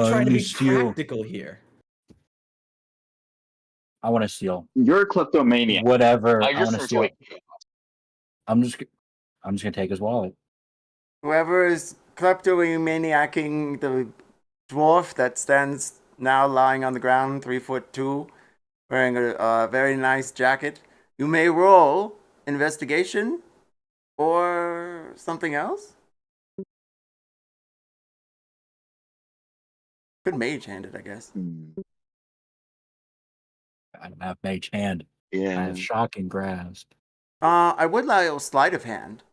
I'm trying to be steal. practical here. I want to steal. You're a kleptomaniac. Whatever. I just want to steal. enjoy chaos. I'm just gonna take his wallet. Whoever is kleptomaniacking the dwarf that stands now lying on the ground, 3'2", wearing a very nice jacket, you may roll investigation or something else. Could mage hand it, I guess. I don't have mage hand. Yeah. I have shocking grasp. I would allow sleight of hand.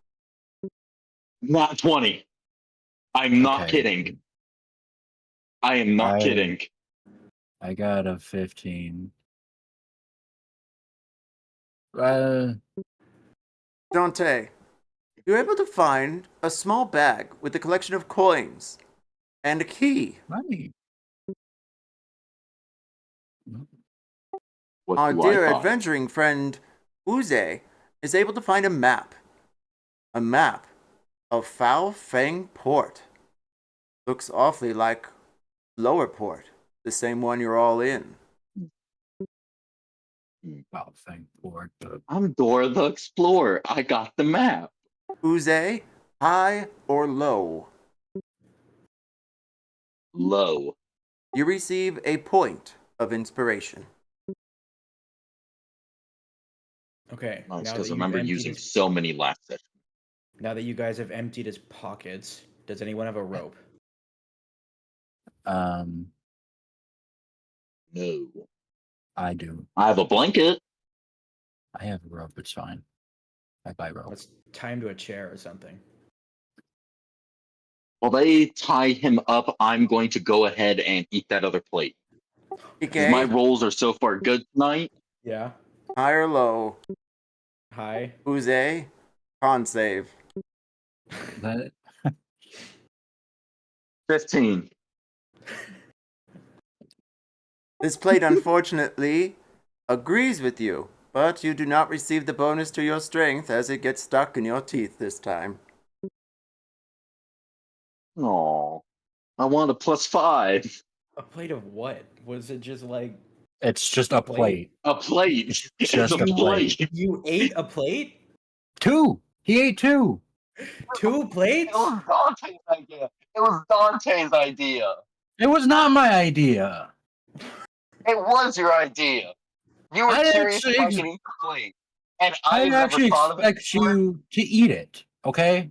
Not 20. I'm not Okay. kidding. I am not kidding. I got a 15. Dante, you're able to find a small bag with a collection of coins and a key. Money. What Our do dear I find? adventuring friend Uze is able to find a map. A map of Foul Fang Port. Looks awfully like Lower Port, the same one you're all in. Well, thank Lord. I'm Dora the Explorer. I got the map. Uze, high or low? Low. You receive a point of inspiration. Okay. Nice, now because that I you've remember emptied using his- so many last sessions. Now that you guys have emptied his pockets, does anyone have a rope? No. I do. I have a blanket. I have a rope. It's fine. I buy rope. Let's tie him to a chair or something. While they tie him up, I'm going to go ahead and eat that other plate. Okay. My rolls are so far good tonight. Yeah. High or low? Hi. Uze, con save. That 15. This plate, unfortunately, agrees with you, but you do not receive the bonus to your strength as it gets stuck in your teeth this time. Aw. I want a +5. A plate of what? Was it just like it's just a plate. A plate. It's Just a a plate. plate. you ate a plate? 2. He ate 2. 2 plates? It was Dante's idea. It was Dante's idea. It was not my idea. It was your idea. You were I curious actually if I ex- could eat the plate. And I I've never actually thought of it expect before. you to eat it. Okay.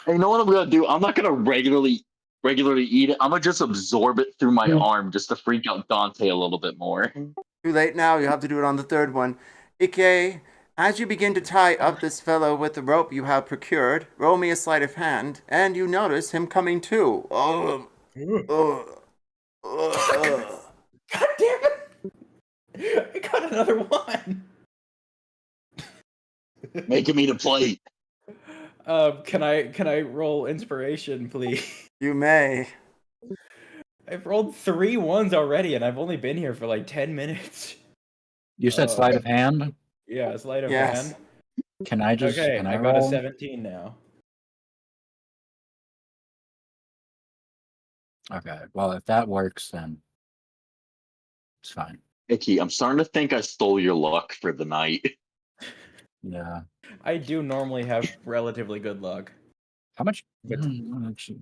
Hey, you know what I'm gonna do? I'm not gonna regularly eat it. I'm gonna just absorb it through my arm just to freak out Dante a little bit more. Too late now, you have to do it on the third one. Ike, as you begin to tie up this fellow with the rope you have procured, roll me a sleight of hand, and you notice him coming too. God damn it! I got another one. Make him eat a plate. Can I roll inspiration, please? You may. I've rolled 3 ones already, and I've only been here for like 10 minutes. You said sleight of hand. Yeah, sleight of Yes. hand. Can I just? Okay, Can I I got a roll? 17 now. Okay. Well, if that works, then it's fine. Icky, I'm starting to think I stole your luck for the night. Yeah. I do normally have relatively good luck. How much? But Actually,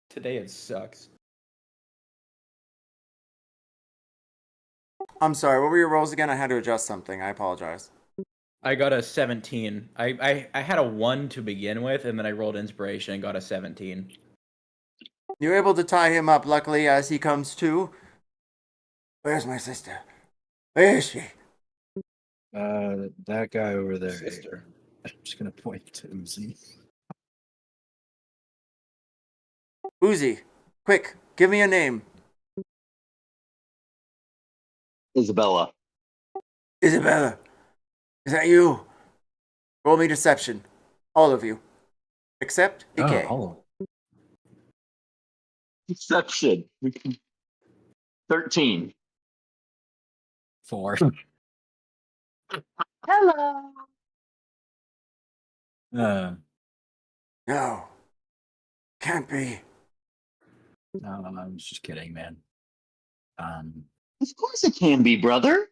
today it sucks. I'm sorry, what were your rolls again? I had to adjust something. I apologize. I got a 17. I had a 1 to begin with, and then I rolled inspiration and got a 17. You're able to tie him up, luckily, as he comes to. Where's my sister? Where is she? that guy over there. Sister. I'm just gonna point to Uzi. Uzi, quick, give me a name. Isabella. Isabella, is that you? Roll me deception. All of you. Except Ike. Oh, Deception. 13. 4. Hello. No. Can't be. No, I was just kidding, man. Of course it can be, brother.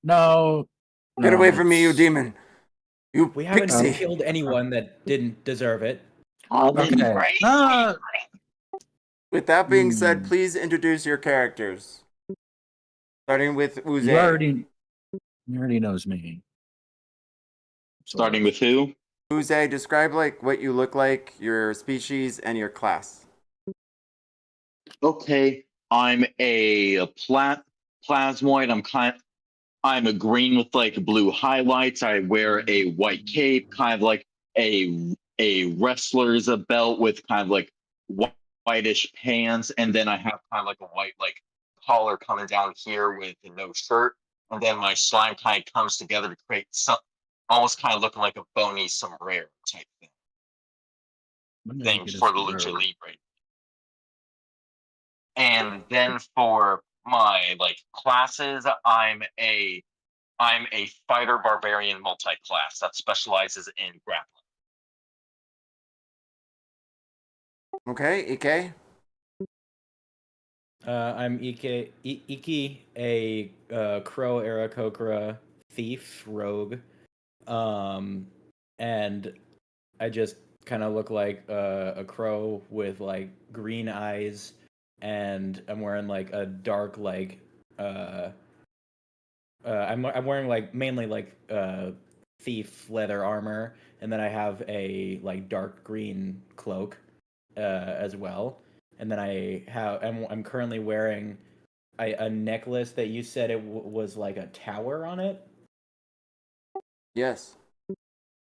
No. Get no, away from me, you it's- demon! You We haven't pixie! killed anyone that didn't deserve it. Oh, then Okay. great. No. With that being said, Hmm. please introduce your characters. Starting with Uze. You already knows me. Starting with who? Uze, describe like what you look like, your species, and your class. Okay, I'm a plasmoid. I'm a green with like blue highlights. I wear a white cape, kind of like a wrestler's a belt with kind of like whitish pants, and then I have kind of like a white like collar coming down here with no shirt, and then my slime kind of comes together to create some almost kind of looking like a bony sombrero type thing for the lucha libre. And then for my like classes, I'm a fighter barbarian multi-class that specializes in grappling. Okay, Ike? I'm Iki, a Crow Aarakocra thief rogue, and I just kind of look like a crow with like green eyes, and I'm wearing like a dark like I'm wearing like mainly like thief leather armor, and then I have a like dark green cloak as well, and then I'm currently wearing a necklace that you said it was like a tower on it. Yes.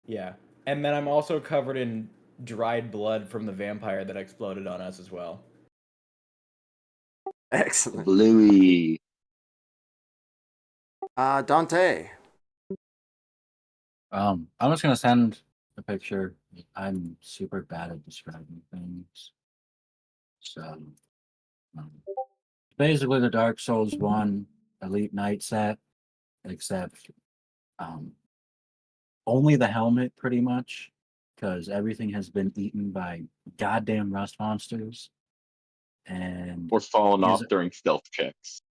Yeah, and then I'm also covered in dried blood from the vampire that exploded on us as well. Excellent. Bluey. Dante. I'm just gonna send a picture. I'm super bad at describing things. So basically the Dark Souls 1 Elite Knight set, except only the helmet pretty much, because everything has been eaten by goddamn rust monsters. And Or falling Is- off during stealth checks.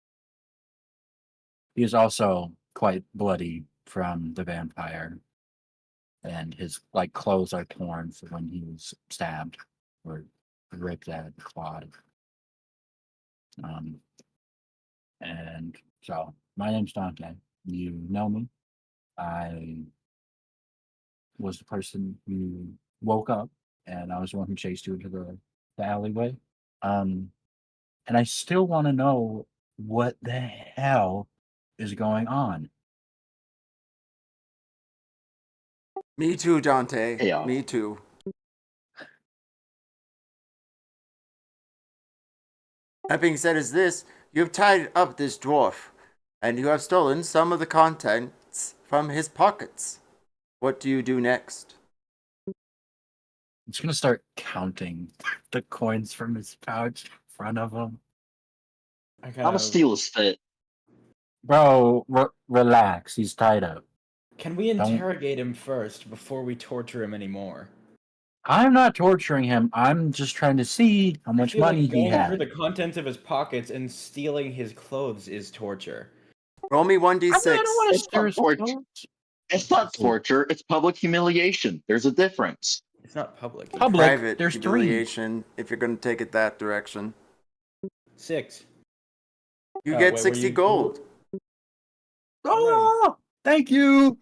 he is also quite bloody from the vampire. And his like clothes are torn for when he was stabbed or ripped at clawed. And so my name's Dante. You know me. I was the person who woke up, and I was the one who chased you into the alleyway. And I still want to know what the hell is going on. Me too, Dante. Yeah. Me too. That being said, is this you have tied up this dwarf, and you have stolen some of the contents from his pockets. What do you do next? I'm just gonna start counting the coins from his pouch in front of him. I I'm kind a of steal his fit. Bro, relax. He's tied up. Can we Don't- interrogate him first before we torture him anymore? I'm not torturing him. I'm just trying to see how I much feel money like he going had. through the contents of his pockets and stealing his clothes is torture. Roll me I don't 1d6. want to It's not torture. It's not torture. It's public humiliation. There's a difference. It's not public. Public. Private There's three. humiliation, if you're going to take it that direction. 6. You Oh, get wait, 60 were you- gold. Oh, thank you.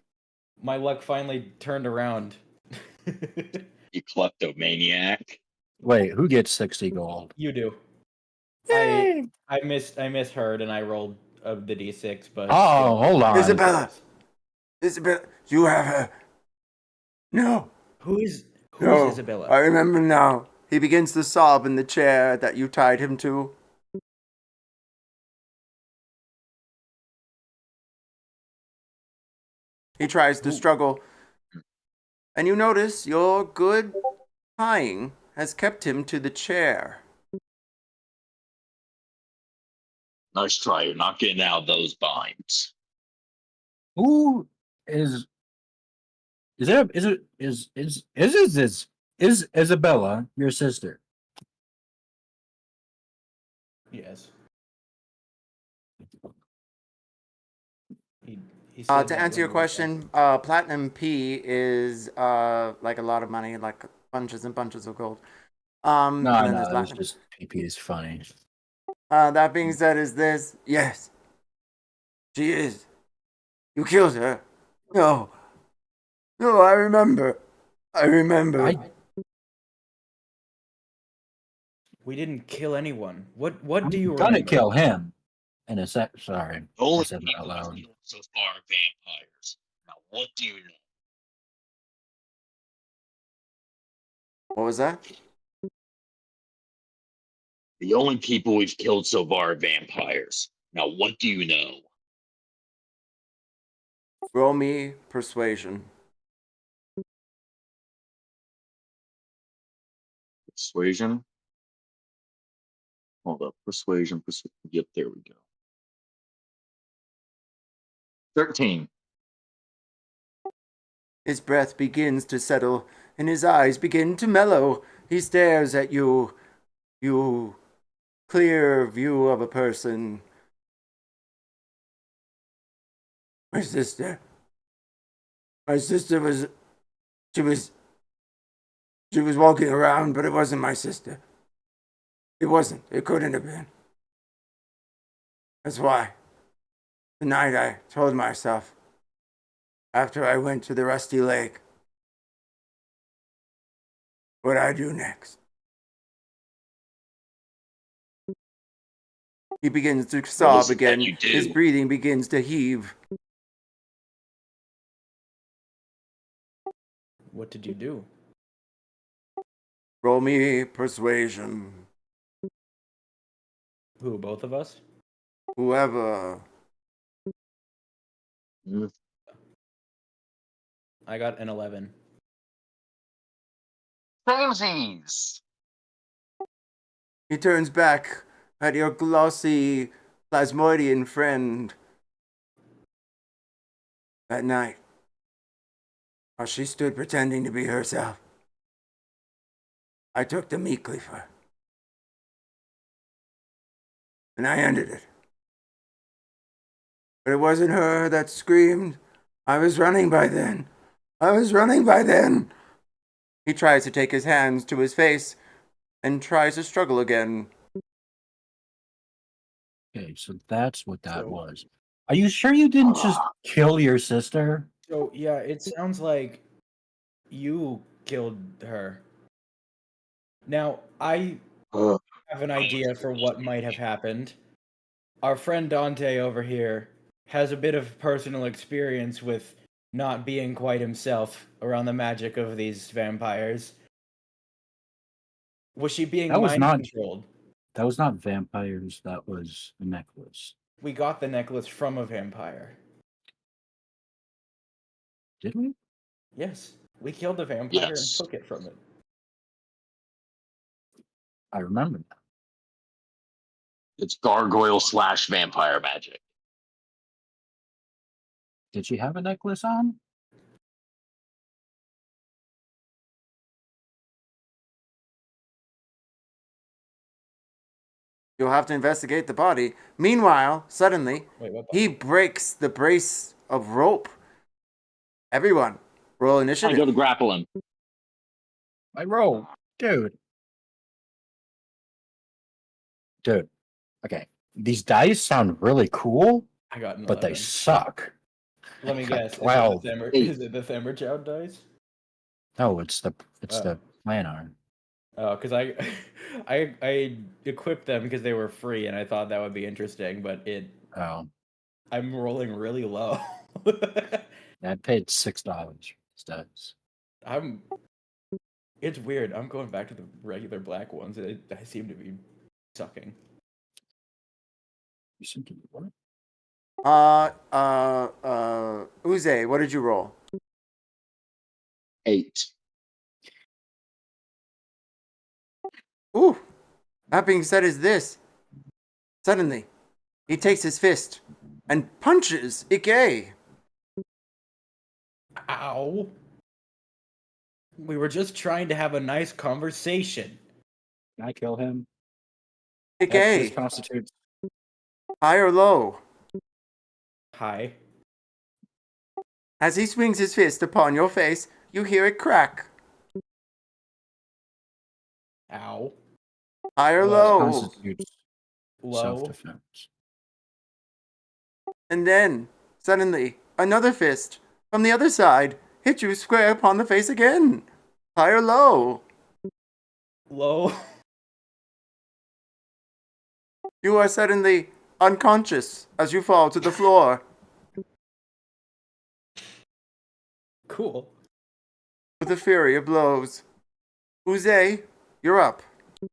My luck finally turned around. You kleptomaniac. Wait, who gets 60 gold? You do. Yay! I misheard and I rolled the d6, but Oh, hold on. Isabella! Isabella, you have her. No. Who's No. Isabella? I remember now. He begins to sob in the chair that you tied him to. He tries to struggle. And you notice your good tying has kept him to the chair. Nice try. You're not getting out of those binds. Who is Isabella your sister? Yes. He To said that answer your when we were question, platinum P is like a lot of money, like bunches and bunches of gold. No, And I then know. there's It was platinum. just PP is funny. That being said, is this? Yes, she is. You killed her. No, no, I remember. I remember. We didn't kill anyone. What do you I'm gonna remember? kill him in a sec. Sorry, The I only said that people out we've loud. killed so far are vampires. Now, what do you know? What was that? The only people we've killed so far are vampires. Now, what do you know? Roll me persuasion. Persuasion? Hold up. Persuasion. Yep, there we go. 13. His breath begins to settle, and his eyes begin to mellow. He stares at you. You clear view of a person. My sister. My sister was. She was. She was walking around, but it wasn't my sister. It wasn't. It couldn't have been. That's why. Tonight I told myself, after I went to the Rusty Lake, what I do next. He begins to sob is it that again. you do? His breathing begins to heave. What did you do? Roll me persuasion. Who? Both of us? Whoever. I got an 11. Samesies! He turns back at your glossy plasmoidian friend. That night, while she stood pretending to be herself, I took the meat cleaver. And I ended it. But it wasn't her that screamed. I was running by then. I was running by then. He tries to take his hands to his face and tries to struggle again. Okay, so that's what that So- was. Are you sure you didn't just kill your sister? So yeah, it sounds like you killed her. Now, I Ugh. have an idea for what might have happened. Our friend Dante over here has a bit of personal experience with not being quite himself around the magic of these vampires. Was she being That was mind not- controlled? That was not vampires. That was a necklace. We got the necklace from a vampire. Did we? Yes, we killed the vampire and Yes. took it from it. I remember that. It's gargoyle / vampire magic. Did she have a necklace on? You'll have to investigate the body. Meanwhile, suddenly, Wait, what? he breaks the brace of rope. Everyone, roll I initiative. go to grapple him. I roll, dude. Dude, okay. These dice sound really cool, I got an but they 11. suck. Let me I got guess. 12. Is it the Themberchild dice? No, it's the Oh. the planar. Oh, because I equipped them because they were free, and I thought that would be interesting. But Oh, I'm rolling really low. I paid $6 for these dice. It's weird. I'm going back to the regular black ones. I seem to be sucking. You seem to be what? Uze, what did you roll? 8. Ooh. That being said, is this. Suddenly, he takes his fist and punches Ike. Ow! We were just trying to have a nice conversation. Can I kill him? This Okay, constitutes. high or low? Hi. As he swings his fist upon your face, you hear it crack. Ow. High or This This low? constitutes Low. self-defense. And then, suddenly, another fist from the other side hit you square upon the face again. High or low? Low. You are suddenly unconscious as you fall to the floor. Cool. With a fury of blows. Uze, you're up. This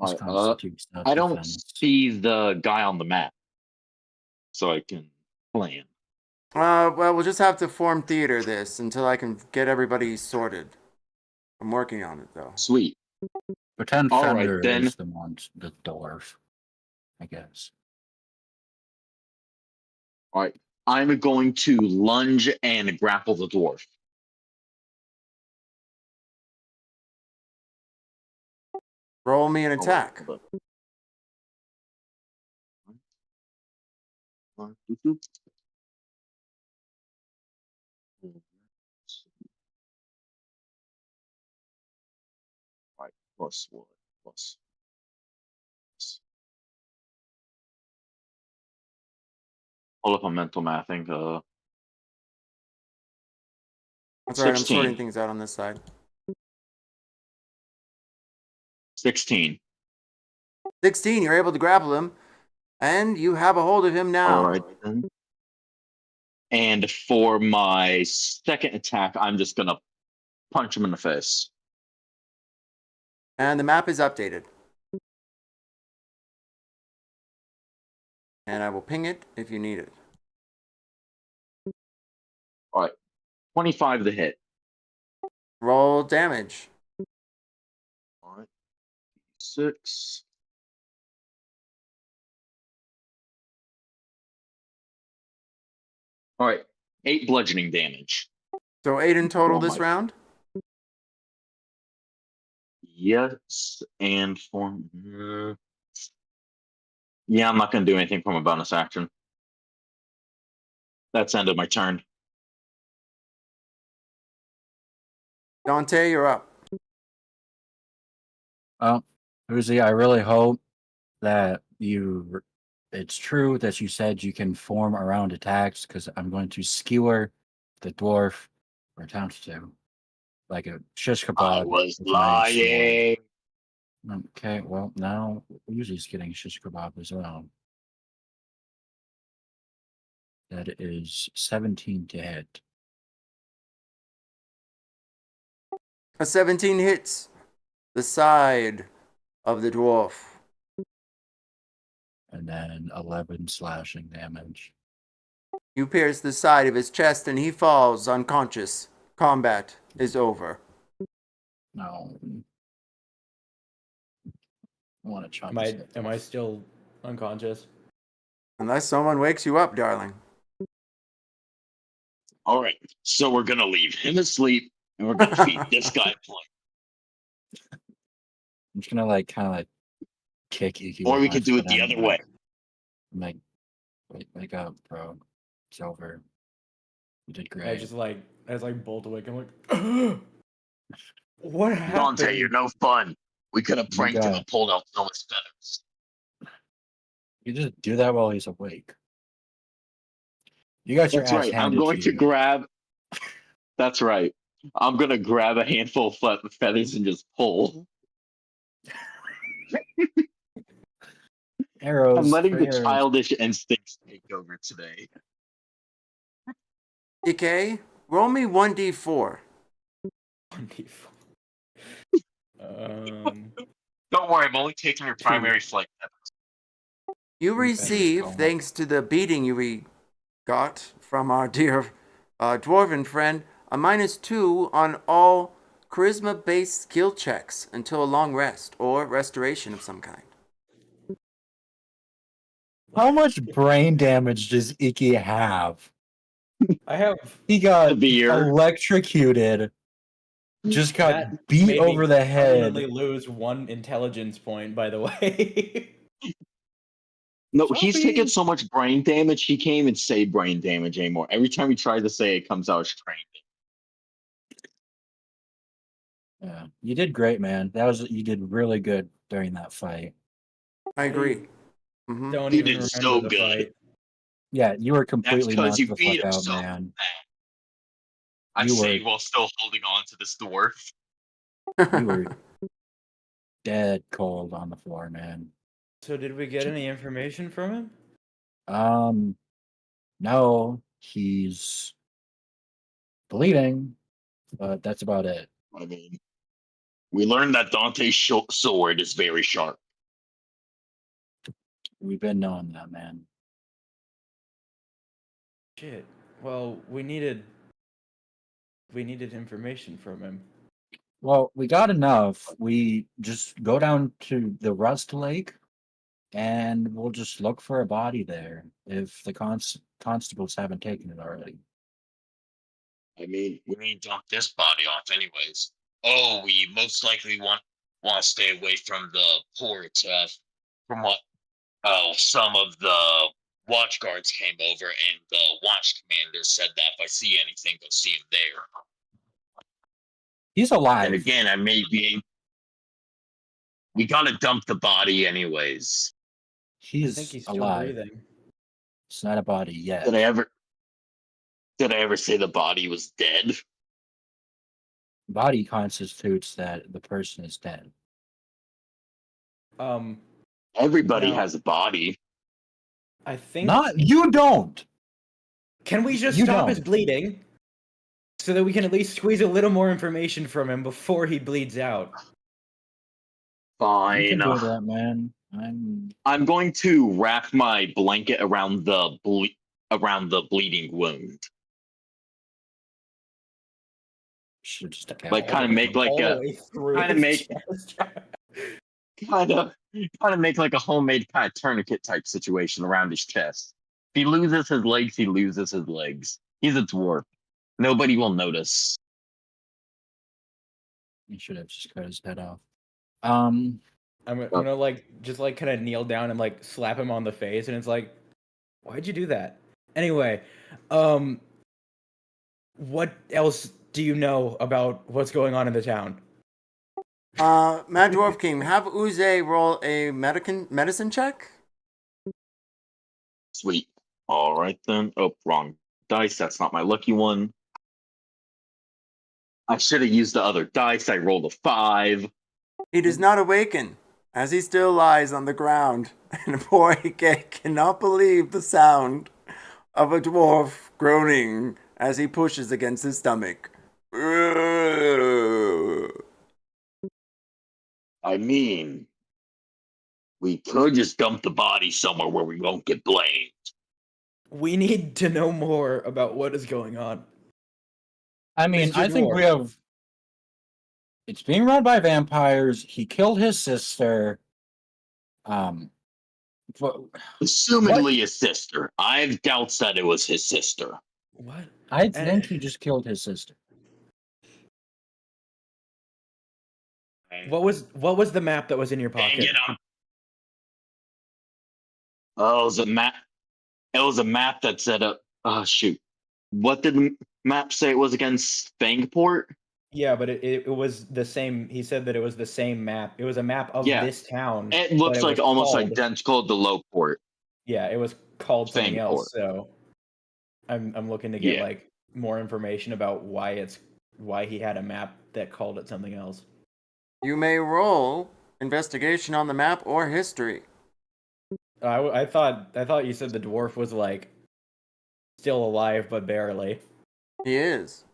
Alright, constitutes I don't self-defense. see the guy on the map, so I can plan. Well, we'll just have to form theater this until I can get everybody sorted. I'm working on it, though. Sweet. Pretend All right, Fender then. is the dwarf, I guess. All right, I'm going to lunge and grapple the dwarf. Roll me an attack. Hold on. All right, plus what? Plus. Hold up on mental mathing. That's alright, I'm 16. sorting things out on this side. 16. 16, you're able to grapple him, and you have a hold of him now. All right then. And for my second attack, I'm just gonna punch him in the face. And the map is updated. And I will ping it if you need it. All right, 25 to hit. Roll damage. All right, 6. All right, 8 bludgeoning damage. So 8 in total Oh this my- round? Yes, and for yeah, I'm not gonna do anything for my bonus action. That's the end of my turn. Dante, you're up. Well, Uzi, I really hope that it's true that you said you can form around attacks, because I'm going to skewer the dwarf, or attempt to, like a shish kebab. I was with my sword. lying. Okay, well, now Uzi's getting shish kebab as well. That is 17 to hit. A 17 hits the side of the dwarf. And then 11 slashing damage. You pierce the side of his chest and he falls unconscious. Combat is over. No. I want to chop his head Am I off. still unconscious? Unless someone wakes you up, darling. All right, so we're gonna leave him asleep, and we're gonna feed this guy play. I'm just gonna kind of kick Iki. Or with we my could do it foot the and other way. I'm like, wake up, bro. It's over. You did great. I just as bolt awake. I'm like, what happened? Dante, you're no fun. We could have You pranked him got and pulled out some of his feathers. You just do that while he's awake. You got your That's ass right. I'm handed going to you. grab. That's right. I'm gonna grab a handful of feathers and just pull. Arrows. I'm letting for the arrows. childish instincts take over today. Ike, roll me 1d4. Don't worry, I'm only taking your primary flight feathers. You Feathers receive, going. thanks to the beating you got from our dear dwarven friend, a -2 on all charisma-based skill checks until a long rest or restoration of some kind. How much brain damage does Iki have? I have He got Severe. electrocuted just got That beat made me over the permanently head. lose 1 intelligence point, by the way. No, he's taking Sorry. so much brain damage, he can't even say brain damage anymore. Every time he tries to say it, comes out as train. Yeah, you did great, man. You did really good during that fight. I agree. Hmm. Don't You even did remember so the good. fight. Yeah, you were That's completely because knocked you the beat fuck him out, so man. bad. I You say were while still holding on to this dwarf. you were dead cold on the floor, man. So did we get any information from him? No, he's bleeding, but that's about it. I mean, we learned that Dante's sword is very sharp. We've been knowing that, man. Shit. Well, we needed information from him. Well, we got enough. We just go down to the Rust Lake and we'll just look for a body there if the constables haven't taken it already. I mean, we need to dump this body off anyways. Oh, we most likely want to stay away from the port. From what some of the watch guards came over, and the watch commander said that if I see anything, go see him there. He's alive. And again, I may be. We gotta dump the body anyways. I think He's he's still alive. breathing. It's not a body yet. Did I ever say the body was dead? Body constitutes that the person is dead. Everybody Now- has a body. I think. Not you don't. Can we just You stop his don't. bleeding, so that we can at least squeeze a little more information from him before he bleeds out? You Fine. can do that, man. I'm going to wrap my blanket around the bleeding wound. Should just Like kind of make like All the a way through kinda his make- chest. kind of make like a homemade kind of tourniquet type situation around his chest. If he loses his legs, he loses his legs. He's a dwarf. Nobody will notice. You should have just cut his head off. I'm gonna like just like kind of kneel down and like slap him on the face, and it's like, why'd you do that? Anyway, what else do you know about what's going on in the town? Mad Dwarf King, have Uze roll a medicine check. Sweet. All right then. Oh, wrong dice. That's not my lucky one. I should have used the other dice. I rolled a 5. He does not awaken, as he still lies on the ground, and poor Ike cannot believe the sound of a dwarf groaning as he pushes against his stomach. I mean, we could just dump the body somewhere where we won't get blamed. We need to know more about what is going on. I mean, Mr. I think we Dwarf. have. It's being run by vampires. He killed his sister. But Assumedly his sister. I have doubts that it was his sister. What? I think he just killed his sister. What was the map that was in your Dang pocket? it up. Oh, it was a map. It was a map that said oh shoot. What did the map say it was against Fangport? Yeah, but it was the same. He said that it was the same map. It was a map of Yeah. this town. It but looks like was almost called- identical to Lowport. Yeah, it was called something Fangport. else. So I'm looking to get Yeah. like more information about why he had a map that called it something else. You may roll investigation on the map or history. I thought you said the dwarf was like still alive but barely. He is.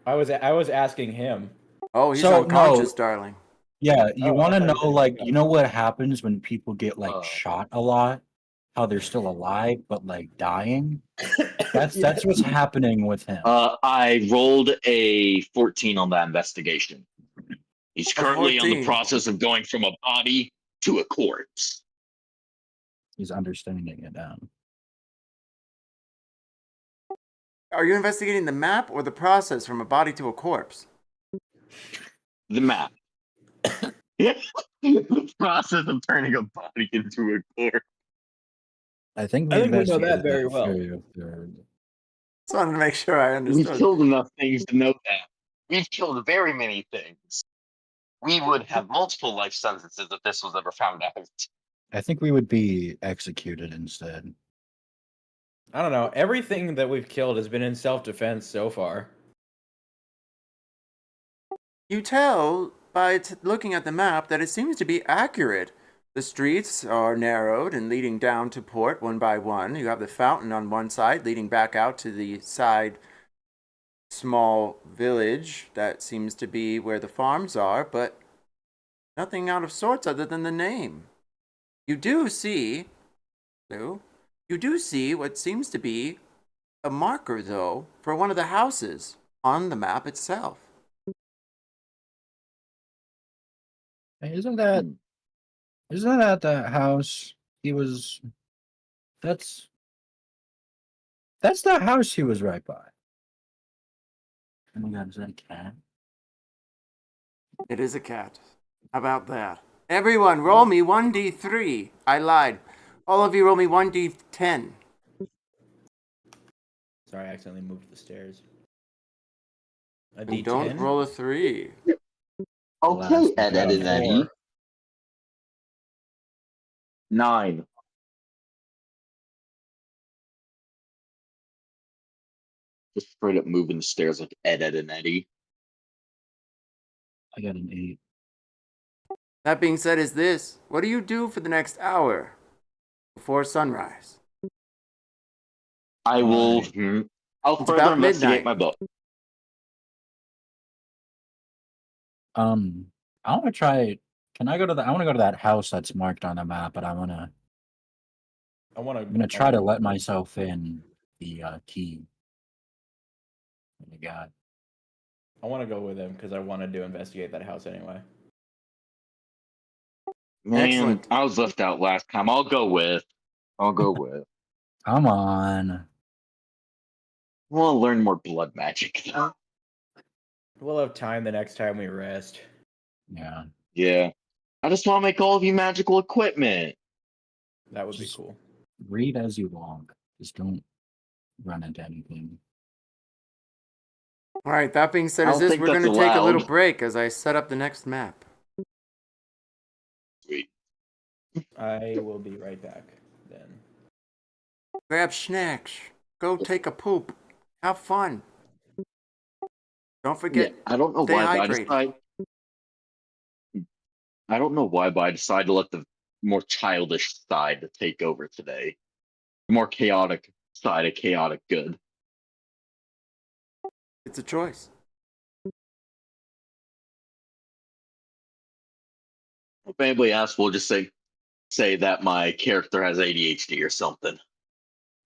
I was asking him. Oh, he's So, unconscious, no. darling. Yeah, you Oh, want I to thought you know, said like, something you know what happens when people get like Uh. shot a lot? How they're still alive but like dying? That's Yeah. what's happening with him. I rolled a 14 on that investigation. He's currently on the 14. process of going from a body to a corpse. He's understanding it now. Are you investigating the map or the process from a body to a corpse? The map. The process of turning a body into a corpse. I think I think we know investigated that very a well. very third. Just wanted to make sure I We've understood. killed enough things to know that. We've killed very many things. We would have multiple life sentences if this was ever found out. I think we would be executed instead. I don't know. Everything that we've killed has been in self-defense so far. You tell by looking at the map that it seems to be accurate. The streets are narrowed and leading down to port one by one. You have the fountain on one side leading back out to the side small village that seems to be where the farms are, but nothing out of sorts other than the name. You do see what seems to be a marker, though, for one of the houses on the map itself. Hey, isn't that the house he was? That's the house he was right by. Oh my God, is that a cat? It is a cat. How about that? Everyone, roll me 1d3. I lied. All of you roll me 1d10. Sorry, I accidentally moved the stairs. A And D10? don't roll a 3. Okay, Last Ed, Ed, and Eddie. 4. 9. Just straight up moving the stairs like Ed, Ed, and Eddie. I got an 8. That being said, is this. What do you do for the next hour before sunrise? I will. I'll It's further about investigate midnight. my book. I want to try. Can I go to the? I want to go to that house that's marked on the map, but I'm gonna try to let myself in the key. Oh my God. I want to go with him because I wanted to investigate that house anyway. Man, Excellent. I was left out last time. I'll go with. Come on. We'll learn more blood magic. We'll have time the next time we rest. Yeah. Yeah. I just want to make all of you magical equipment. That would be Just- cool. Read as you walk. Just don't run into anything. All right, that being said, I is don't this. think We're going to that's take a little allowed. break as I set up the next map. Sweet. I will be right back then. Grab snacks. Go take a poop. Have fun. Don't forget, I don't know stay why, but hydrated. I don't know why, but I decided to let the more childish side to take over today. The more chaotic side of chaotic good. It's a choice. If anybody asks, we'll just say that my character has ADHD or something.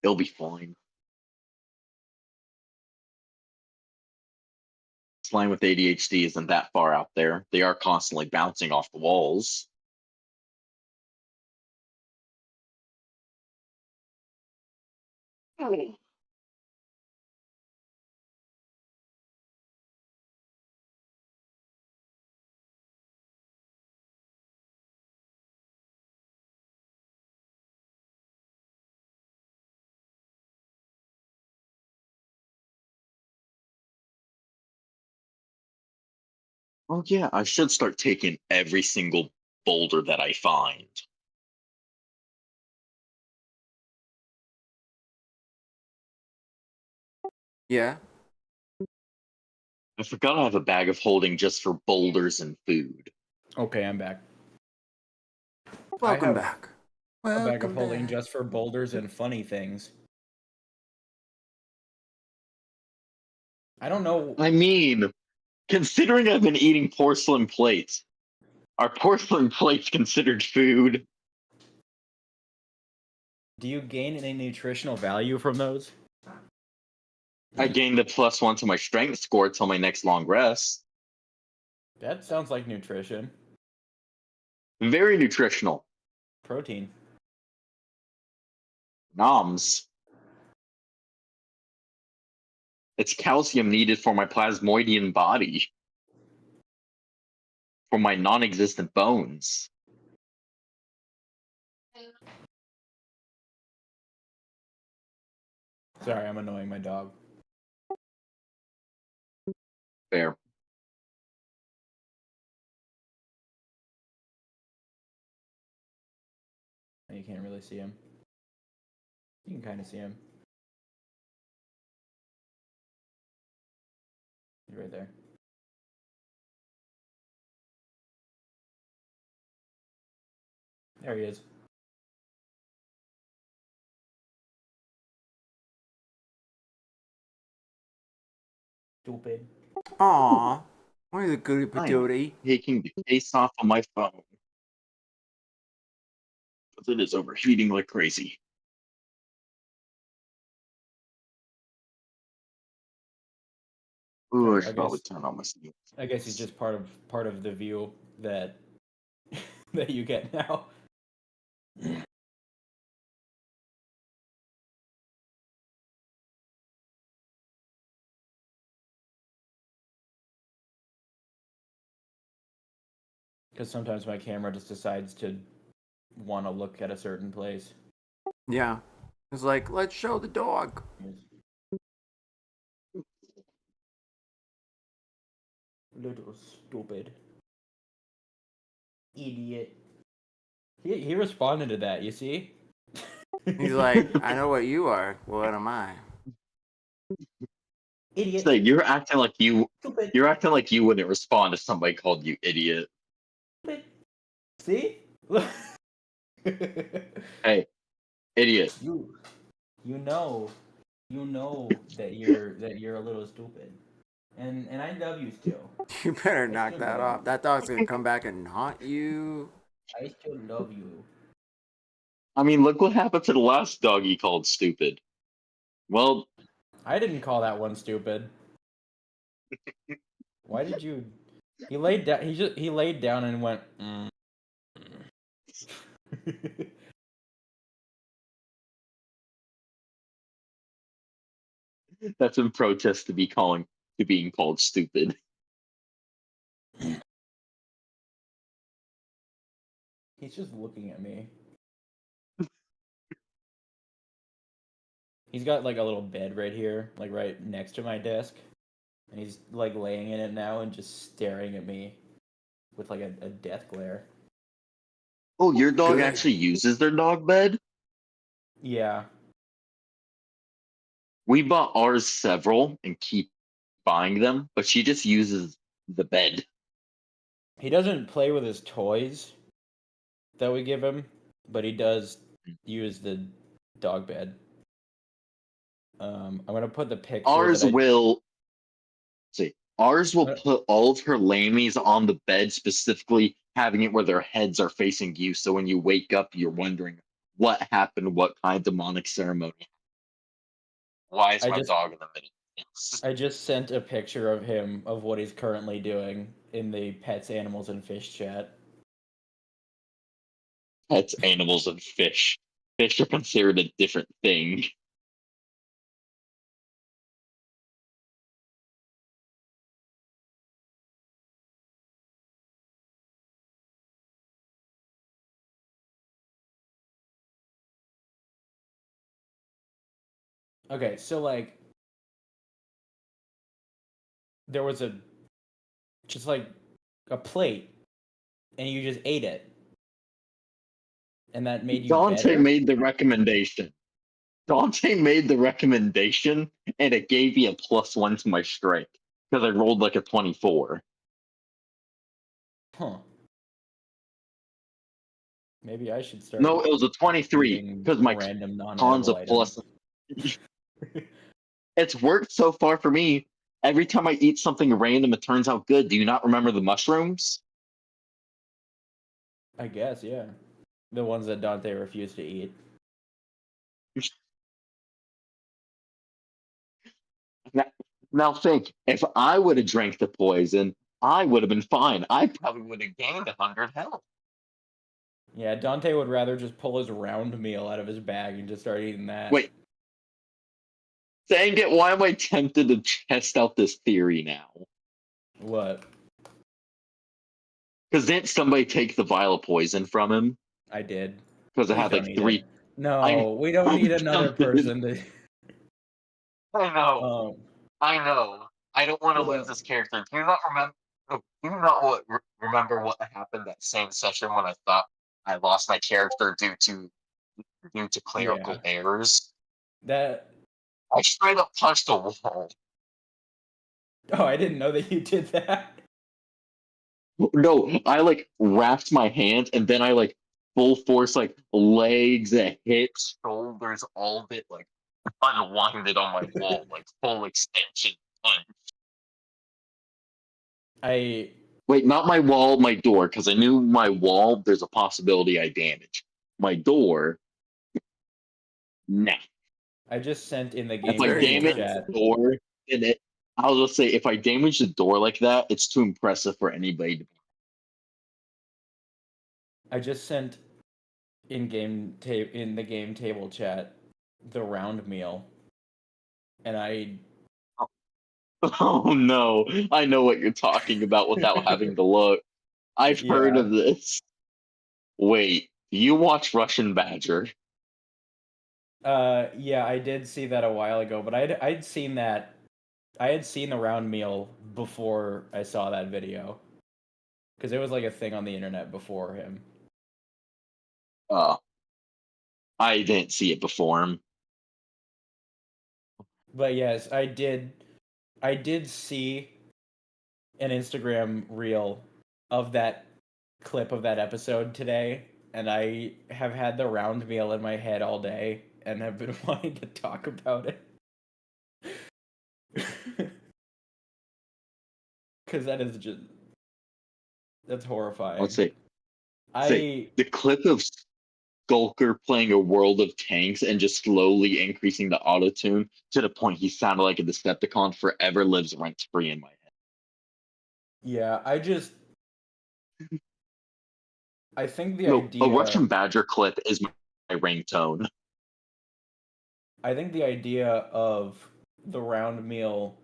It'll be fine. Slime with ADHD isn't that far out there. They are constantly bouncing off the walls. Oh yeah, I should start taking every single boulder that I find. Yeah. I forgot I have a bag of holding just for boulders and food. Okay, I'm back. Welcome have back. A bag of Welcome holding back. just for boulders and funny things. I don't know. I mean, considering I've been eating porcelain plates, are porcelain plates considered food? Do you gain any nutritional value from those? I gained a +1 to my strength score till my next long rest. That sounds like nutrition. Very nutritional. Protein. Noms. It's calcium needed for my plasmoidian body. for my non-existent bones. Sorry, I'm annoying my dog. Fair. You can't really see him. You can kind of see him. He's right there. There he is. Stupid. Aw. Why is a goody patootie? Taking the case off of my phone. Because it is overheating like crazy. Ooh, I I should probably guess- turn on my steam. I guess he's just part of the view that that you get now. Because sometimes my camera just decides to want to look at a certain place. Yeah. It's like, let's show the dog. Little stupid idiot. He responded to that. You see? He's like, I know what you are. What am I? idiot. So you're acting like you. Stupid. You're acting like you wouldn't respond if somebody called you idiot. Stupid. See? Hey, idiot. you know that you're a little stupid, and I love you still. You better knock that off. That dog's gonna come back and haunt you. I still love you. I mean, look what happened to the last dog you called stupid. Well, I didn't call that one stupid. Why did you? He laid down. He laid down and went. that's in protest to being called stupid. He's just looking at me. He's got like a little bed right here, like right next to my desk, and he's like laying in it now and just staring at me with like a death glare. Oh, your dog Good. actually uses their dog bed? Yeah. We bought ours several and keep buying them, but she just uses the bed. He doesn't play with his toys that we give him, but he does use the dog bed. I'm gonna put the picture. Ours will What? put all of her lamies on the bed, specifically having it where their heads are facing you. So when you wake up, you're wondering what happened, what kind of demonic ceremony. Why is I my just- dog in the middle? I just sent a picture of him of what he's currently doing in the pets, animals, and fish chat. Pets, animals, and fish. Fish are considered a different thing. Okay, so like there was just like a plate and you just ate it. And that made you Dante better? made the recommendation. Dante made the recommendation, and it gave me a +1 to my strength because I rolled like a 24. Huh. Maybe I should start No, it was a 23 eating because my random cons non-edible of items. plus. It's worked so far for me. Every time I eat something random, it turns out good. Do you not remember the mushrooms? I guess, yeah. The ones that Dante refused to eat. Now think, if I would have drank the poison, I would have been fine. I probably would have gained 100 health. Yeah, Dante would rather just pull his round meal out of his bag and just start eating that. Wait. Dang it, why am I tempted to test out this theory now? What? Because didn't somebody take the vial of poison from him? I did. Because it Please had don't like eat 3. it. No, we don't need another person to. I know. I know. I don't want to lose this character. Do you not remember? Do you not remember what happened that same session when I thought I lost my character due to clerical errors? That. I straight up punched a wall. Oh, I didn't know that you did that. No, I like wrapped my hands and then I like full force like legs, hips, shoulders, all of it like unwinded on my wall, like full extension punch. Wait, not my wall, my door, because I knew my wall, there's a possibility I damage. My door, nah. I just sent in the game If I damage chat. the door, I'll just say if I damage the door like that, it's too impressive for anybody to be. I just sent in the game table chat the round meal, and I. Oh no, I know what you're talking about without having to look. I've heard of this. Wait, you watch Russian Badger? Yeah, I did see that a while ago, but I'd seen that. I had seen the round meal before I saw that video, because it was like a thing on the internet before him. I didn't see it before him. But yes, I did see an Instagram reel of that clip of that episode today, and I have had the round meal in my head all day and have been wanting to talk about it. Because that's horrifying. Let's say the clip of Skulker playing a World of Tanks and just slowly increasing the auto-tune to the point he sounded like a Decepticon forever lives rent-free in my head. Yeah, I think the idea... A Russian Badger clip is my ringtone. I think the idea of the round meal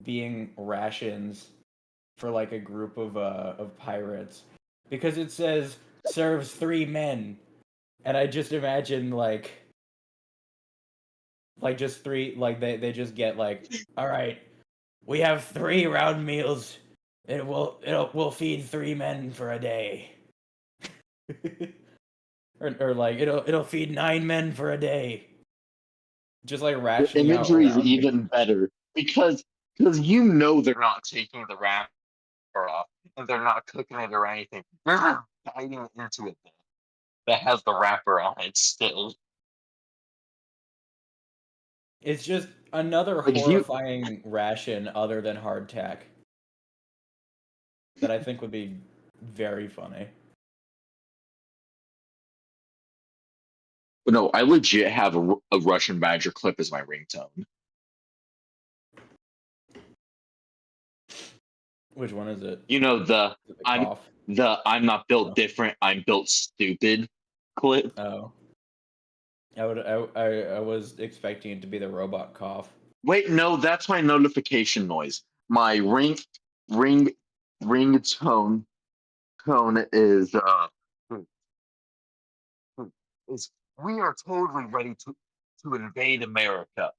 being rations for like a group of pirates, because it says serves 3 men, and I just imagine like just 3, like they just get like, all right, we have 3 round meals, and we'll feed 3 men for a day. or like it'll feed 9 men for a day. Just like rationing The imagery out is even better because you know they're not taking the wrapper off and they're not cooking it or anything. They're not biting into it that has the wrapper on it still. It's just another horrifying ration other than hardtack that I think would be very funny. But no, I legit have a Russian Badger clip as my ringtone. Which one is it? You know I'm not built different, I'm built stupid clip. Oh. I was expecting it to be the robot cough. Wait, no, that's my notification noise. My ringtone is we are totally ready to invade America.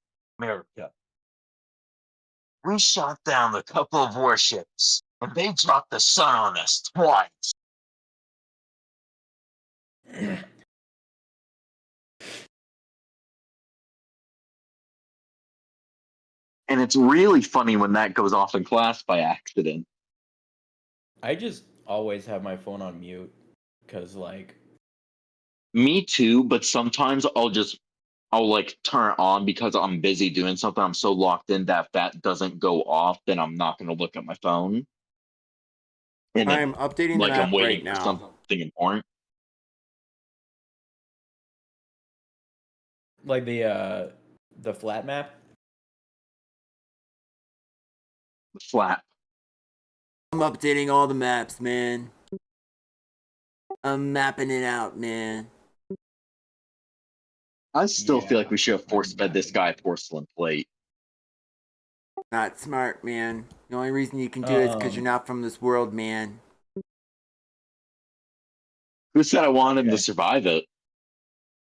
We shot down a couple of warships, and they dropped the sun on us twice. And it's really funny when that goes off in class by accident. I just always have my phone on mute, because like... Me too, but sometimes I'll like turn it on because I'm busy doing something. I'm so locked in that if that doesn't go off, then I'm not going to look at my phone. And I'm updating the like map I'm waiting right now. for something important. Like the flat map? Flat. I'm updating all the maps, man. I'm mapping it out, man. I still feel like we should have force-fed this guy a porcelain plate. Not smart, man. The only reason you can do it is because you're not from this world, man. Who said I wanted him Okay. to survive it?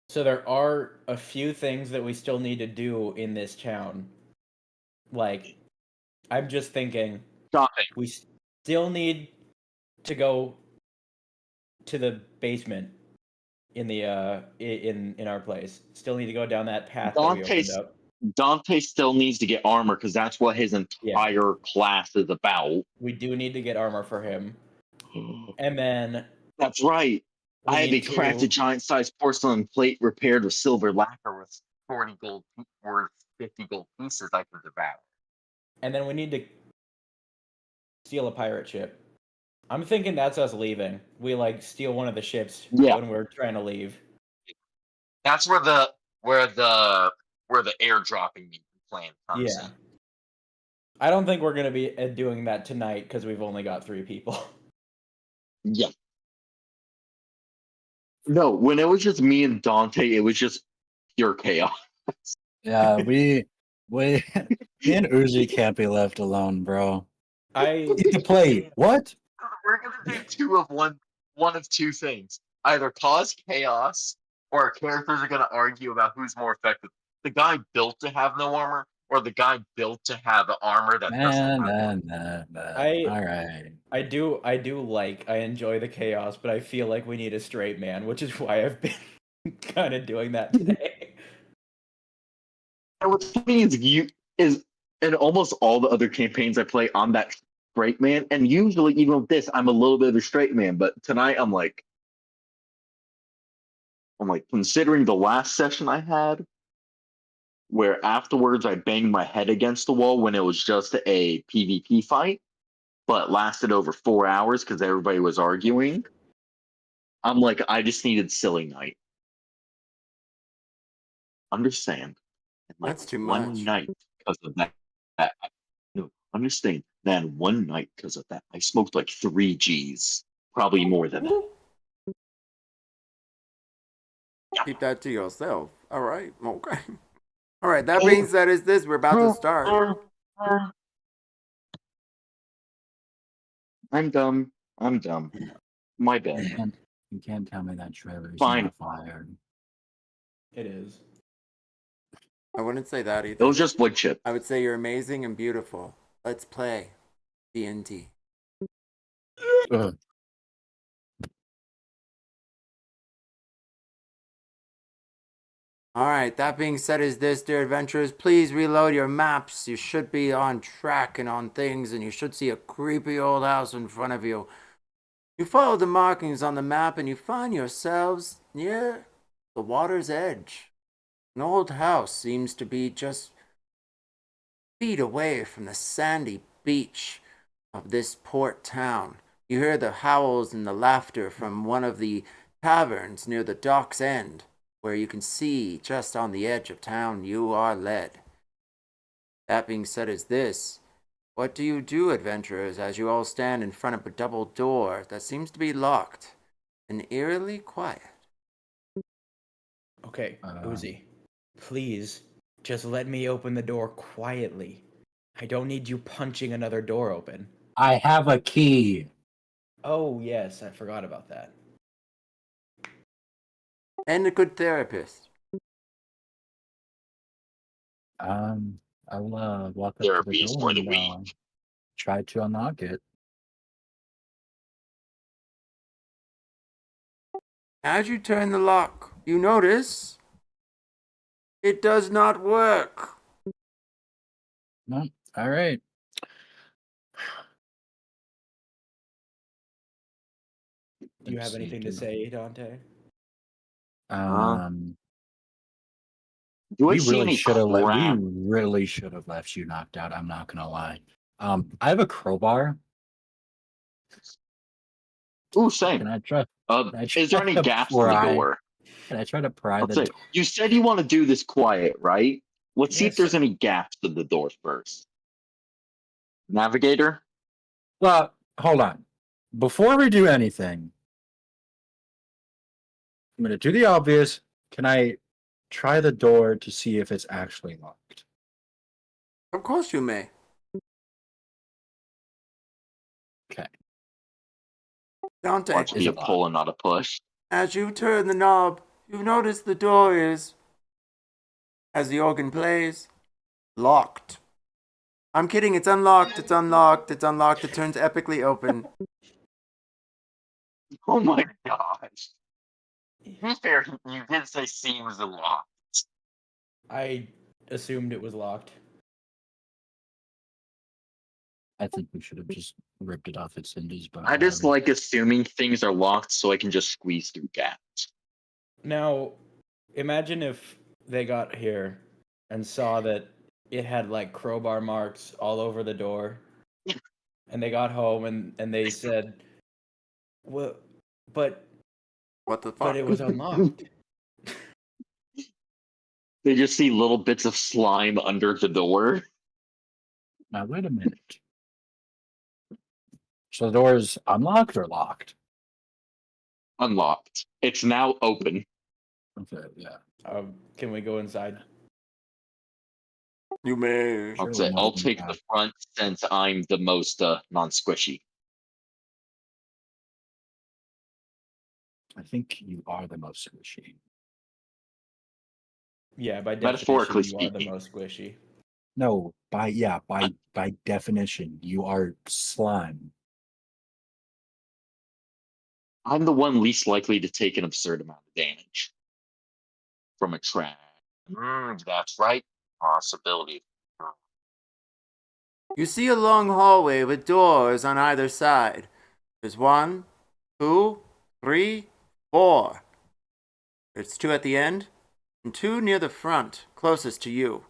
So there are a few things that we still need to do in this town. Like, I'm just thinking Shopping. we still need to go to the basement in the in our place. Still need to go down that path that we opened up. Dante still needs to get armor because that's what his entire class is about. We do need to get armor for him. And then That's right. we I have a need to- crafted giant-sized porcelain plate repaired with silver lacquer with 40 gold or 50 gold pieces I can devour. And then we need to steal a pirate ship. I'm thinking that's us leaving. We like steal one of the ships when we're trying to leave. That's where the airdropping plan comes in. I don't think we're gonna be doing that tonight because we've only got 3 people. Yeah. No, when it was just me and Dante, it was just pure chaos. Yeah, me and Uzi can't be left alone, bro. Eat the plate. What? We're gonna do one of two things: either cause chaos, or our characters are gonna argue about who's more effective. The guy built to have no armor, or the guy built to have armor that doesn't have armor. All right. I enjoy the chaos, but I feel like we need a straight man, which is why I've been kind of doing that today. And what's funny is in almost all the other campaigns I play, I'm that straight man, and usually even with this, I'm a little bit of a straight man. But tonight, I'm like, considering the last session I had, where afterwards I banged my head against the wall when it was just a PvP fight, but lasted over 4 hours because everybody was arguing. I'm like, I just needed silly night. Understand? That's too one much. night because of that. No, understand. Then one night because of that, I smoked like 3 Gs, probably more than that. Keep that to yourself. All right. Okay. All right. That being said, is this we're about to start. I'm dumb. My bad. You can't tell me that trailer is Fine. not fired. It is. I wouldn't say that It either. was just wood chip. I would say you're amazing and beautiful. Let's play D&D. Ugh. All right, that being said, is this, dear adventurers, please reload your maps. You should be on track and on things, and you should see a creepy old house in front of you. You follow the markings on the map, and you find yourselves near the water's edge. An old house seems to be just feet away from the sandy beach of this port town. You hear the howls and the laughter from one of the taverns near the dock's end, where you can see just on the edge of town you are led. That being said, is this. What do you do, adventurers, as you all stand in front of a double door that seems to be locked and eerily quiet? Okay, Uzi, please just let me open the door quietly. I don't need you punching another door open. I have a key. Oh, yes, I forgot about that. And a good therapist. I'll walk up to Therapy the is door for the and weak. try to unlock it. As you turn the lock, you notice it does not work. No, all right. Do you have anything to say, Dante? Do I We see really any should have let. We crap? really should have left you knocked out. I'm not gonna lie. I have a crowbar. Ooh, same. Can I try? Is there any gaps in the door? Can I try to pry Let's the see. door? You said you want to do this quiet, right? Let's see if Yes. there's any gaps in the door first. Navigator? Well, hold on. Before we do anything, I'm gonna do the obvious. Can I try the door to see if it's actually locked? Of course you may. Okay. Dante, Watch Is me a it locked? pull and not a push. As you turn the knob, you notice the door is, as the organ plays, locked. I'm kidding, it's unlocked, it's unlocked, it's unlocked, it turns epically open. Oh my gosh. To be fair, you did say seems a lot. I assumed it was locked. I think we should have just ripped it off its hinges. But I just whatever. like assuming things are locked so I can just squeeze through gaps. Now, imagine if they got here and saw that it had like crowbar marks all over the door, and they got home and they said, "Well, but What the fuck? but it was unlocked." They just see little bits of slime under the door. Now wait a minute. So the door is unlocked or locked? Unlocked. It's now open. Okay, yeah. Can we go inside? You may. Sure, I'll say we're I'll not take gonna the front since I'm the most non-squishy. I think you are the most squishy. Yeah, by Metaphorically definition, you are the speaking. most squishy. No, by definition, you are slime. I'm the one least likely to take an absurd amount of damage from a trap. That's right. Possibility. You see a long hallway with doors on either side. There's 1, 2, 3, 4. There's 2 at the end, and 2 near the front, closest to you.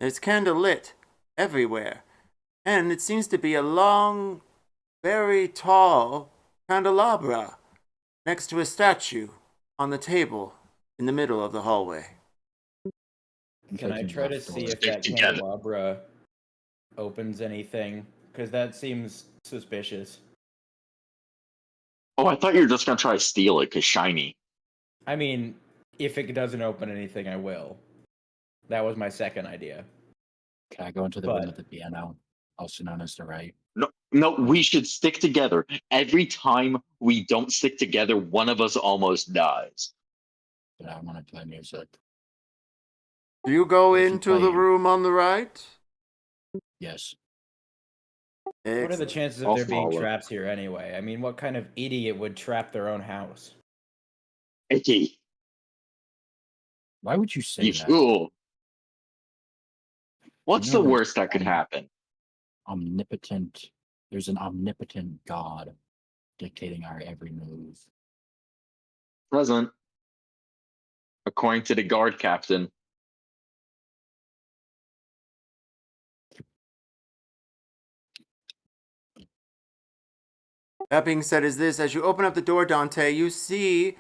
There's candle lit everywhere, and it seems to be a long, very tall candelabra next to a statue on the table in the middle of the hallway. Can I try to see if Stick that together. candelabra opens anything? Because that seems suspicious. Oh, I thought you were just gonna try to steal it because shiny. I mean, if it doesn't open anything, I will. That was my second idea. Can I go into the But- room with the piano, also known as the right? No, we should stick together. Every time we don't stick together, one of us almost dies. But I want to play music. Do you go If you into the play- room on the right? Yes. What are the Excellent. chances of I'll there being follow. traps here anyway? I mean, what kind of idiot would trap their own house? Icky. Why would you say You that? fool. What's You know the there's worst that could happen? Omnipotent. There's an omnipotent God dictating our every move. Present. According to the guard captain. That being said, is this as you open up the door, Dante, you see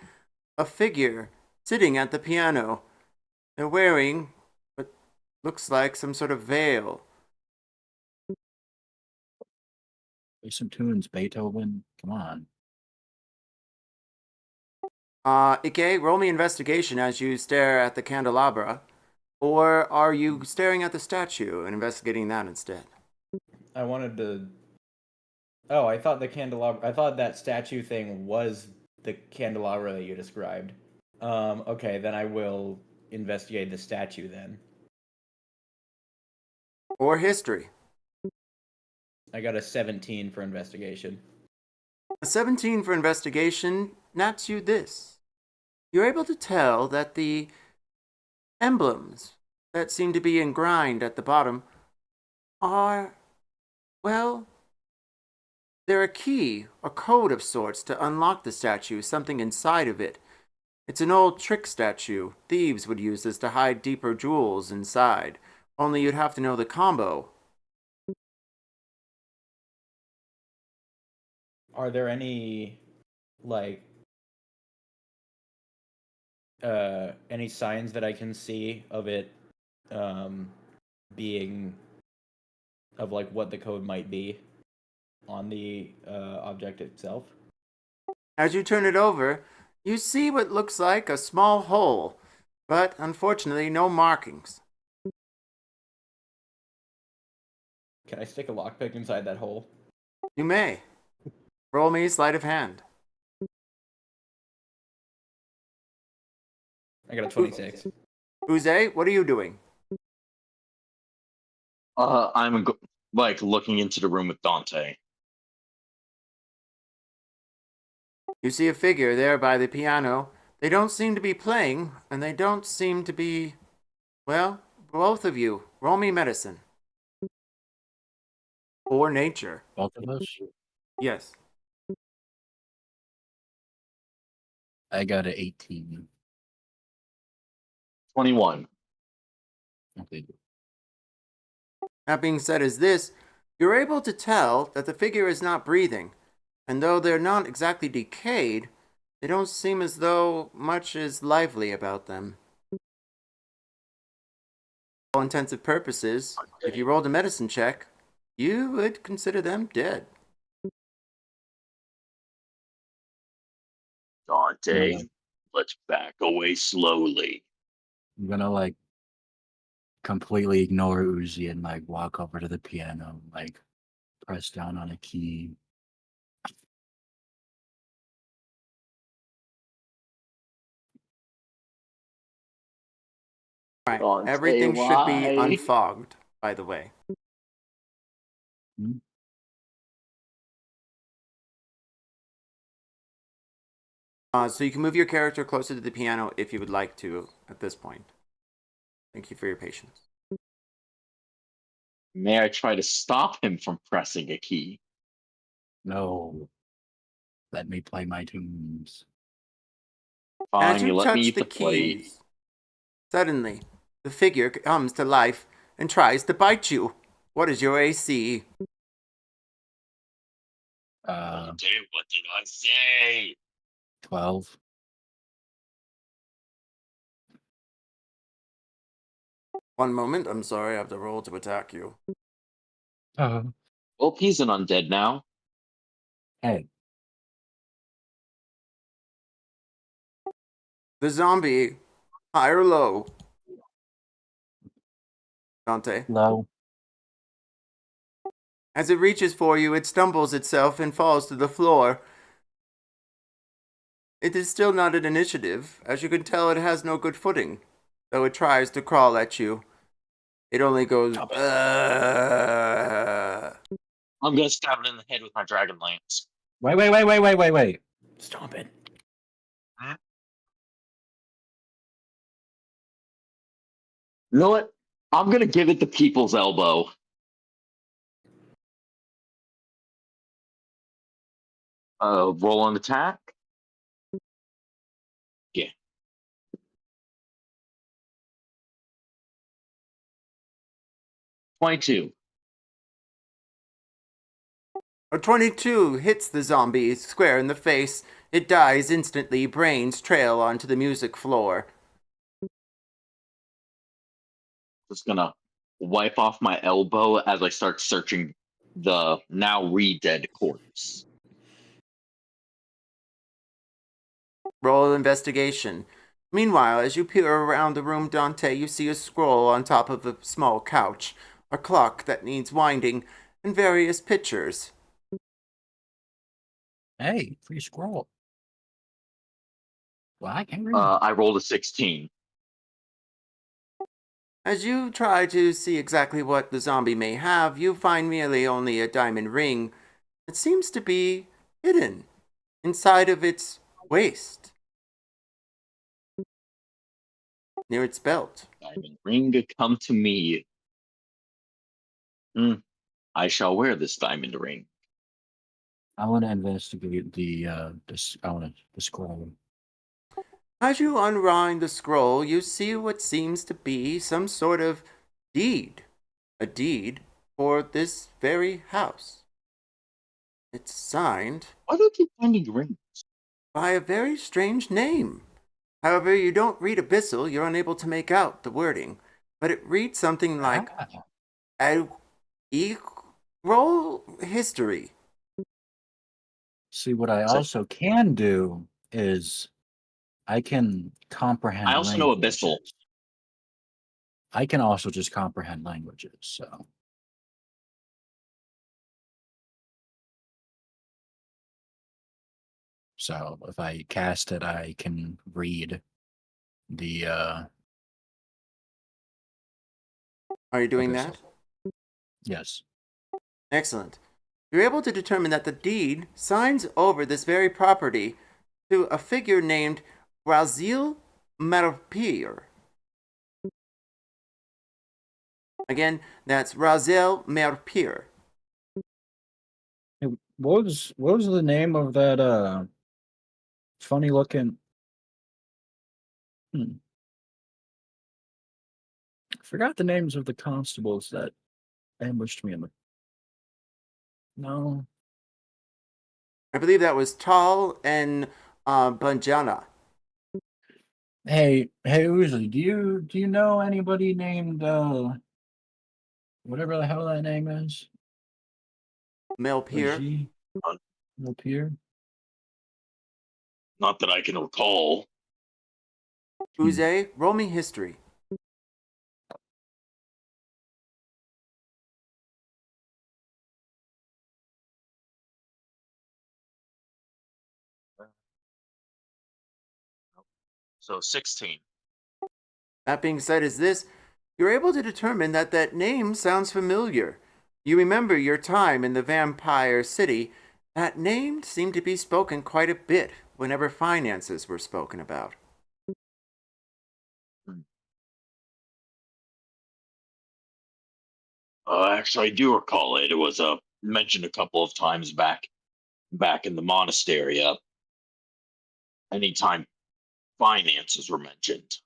a figure sitting at the piano. They're wearing what looks like some sort of veil. Play some tunes, Beethoven. Come on. Ike, roll me investigation as you stare at the candelabra. Or are you staring at the statue and investigating that instead? I wanted to. Oh, I thought the candelabra. I thought that statue thing was the candelabra that you described. Okay, then I will investigate the statue then. Or history? I got a 17 for investigation. A 17 for investigation nets you this. You're able to tell that the emblems that seem to be engrined at the bottom are, well, they're a key, a code of sorts to unlock the statue, something inside of it. It's an old trick statue. Thieves would use this to hide deeper jewels inside. Only you'd have to know the combo. Are there any, like, any signs that I can see of it, being, of like what the code might be on the object itself? As you turn it over, you see what looks like a small hole, but unfortunately no markings. Can I stick a lockpick inside that hole? You may. Roll me sleight of hand. I got a 26. Uze, what are you doing? I'm like looking into the room with Dante. You see a figure there by the piano. They don't seem to be playing, and they don't seem to be... Well, both of you, roll me medicine. Or nature. Both of us? Yes. I got an 18. 21. Okay. That being said, is this, you're able to tell that the figure is not breathing, and though they're not exactly decayed, they don't seem as though much is lively about them. For all intensive purposes, if you rolled a medicine check, you would consider them dead. Dante, Yeah. let's back away slowly. I'm gonna like completely ignore Uzi and like walk over to the piano, like press down on a key. Right. Dante, Everything should be why? unfogged, by the way. Hmm? So you can move your character closer to the piano if you would like to at this point. Thank you for your patience. May I try to stop him from pressing a key? No. Let me play my tunes. Fine, As you you let me touch use the the plate. keys, suddenly the figure comes to life and tries to bite you. What is your AC? Dante, what did I say? 12. One moment, I'm sorry, I have to roll to attack you. Well, he's an undead now. Hey, The zombie, high or low? Dante. low. As it reaches for you, it stumbles itself and falls to the floor. It is still not an initiative. As you can tell, it has no good footing. Though it tries to crawl at you, it only goes, Stop it. I'm gonna stab it in the head with my dragon lance. Wait. Stomp it. You know what? I'm gonna give it the people's elbow. Roll on attack. Yeah. 22. A 22 hits the zombie square in the face. It dies instantly, brains trail onto the music floor. Just gonna wipe off my elbow as I start searching the now re-dead corpse. Roll investigation. Meanwhile, as you peer around the room, Dante, you see a scroll on top of a small couch, a clock that needs winding, and various pictures. Hey, free scroll. Well, I can read. I rolled a 16. As you try to see exactly what the zombie may have, you find merely only a diamond ring that seems to be hidden inside of its waist, near its belt. Diamond ring, come to me. I shall wear this diamond ring. I want to investigate the scroll. As you unwind the scroll, you see what seems to be some sort of deed. A deed for this very house. It's signed Why do I keep finding rings? by a very strange name. However, you don't read Abyssal, you're unable to make out the wording, but it reads something like roll history. See, what I So- also can do is I can comprehend. I also know languages. Abyssal. I can also just comprehend languages. So if I cast it, I can read the Are you doing Okay, that? yes. Excellent. You're able to determine that the deed signs over this very property to a figure named Brazil Merpir. Again, that's Razel Merpir. Hey, what was the name of that funny looking I forgot the names of the constables that ambushed me in the no. I believe that was Tal and Banjana. Hey, Uzi, do you know anybody named whatever the hell that name is? Melpir. Raji? Pier? Not that I can recall. Uze, roll me history. So 16. That being said, is this, you're able to determine that that name sounds familiar. You remember your time in the vampire city. That name seemed to be spoken quite a bit whenever finances were spoken about. Actually, I do recall it. It was mentioned a couple of times back in the monastery. Anytime finances were mentioned.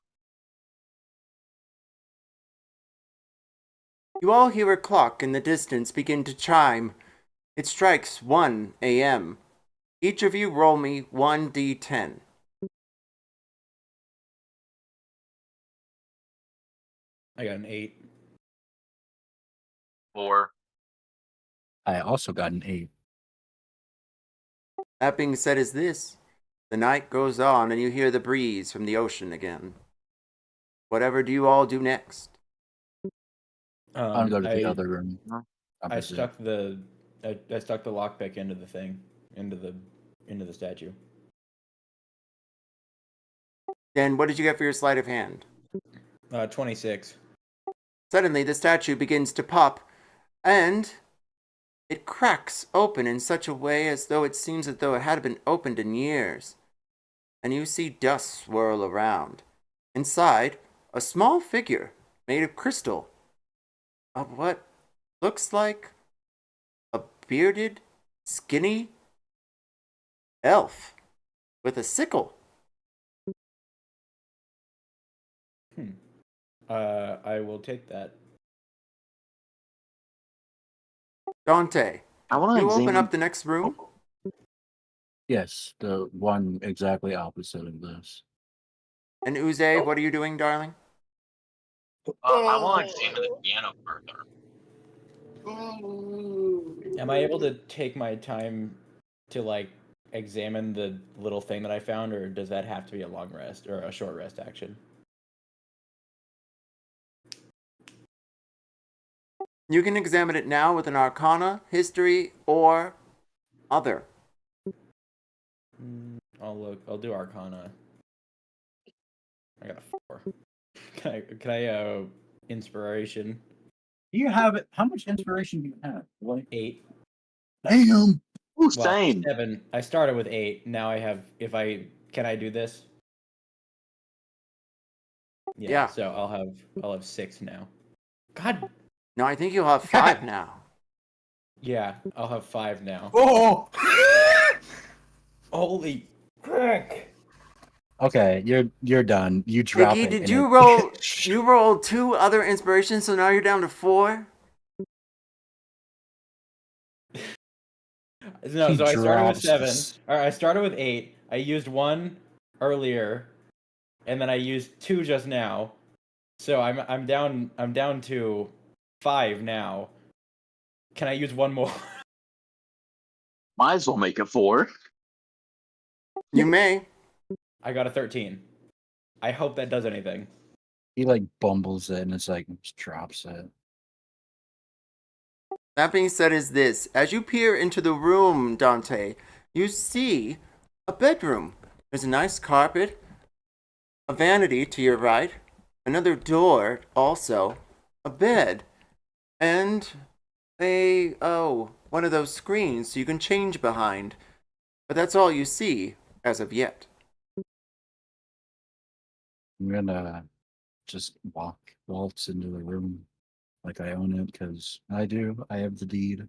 You all hear a clock in the distance begin to chime. It strikes 1 a.m. Each of you roll me 1d10. I got an 8. 4. I also got an 8. That being said, is this. The night goes on and you hear the breeze from the ocean again. Whatever do you all do next? I'll go to the other room. I stuck the I stuck the lockpick into the thing, into the statue. Then what did you get for your sleight of hand? 26. Suddenly, the statue begins to pop, and it cracks open in such a way as though it seems as though it had been opened in years. And you see dust swirl around. Inside, a small figure made of crystal, of what looks like a bearded, skinny elf with a sickle. I will take that. Dante, I want to you open examine. up the next room. Yes, the one exactly opposite of this. And Uze, what are you doing, darling? I want to examine the piano further. Am I able to take my time to like examine the little thing that I found, or does that have to be a long rest or a short rest action? You can examine it now with an arcana, history, or other. I'll do Arcana. I got a 4. Can I inspiration? Do you have it? How much inspiration do you have? Like 8. damn. Ooh, Well, same. 7. I started with 8. Now I have. Can I do this? Yeah. So I'll have 6 now. God. No, I think you'll have 5 now. Yeah, I'll have 5 now. Oh. Holy frick! Okay, you're done. You drop Iggy, it. did and you it- roll? You rolled 2 other inspirations, so now you're down to 4. No, He so I started with drops 7. this. Or I started with 8. I used 1 earlier, and then I used 2 just now. So I'm down to 5 now. Can I use 1 more? Might as well make it 4. You may. I got a 13. I hope that does anything. He like bumbles it and it's like just drops it. That being said, is this. As you peer into the room, Dante, you see a bedroom. There's a nice carpet, a vanity to your right, another door also, a bed, and one of those screens you can change behind. But that's all you see as of yet. I'm gonna just waltz into the room like I own it, because I do. I have the deed.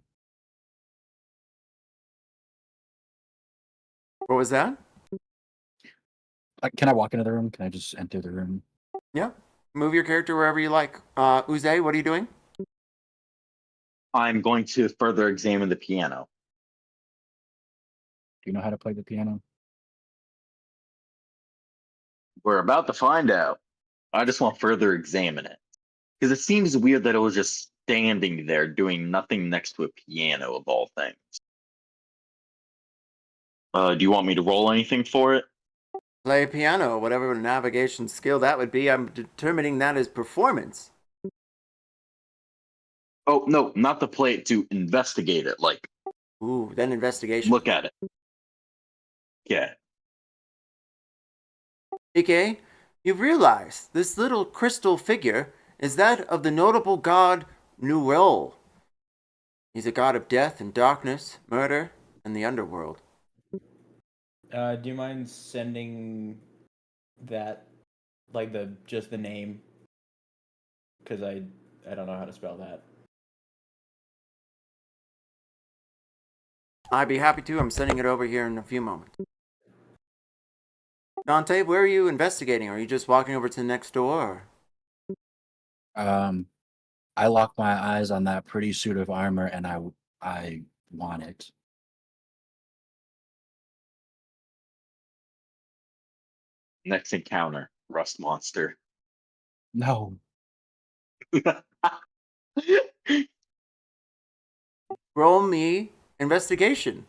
What was that? Can I walk into the room? Can I just enter the room? Yeah. Move your character wherever you like. Uze, what are you doing? I'm going to further examine the piano. Do you know how to play the piano? We're about to find out. I just want to further examine it. Because it seems weird that it was just standing there doing nothing next to a piano of all things. Do you want me to roll anything for it? Play piano, whatever navigation skill that would be. I'm determining that as performance. Oh, no, not to play it, to investigate it. Like, Ooh, then investigation. look at it. Yeah. Ike, you realize this little crystal figure is that of the notable god Nuel. He's a god of death and darkness, murder, and the underworld. Do you mind sending that, like just the name? Because I don't know how to spell that. I'd be happy to. I'm sending it over here in a few moments. Dante, where are you investigating? Are you just walking over to the next door? I lock my eyes on that pretty suit of armor, and I want it. Next encounter, Rust Monster. No. Roll me investigation.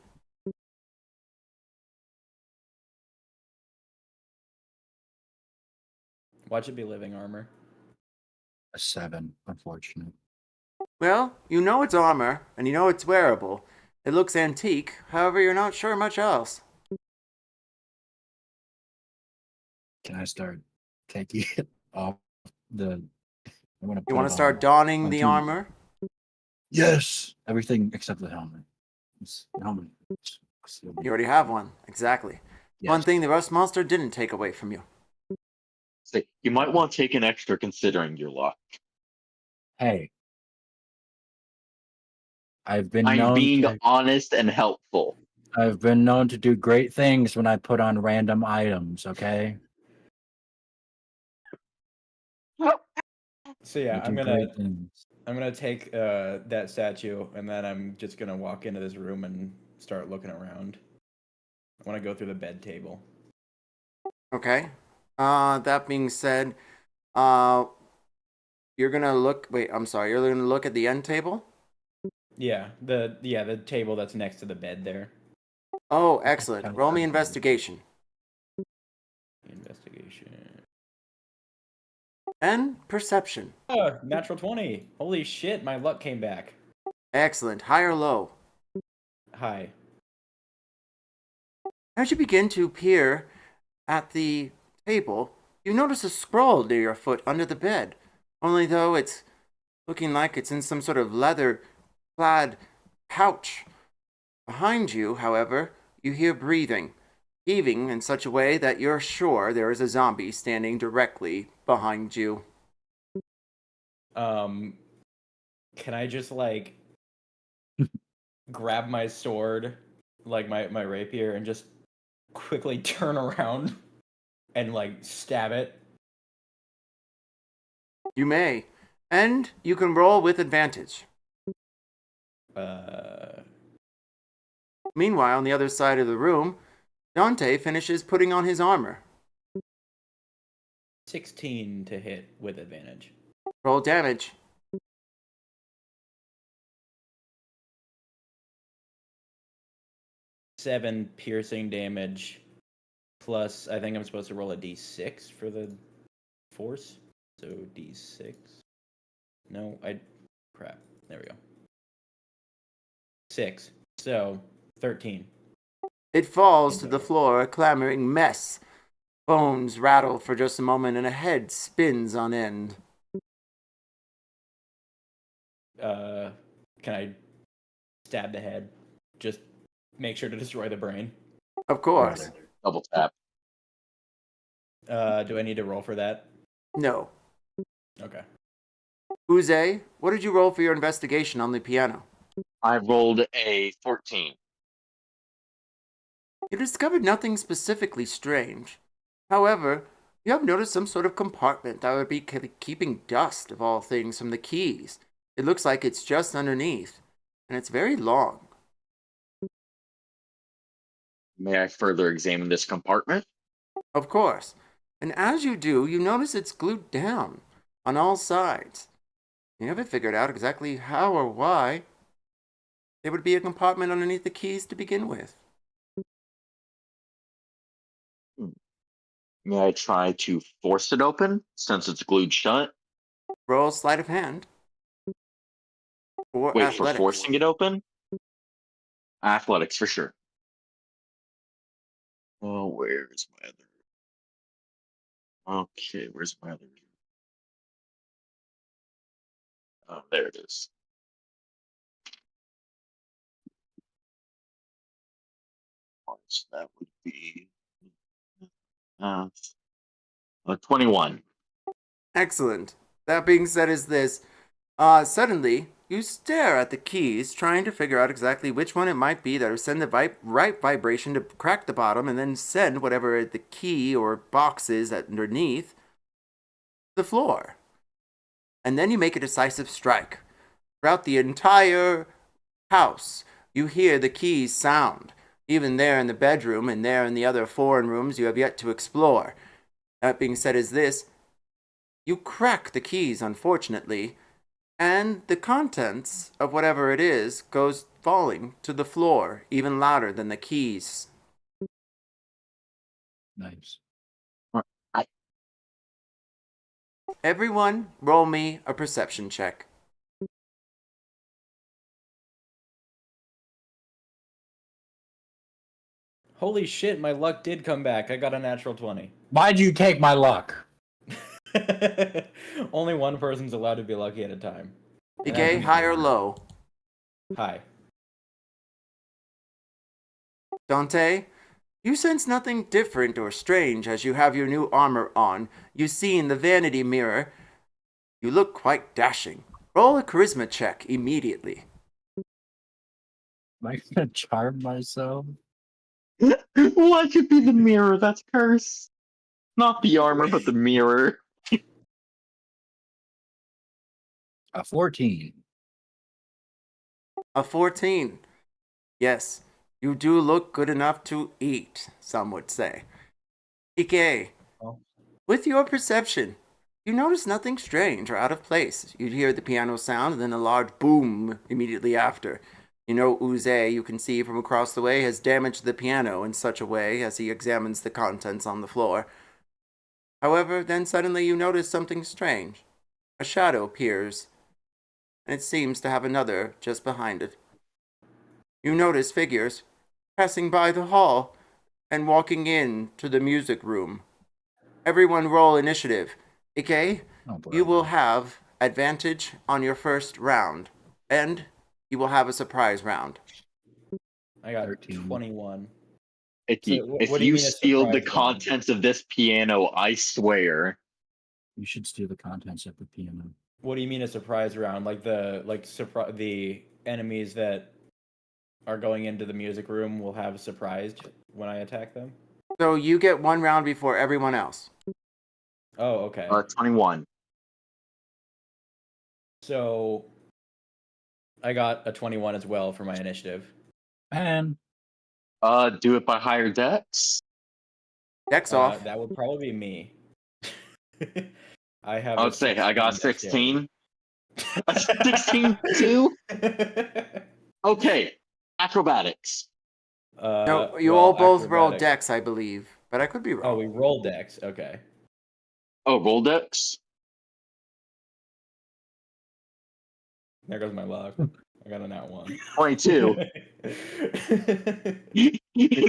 Watch it be living armor. A 7, unfortunate. Well, you know it's armor, and you know it's wearable. It looks antique, however, you're not sure much else. Can I start taking it off the... You want to start donning the onto- armor? Yes! Everything except the helmet. The helmet. You already have one, exactly. Yes. One thing the Rust Monster didn't take away from you. Say, you might want to take an extra considering your luck. Hey. I'm being honest and helpful. I've been known to do great things when I put on random items, okay? So yeah, I do great things. I'm gonna take that statue, and then I'm just gonna walk into this room and start looking around. I want to go through the bed table. Okay. That being said, you're gonna look. Wait, I'm sorry. You're gonna look at the end table. Yeah, the table that's next to the bed there. Oh, excellent. Roll me investigation. Investigation. And perception. Oh, natural 20. Holy shit, my luck came back. Excellent. High or low? High. As you begin to peer at the table, you notice a scroll near your foot under the bed. Only though it's looking like it's in some sort of leather-clad pouch. Behind you, however, you hear breathing, heaving in such a way that you're sure there is a zombie standing directly behind you. Can I just like grab my sword, like my rapier, and just quickly turn around and like stab it? You may, and you can roll with advantage. Meanwhile, on the other side of the room, Dante finishes putting on his armor. 16 to hit with advantage. Roll damage. Seven piercing damage, plus I think I'm supposed to roll a d6 for the force. So d6. No, crap. There we go. 6. So 13. It falls to the floor, a clamoring mess. Bones rattle for just a moment and a head spins on end. Can I stab the head? Just make sure to destroy the brain. Of course. Double tap. Do I need to roll for that? No. Okay. Uze, what did you roll for your investigation on the piano? I rolled a 14. You discovered nothing specifically strange. However, you have noticed some sort of compartment that would be keeping dust, of all things, from the keys. It looks like it's just underneath, and it's very long. May I further examine this compartment? Of course. And as you do, you notice it's glued down on all sides. You haven't figured out exactly how or why there would be a compartment underneath the keys to begin with. May I try to force it open since it's glued shut? Roll sleight of hand. Or Wait, athletics. for forcing it open? Athletics, for sure. Oh, where's my other? Okay, where's my other? Oh, there it is. So that would be 21. Excellent. That being said, is this. Suddenly, you stare at the keys, trying to figure out exactly which one it might be that will send the right vibration to crack the bottom and then send whatever the key or box is underneath the floor. And then you make a decisive strike. Throughout the entire house, you hear the keys sound. Even there in the bedroom and there in the other foreign rooms you have yet to explore. That being said, is this. You crack the keys, unfortunately, and the contents of whatever it is goes falling to the floor, even louder than the keys. Nice. Everyone, roll me a perception check. Holy shit, my luck did come back. I got a natural 20. Why'd you take my luck? Only one person's allowed to be lucky at a time. Okay, high or low? Hi. Dante, you sense nothing different or strange as you have your new armor on. You see in the vanity mirror, you look quite dashing. Roll a charisma check immediately. Am I gonna charm myself? Why could be the mirror? That's curse. Not the armor, but the mirror. A 14. A 14. Yes, you do look good enough to eat, some would say. Ike, Oh. with your perception, you notice nothing strange or out of place. You'd hear the piano sound and then a large boom immediately after. You know Uze, you can see from across the way, has damaged the piano in such a way as he examines the contents on the floor. However, then suddenly you notice something strange. A shadow appears, and it seems to have another just behind it. You notice figures passing by the hall and walking in to the music room. Everyone roll initiative. Ike, Oh, boy. you will have advantage on your first round, and you will have a surprise round. I got 13. 21. If So, you, what if do you you mean a steal the surprise round? contents of this piano, I swear. You should steal the contents of the piano. What do you mean a surprise round? Like the enemies that are going into the music room will have surprised when I attack them? So you get one round before everyone else. Oh, okay. 21. So I got a 21 as well for my initiative. And Do it by higher decks. Dex off. That would probably be me. I have. I a would say I got 16 16. 16 too? Okay. Acrobatics. No, you well, all both roll acrobatics. Dex, I believe, but I could be Oh, wrong. we roll dex. Okay. Oh, roll decks. There goes my luck. I got a nat 1. 22.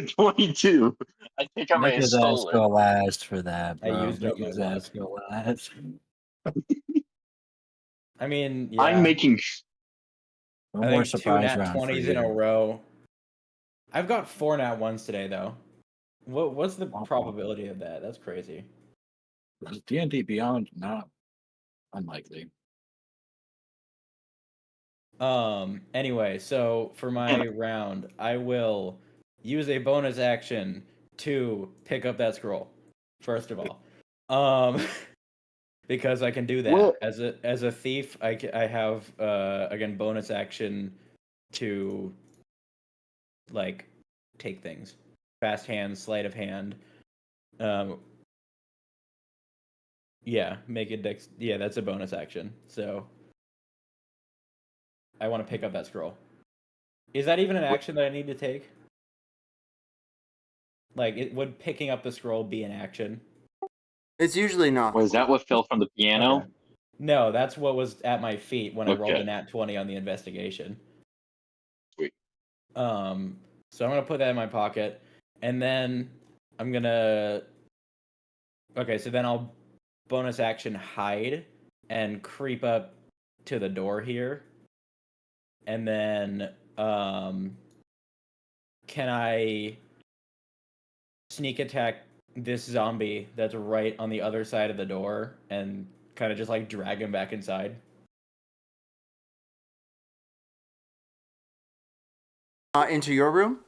22. I think I may Make have his ass stolen. go last for that, I bro. used Make up my his luck. ass go last. I mean, yeah. I'm making. No I more think 2 surprise nat round for 20s in a you. row. I've got 4 nat 1s today, though. What's the probability of that? That's crazy. D&D Beyond, not unlikely. Anyway, so for my round, I will use a bonus action to pick up that scroll. First of all, because I can do that Well- as a thief. I have again bonus action to like take things, fast hand, sleight of hand. Yeah, make it dex. Yeah, that's a bonus action. So I want to pick up that scroll. Is that even an action that I need to take? Like, would picking up the scroll be an action? It's usually not. Was that what fell from the piano? Okay. No, that's what was at my feet when I rolled Okay. the nat 20 on the investigation. Sweet. So I'm gonna put that in my pocket, and then I'm gonna. Okay, so then I'll bonus action hide and creep up to the door here, and then can I sneak attack this zombie that's right on the other side of the door and kind of just like drag him back inside? Into your room?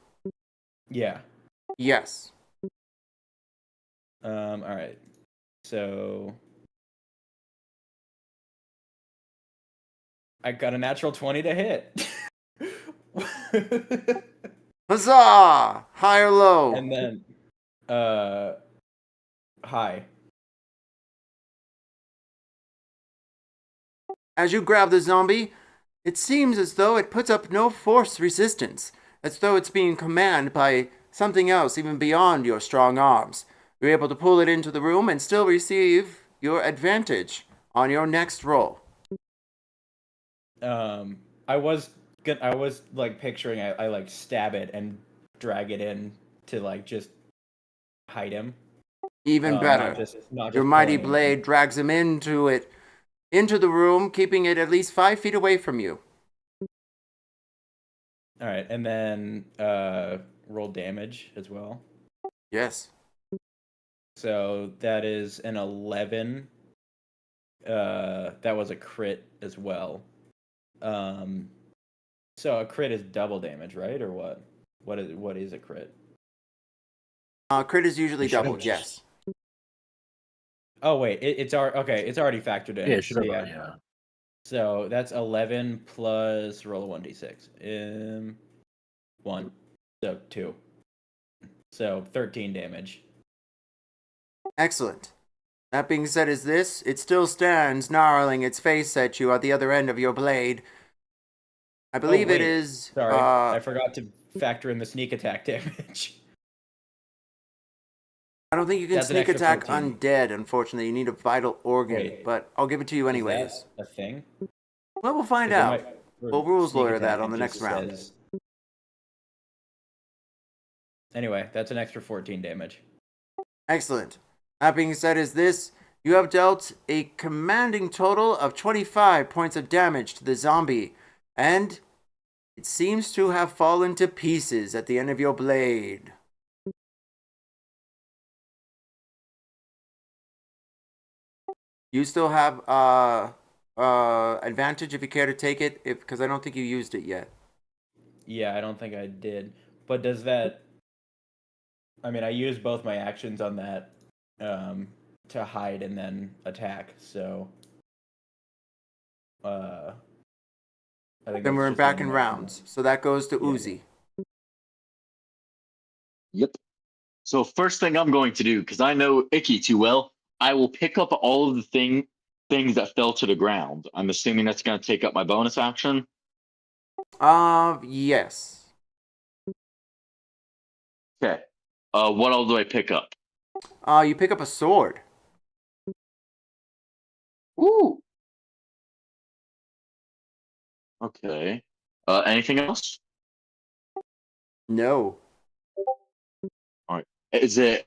Yeah. Yes. All right. So I got a natural 20 to hit. Huzzah! High or low? And then high. As you grab the zombie, it seems as though it puts up no force resistance, as though it's being commanded by something else even beyond your strong arms. You're able to pull it into the room and still receive your advantage on your next roll. I was like picturing I like stab it and drag it in to like just hide him. Even better. Not Your just mighty pulling him in. blade drags him into the room, keeping it at least 5 feet away from you. All right, and then roll damage as well. Yes. So that is an 11. That was a crit as well. So a crit is double damage, right? Or what? What is a crit? Crit is usually You should've doubled, just- yes. Oh wait, it's already factored in. Yeah, it should So, have. Yeah. So that's 11 plus roll a 1d6. 1. So 2. So 13 damage. Excellent. That being said, it still stands, gnarling its face at you at the other end of your blade. I believe it wait. is. Sorry, I forgot to factor in the sneak attack damage. I don't think you can That's an sneak extra attack 14. undead, unfortunately. You need a vital organ, Wait. but I'll give it to you Is anyways. that a thing? Well, we'll find 'Cause in out. my- We'll rules sneak lawyer attack, that on it the just next round. says- Anyway, that's an extra 14 damage. Excellent. That being said, you have dealt a commanding total of 25 points of damage to the zombie, and it seems to have fallen to pieces at the end of your blade. You still have advantage if you care to take it, because I don't think you used it yet. Yeah, I don't think I did. But does that... I mean, I used both my actions on that to hide and then attack, so... I think Then that's we're just back one in more. rounds, so that goes to Yeah. Uzi. Yep. So first thing I'm going to do, because I know Icky too well, I will pick up all of the things that fell to the ground. I'm assuming that's going to take up my bonus action. Yes. Okay. What all do I pick up? You pick up a sword. Ooh. Okay. Anything else? No. All right. Is it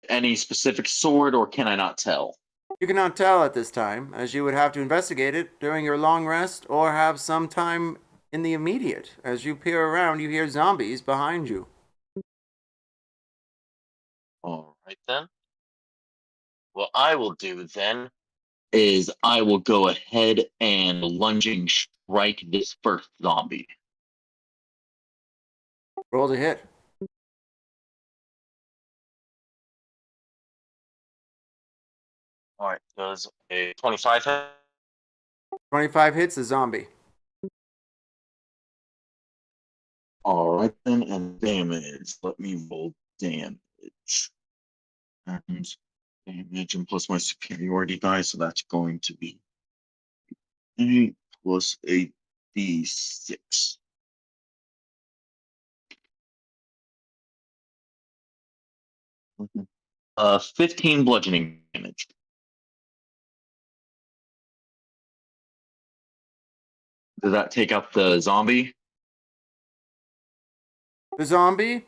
any specific sword, or can I not tell? You cannot tell at this time, as you would have to investigate it during your long rest or have some time in the immediate. As you peer around, you hear zombies behind you. All right then. What I will do then is I will go ahead and lunging strike this first zombie. Roll to hit. All right, does a 25 hit? 25 hits the zombie. All right then, and damage. Let me roll damage. And damage and plus my superiority die, so that's going to be 8 plus a d6. 15 bludgeoning damage. Does that take out the zombie? The zombie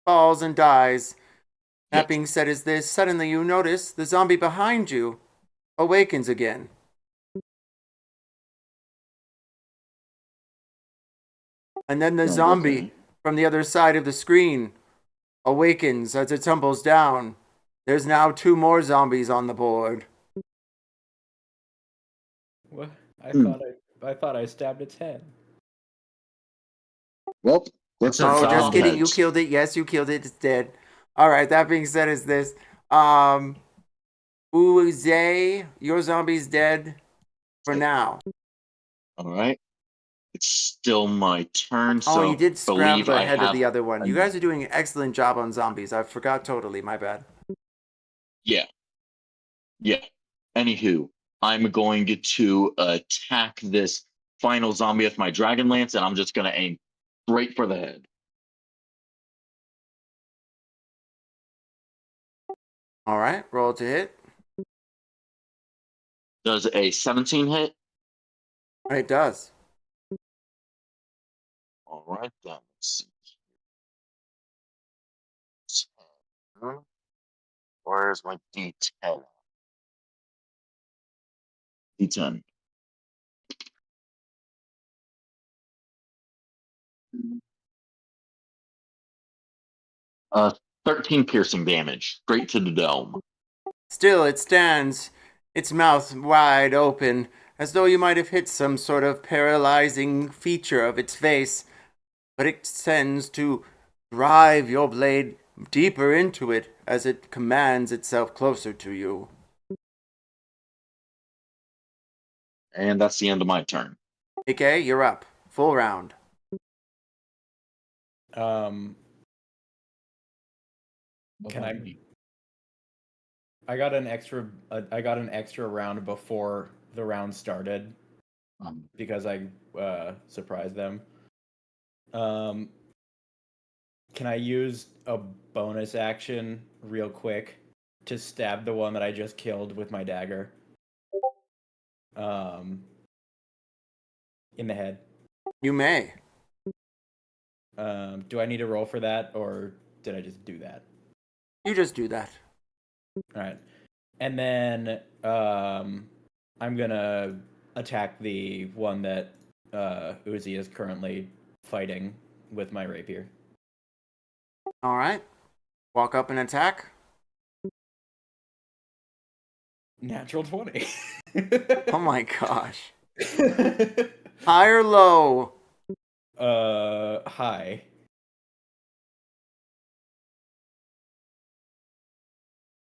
falls and dies. That Yes. being said, is this suddenly you notice the zombie behind you awakens again. And then the Oh, zombie okay. from the other side of the screen awakens as it tumbles down. There's now 2 more zombies on the board. What? Hmm. I thought I stabbed its head. Well, that's a Oh, just zombie kidding. You heads. killed it. Yes, you killed it. It's dead. All right. That being said, is this Uze, your zombie's dead for now. All right. It's still my turn, Oh, so you did scrap believe the I head of have. the other one. You guys are doing an excellent job on zombies. I forgot totally. My bad. Yeah. Yeah. Anywho, I'm going to attack this final zombie with my dragon lance, and I'm just going to aim straight for the head. All right. Roll to hit. Does a 17 hit? It does. All right, then. Let's see. 10. Where's my D10? D10. 13 piercing damage, straight to the dome. Still, it stands, its mouth wide open, as though you might have hit some sort of paralyzing feature of its face, but it tends to drive your blade deeper into it as it commands itself closer to you. And that's the end of my turn. Okay, you're up. Full round. Can I got an extra. I got an extra round before the round started because I surprised them. Can I use a bonus action real quick to stab the one that I just killed with my dagger? In the head. You may. Do I need to roll for that, or did I just do that? You just do that. All right, and then I'm gonna attack the one that Uzi is currently fighting with my rapier. All right. Walk up and attack. Natural 20. Oh my gosh. High or low? High.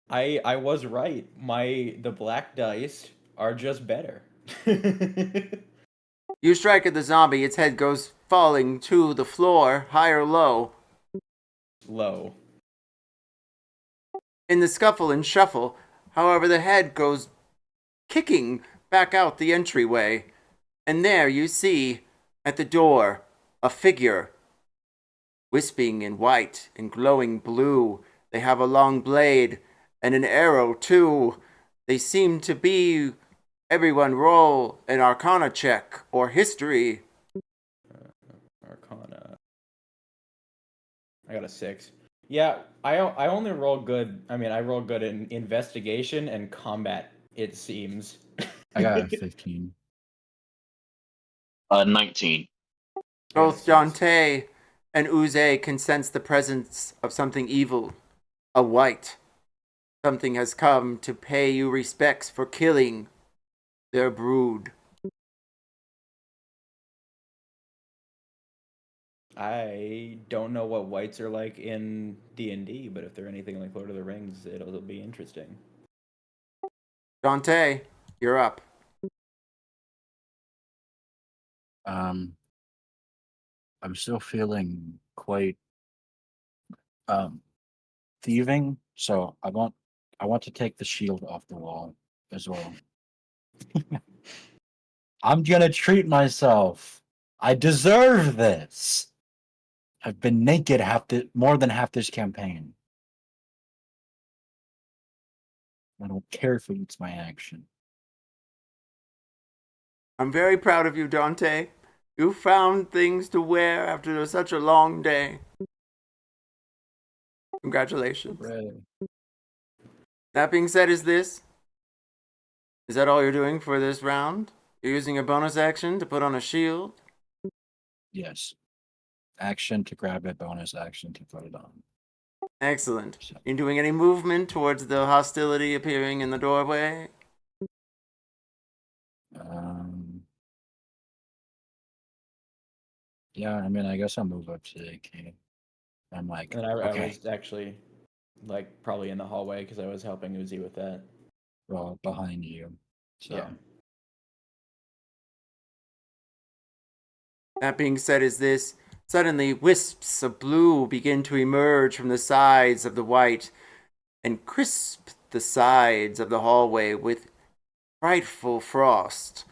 I was right. The black dice are just better. You strike at the zombie, its head goes falling to the floor. High or low? Low. In the scuffle and shuffle, however, the head goes kicking back out the entryway. And there you see, at the door, a figure, wisping in white and glowing blue. They have a long blade and an arrow, too. They seem to be... Everyone roll an Arcana check or history. I got a 6. Yeah, I only roll good. I mean, I roll good in investigation and combat. It seems. I got a 15. 19. Both 6. Dante and Uze can sense the presence of something evil. A white. Something has come to pay you respects for killing their brood. I don't know what whites are like in D&D, but if they're anything like Lord of the Rings, it'll be interesting. Dante, you're up. I'm still feeling quite thieving, so I want to take the shield off the wall as well. I'm gonna treat myself. I deserve this. I've been naked more than half this campaign. I don't care if it's my action. I'm very proud of you, Dante. You found things to wear after such a long day. Congratulations. Right. That being said, is that all you're doing for this round? You're using a bonus action to put on a shield? Yes. Action to grab it, bonus action to put it on. Excellent. So, You doing any movement towards the hostility appearing in the doorway? yeah, I mean, I guess I'll move up to the cave. I'm like, And I okay, was actually like probably in the hallway because I was helping Uzi with that. well, behind you. So, Yeah. That being said, suddenly wisps of blue begin to emerge from the sides of the white and crisp the sides of the hallway with frightful frost.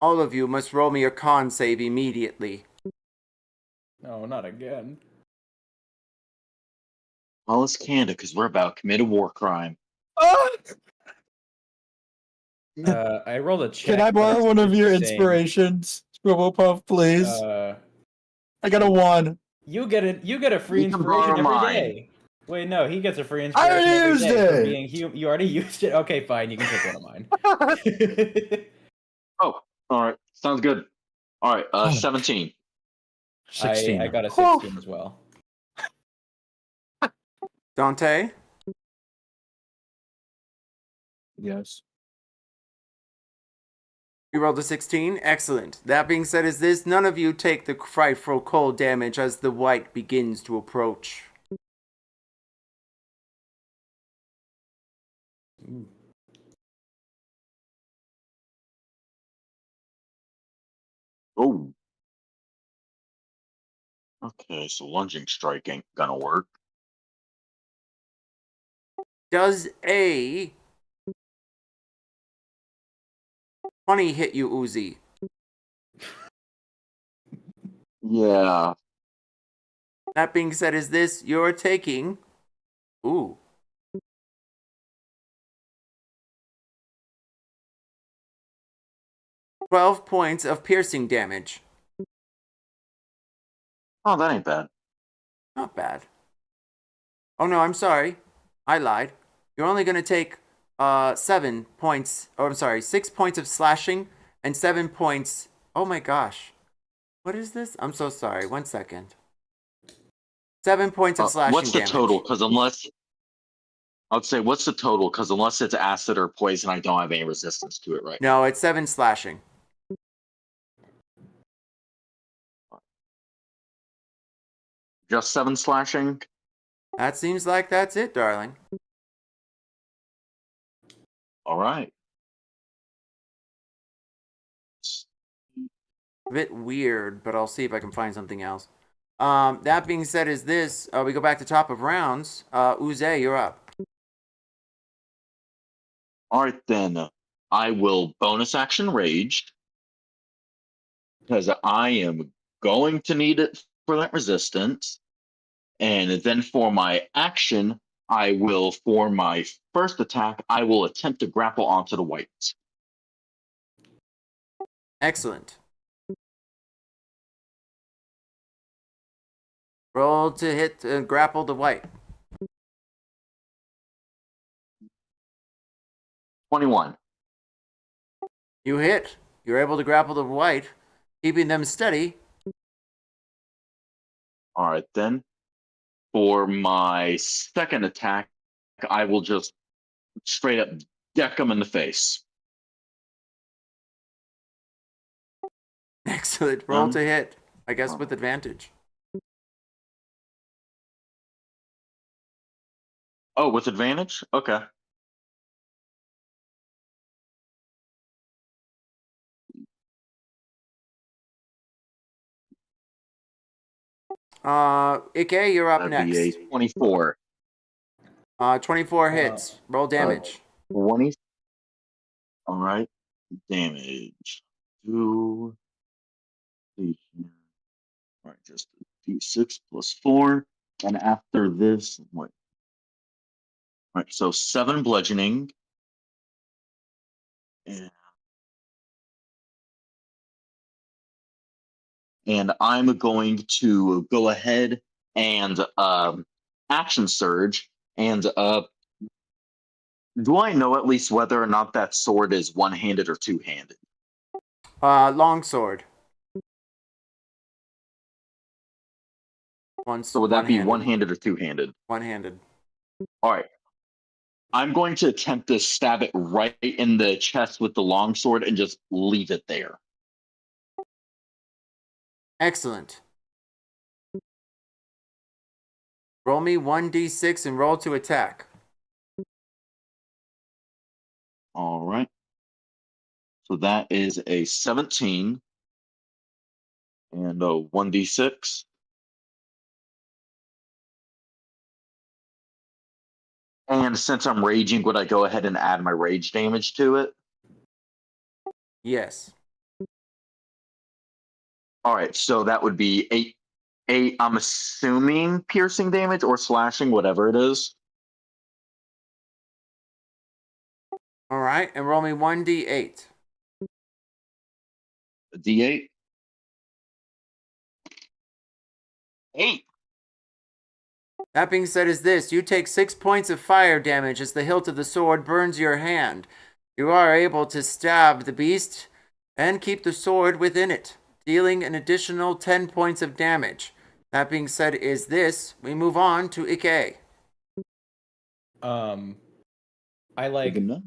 All of you must roll me your con save immediately. No, not again. Well, it's Canada because we're about to commit a war crime. I rolled a check. Can I but borrow it's one of the your same. inspirations, Scribble Puff, please? I got a 1. You get a free You can inspiration borrow every mine. day. Wait, no, he gets a free I inspiration already every used day for it! being human. You already used it. Okay, fine. You can take one of mine. Oh, all right. Sounds good. All right. 17. 16. I got a 16 as well. Dante? Yes. You rolled a 16? Excellent. That being said, none of you take the frightful cold damage as the white begins to approach. Ooh. Oh. Okay, so lunging strike ain't gonna work. Does a 20 hit you, Uzi? Yeah. That being said, you're taking... Ooh. $12 points of piercing damage. Oh, that ain't bad. Not bad. Oh no, I'm sorry. I lied. You're only going to take 7 points, or I'm sorry, 6 points of slashing and 7 points. Oh my gosh. What is this? I'm so sorry. 1 second. 7 points of slashing What's the damage. total? Because I'd say what's the total? Because unless it's acid or poison, I don't have any resistance to it, right? No, it's 7 slashing. Just 7 slashing? That seems like that's it, darling. All right. A bit weird, but I'll see if I can find something else. That being said, we go back to top of rounds. Uze, you're up. All right, then. I will bonus action rage. Because I am going to need it for that resistance. And then for my action, for my first attack, I will attempt to grapple onto the whites. Excellent. Roll to hit grapple the white. 21. You hit. You're able to grapple the white, keeping them steady. All right, then. For my second attack, I will just straight up deck him in the face. Excellent. Roll to hit. I guess with advantage. Oh, with advantage? Okay. Ike, you're up That'd be a next. 24. 24 hits. Roll damage. 20. All right. Damage. 2. See here. All right, just d6 plus 4. And after this, what? All right, so 7 bludgeoning. And I'm going to go ahead and action surge. And do I know at least whether or not that sword is one-handed or two-handed? Longsword. So would that be one-handed or two-handed? One-handed. All right. I'm going to attempt to stab it right in the chest with the longsword and just leave it there. Excellent. Roll me 1d6 and roll to attack. All right. So that is a 17 and a 1d6. And since I'm raging, would I go ahead and add my rage damage to it? Yes. All right, so that would be 8. I'm assuming piercing damage or slashing, whatever it is. All right, and roll me 1d8. A D8. 8. That being said, is this: you take 6 points of fire damage as the hilt of the sword burns your hand. You are able to stab the beast and keep the sword within it, dealing an additional 10 points of damage. That being said, is this: we move on to Ike. I like Good enough.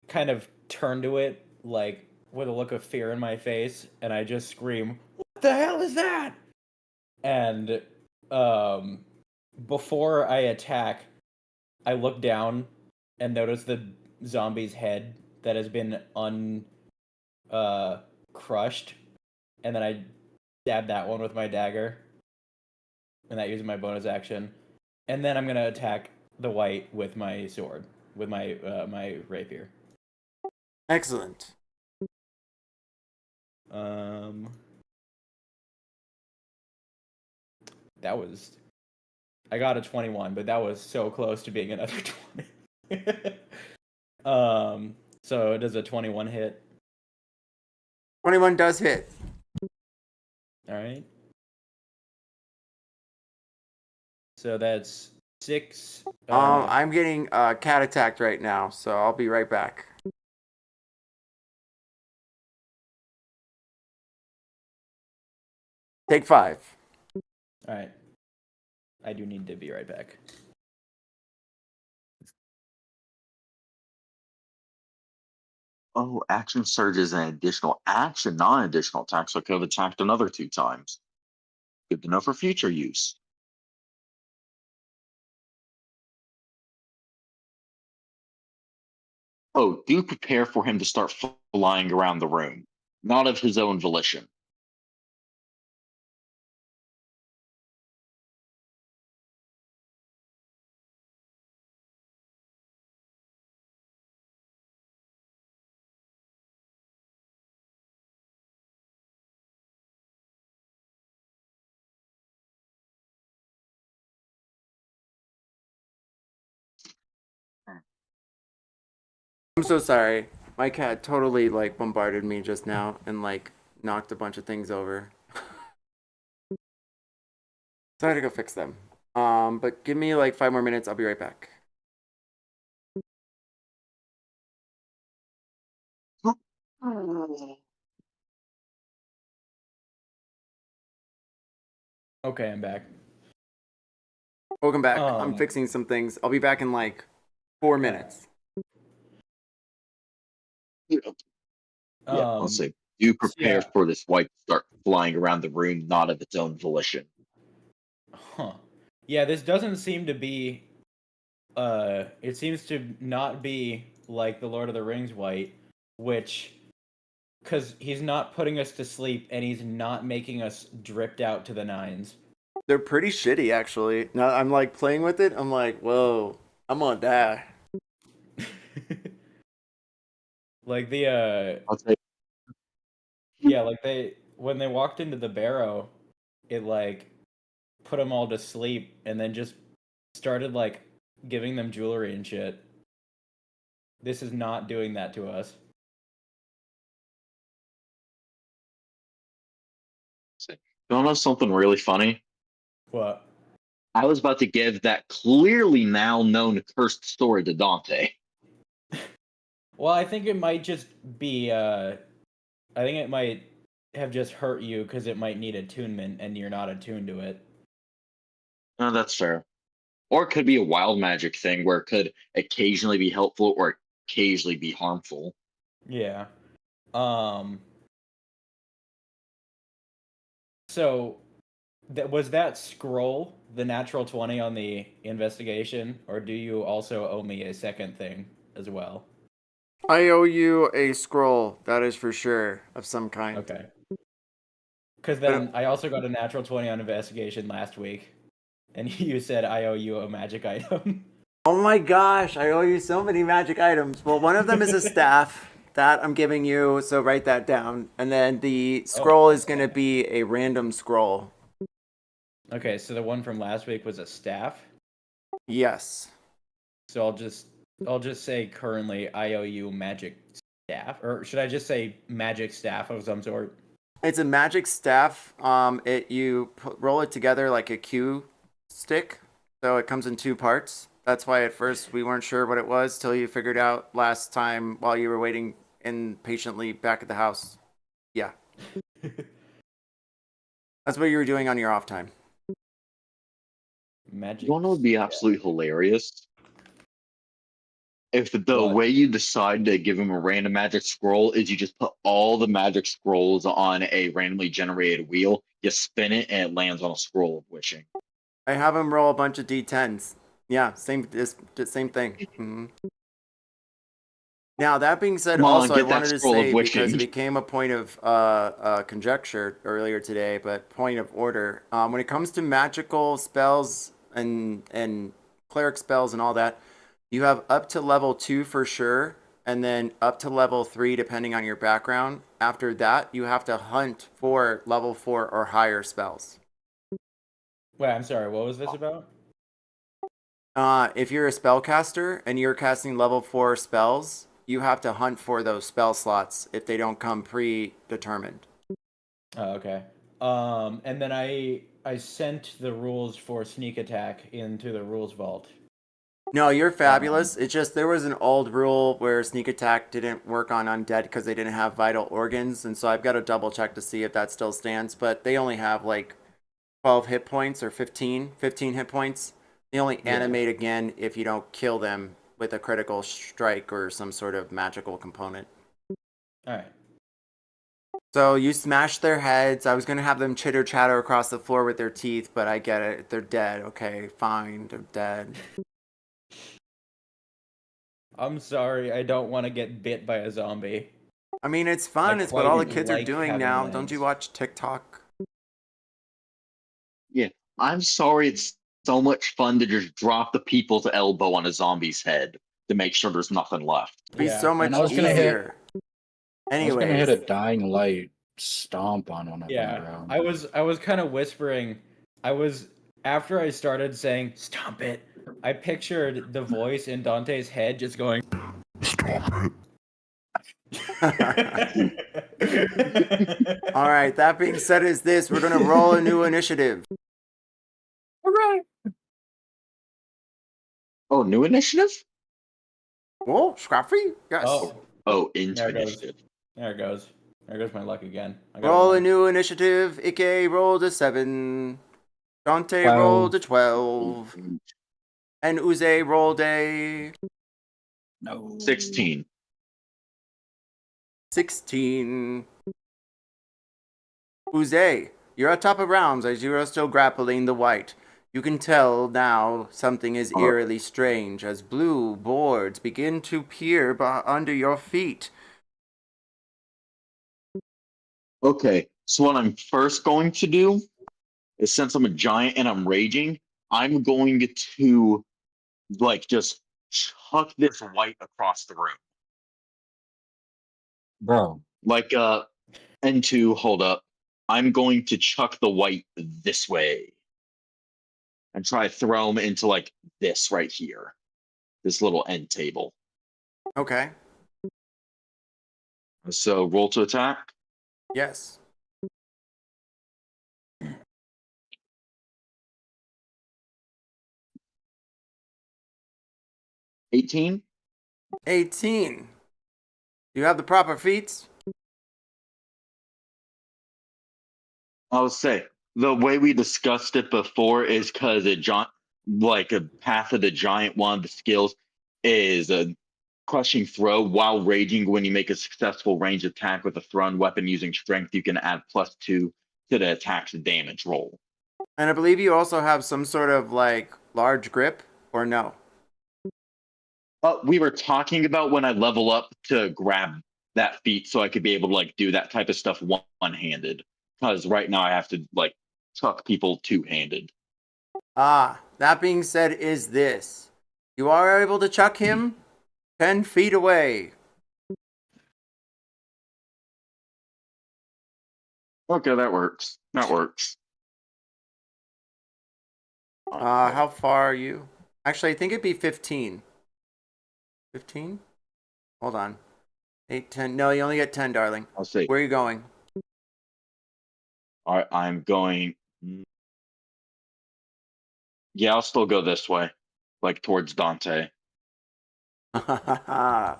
kind of turn to it like with a look of fear in my face, and I just scream, "What the hell is that?" And before I attack, I look down and notice the zombie's head that has been crushed, and then I stab that one with my dagger, and that uses my bonus action, and then I'm gonna attack the white with my sword, with my my rapier. Excellent. That was, I got a 21, but that was so close to being another 20. So does a 21 hit? 21 does hit. All right. So that's 6. I'm getting cat attacked right now, so I'll be right back. Take 5. All right. I do need to be right back. Oh, action surge is an additional action, not an additional attack, so I could have attacked another 2 times. Good to know for future use. Oh, do prepare for him to start flying around the room, not of his own volition. I'm so sorry. My cat totally bombarded me just now and knocked a bunch of things over. So I had to go fix them. But give me like 5 more minutes. I'll be right back. Okay, I'm back. Welcome back. I'm fixing some things. I'll be back in like 4 minutes. Yeah, I'll say do prepare for this wipe to start flying around the room, not of its own volition. Huh. Yeah, this doesn't seem to be. It seems to not be like the Lord of the Rings wight, which, because he's not putting us to sleep and he's not making us dripped out to the nines. They're pretty shitty, actually. Now I'm like playing with it. I'm like, whoa, I'm gonna die. Like the I'll say yeah, like when they walked into the barrow, it like put them all to sleep and then just started like giving them jewelry and shit. This is not doing that to us. you want to know something really funny? What? I was about to give that clearly now known cursed story to Dante. Well, I think it might just be I think it might have just hurt you because it might need attunement and you're not attuned to it. No, that's fair. Or it could be a wild magic thing where it could occasionally be helpful or occasionally be harmful. Yeah. So was that scroll the natural 20 on the investigation, or do you also owe me a second thing as well? I owe you a scroll, that is for sure, of some kind. Okay. Because then I also got a natural 20 on investigation last week, and you said I owe you a magic item. Oh my gosh, I owe you so many magic items. Well, one of them is a staff that I'm giving you, so write that down. And then the scroll is going to be a random scroll. Okay, so the one from last week was a staff. Yes. So I'll just say currently I owe you magic staff, or should I just say magic staff of some sort? It's a magic staff. Roll it together like a cue stick, so it comes in 2 parts. That's why at first we weren't sure what it was till you figured out last time while you were waiting impatiently back at the house. Yeah. That's what you were doing on your off time. Magic. You want to know what would be absolutely hilarious? If the What? way you decide to give him a random magic scroll is you just put all the magic scrolls on a randomly generated wheel, you spin it, and it lands on a scroll of wishing. I have him roll a bunch of d10s. Yeah, same thing. Mm-hmm. Now, that being said, Come on, also, I get that wanted to scroll of say, because wishing. it became a point of conjecture earlier today, but point of order. When it comes to magical spells and cleric spells and all that, you have up to level 2 for sure, and then up to level 3 depending on your background. After that, you have to hunt for level 4 or higher spells. Wait, I'm sorry. What was this about? If you're a spellcaster and you're casting level 4 spells, you have to hunt for those spell slots if they don't come predetermined. Oh, okay. And then I sent the rules for sneak attack into the rules vault. No, you're fabulous. It's just there was an old rule where sneak attack didn't work on undead because they didn't have vital organs, and so I've got to double check to see if that still stands. But they only have like 12 hit points or 15 hit points. They only animate again if you don't kill them with a critical strike or some sort of magical component. All right. So you smash their heads. I was going to have them chitter chatter across the floor with their teeth, but I get it. They're dead. Okay, fine. They're dead. I'm sorry. I don't want to get bit by a zombie. I mean, it's fun. I it's what all the quite kids are like doing having now. legs. Don't you watch TikTok? Yeah, I'm sorry. It's so much fun to just drop the people's elbow on a zombie's head to make sure there's nothing left. It'd be Yeah, so much and I was gonna easier. I was gonna hit a Anyways, dying light stomp on one of them. Yeah, I was kind of whispering. After I started saying "stop it," I pictured the voice in Dante's head just going "stop it." all right. That being said, we're gonna roll a new initiative. Hooray! Oh, new initiative? Oh, scot-free? Yes. Oh, into There it goes. initiative. There it goes. There goes my luck again. I got Roll a one. new initiative. Ike rolled a 7. Dante 12. rolled a 12. And Uze rolled a No. 16. 16. Uze, you're at top of rounds as you are still grappling the white. You can tell now something is eerily strange as blue boards begin to peer under your feet. Okay, so what I'm first going to do is, since I'm a giant and I'm raging, I'm going to like just chuck this white across the room. Bro. Like hold up. I'm going to chuck the white this way. And try to throw him into like this right here. This little end table. Okay. So roll to attack. Yes. $18. 18. Do you have the proper feats? I would say the way we discussed it before is because a path of the giant, one of the skills is a crushing throw while raging. When you make a successful range attack with a thrown weapon using strength, you can add +2 to the attack's damage roll. And I believe you also have some sort of like large grip, or no? We were talking about when I level up to grab that feat so I could be able to like do that type of stuff one-handed. Because right now I have to like chuck people two-handed. Ah, that being said, is this. You are able to chuck him 10 feet away. Okay, that works. That works. How far are you? Actually, I think it'd be 15. 15? Hold on. 8, 10. No, you only get 10, darling. I'll see. Where are you going? All right, I'm going. Yeah, I'll still go this way, like towards Dante.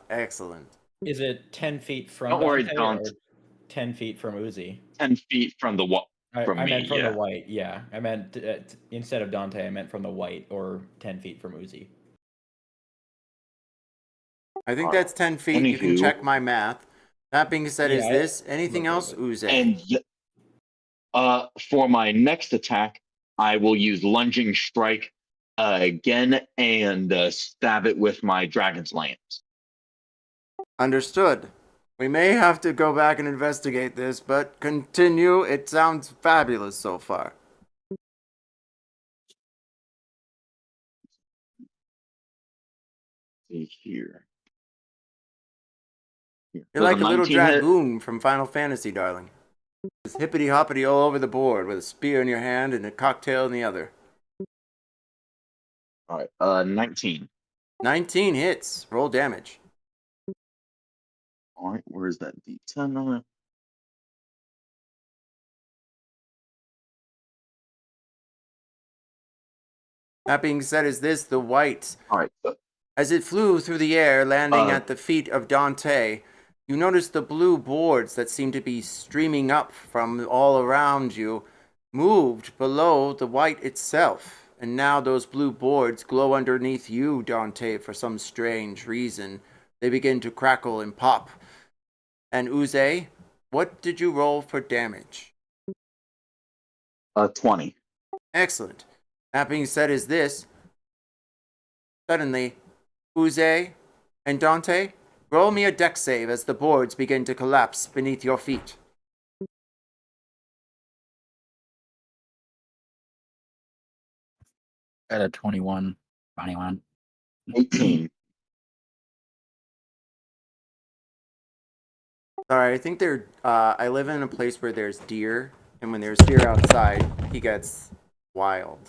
Excellent. Is it 10 feet from Don't worry, Dante Dante. or 10 feet from Uzi? 10 feet from the I me. meant from Yeah. the white, yeah. I meant, instead of Dante, I meant from the white, or 10 feet from Uzi. I think that's 10 feet. You can Anywho. check my math. That being said, is Yeah, this anything else, Uze? And for my next attack, I will use lunging strike again and stab it with my dragon's lance. Understood. We may have to go back and investigate this, but continue. It sounds fabulous so far. See here. You're So like the a little 19 hit. dragoon from Final Fantasy, darling. Just hippity hoppity all over the board with a spear in your hand and a cocktail in the other. All right, 19. 19 hits. Roll damage. All right, where's that D10 on it? That being said, is this the white? All right, As it flew through the air, landing Uh. at the feet of Dante, you noticed the blue boards that seemed to be streaming up from all around you moved below the white itself. And now those blue boards glow underneath you, Dante, for some strange reason. They begin to crackle and pop. And Uze, what did you roll for damage? 20. Excellent. That being said, is this. Suddenly, Uze and Dante, roll me a dex save as the boards begin to collapse beneath your feet. At a 21. 21. 18. Sorry, I think I live in a place where there's deer, and when there's deer outside, he gets wild.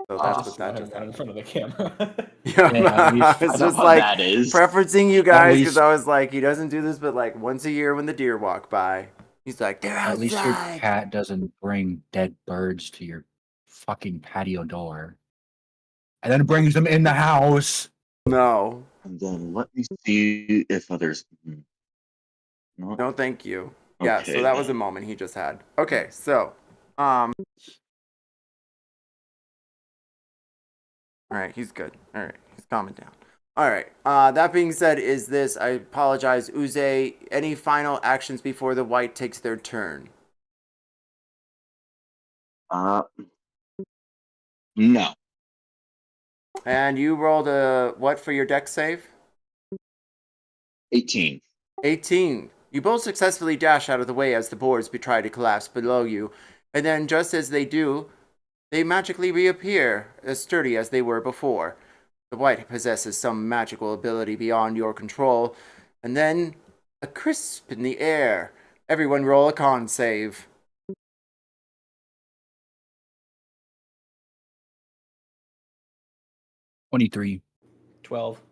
So that's what that just in happened. front of the camera. Yeah, it's just like that is. preferencing you guys because least- I was like, he doesn't do this, but like once a year when the deer walk by, he's like, they're outside. At least your cat doesn't bring dead birds to your fucking patio door. And then brings them in the house. No. And then let me see if others. No. No, thank you. Yeah, so Okay, that was a then. moment he just had. Okay, so, all right, he's good. All right, he's calming down. All right. That being said, I apologize, Uze. Any final actions before the white takes their turn? No. And you rolled a what for your deck save? 18. 18. You both successfully dash out of the way as the boards try to collapse below you, and then just as they do, they magically reappear as sturdy as they were before. The white possesses some magical ability beyond your control, and then a crisp in the air. Everyone roll a con save. $23. 12.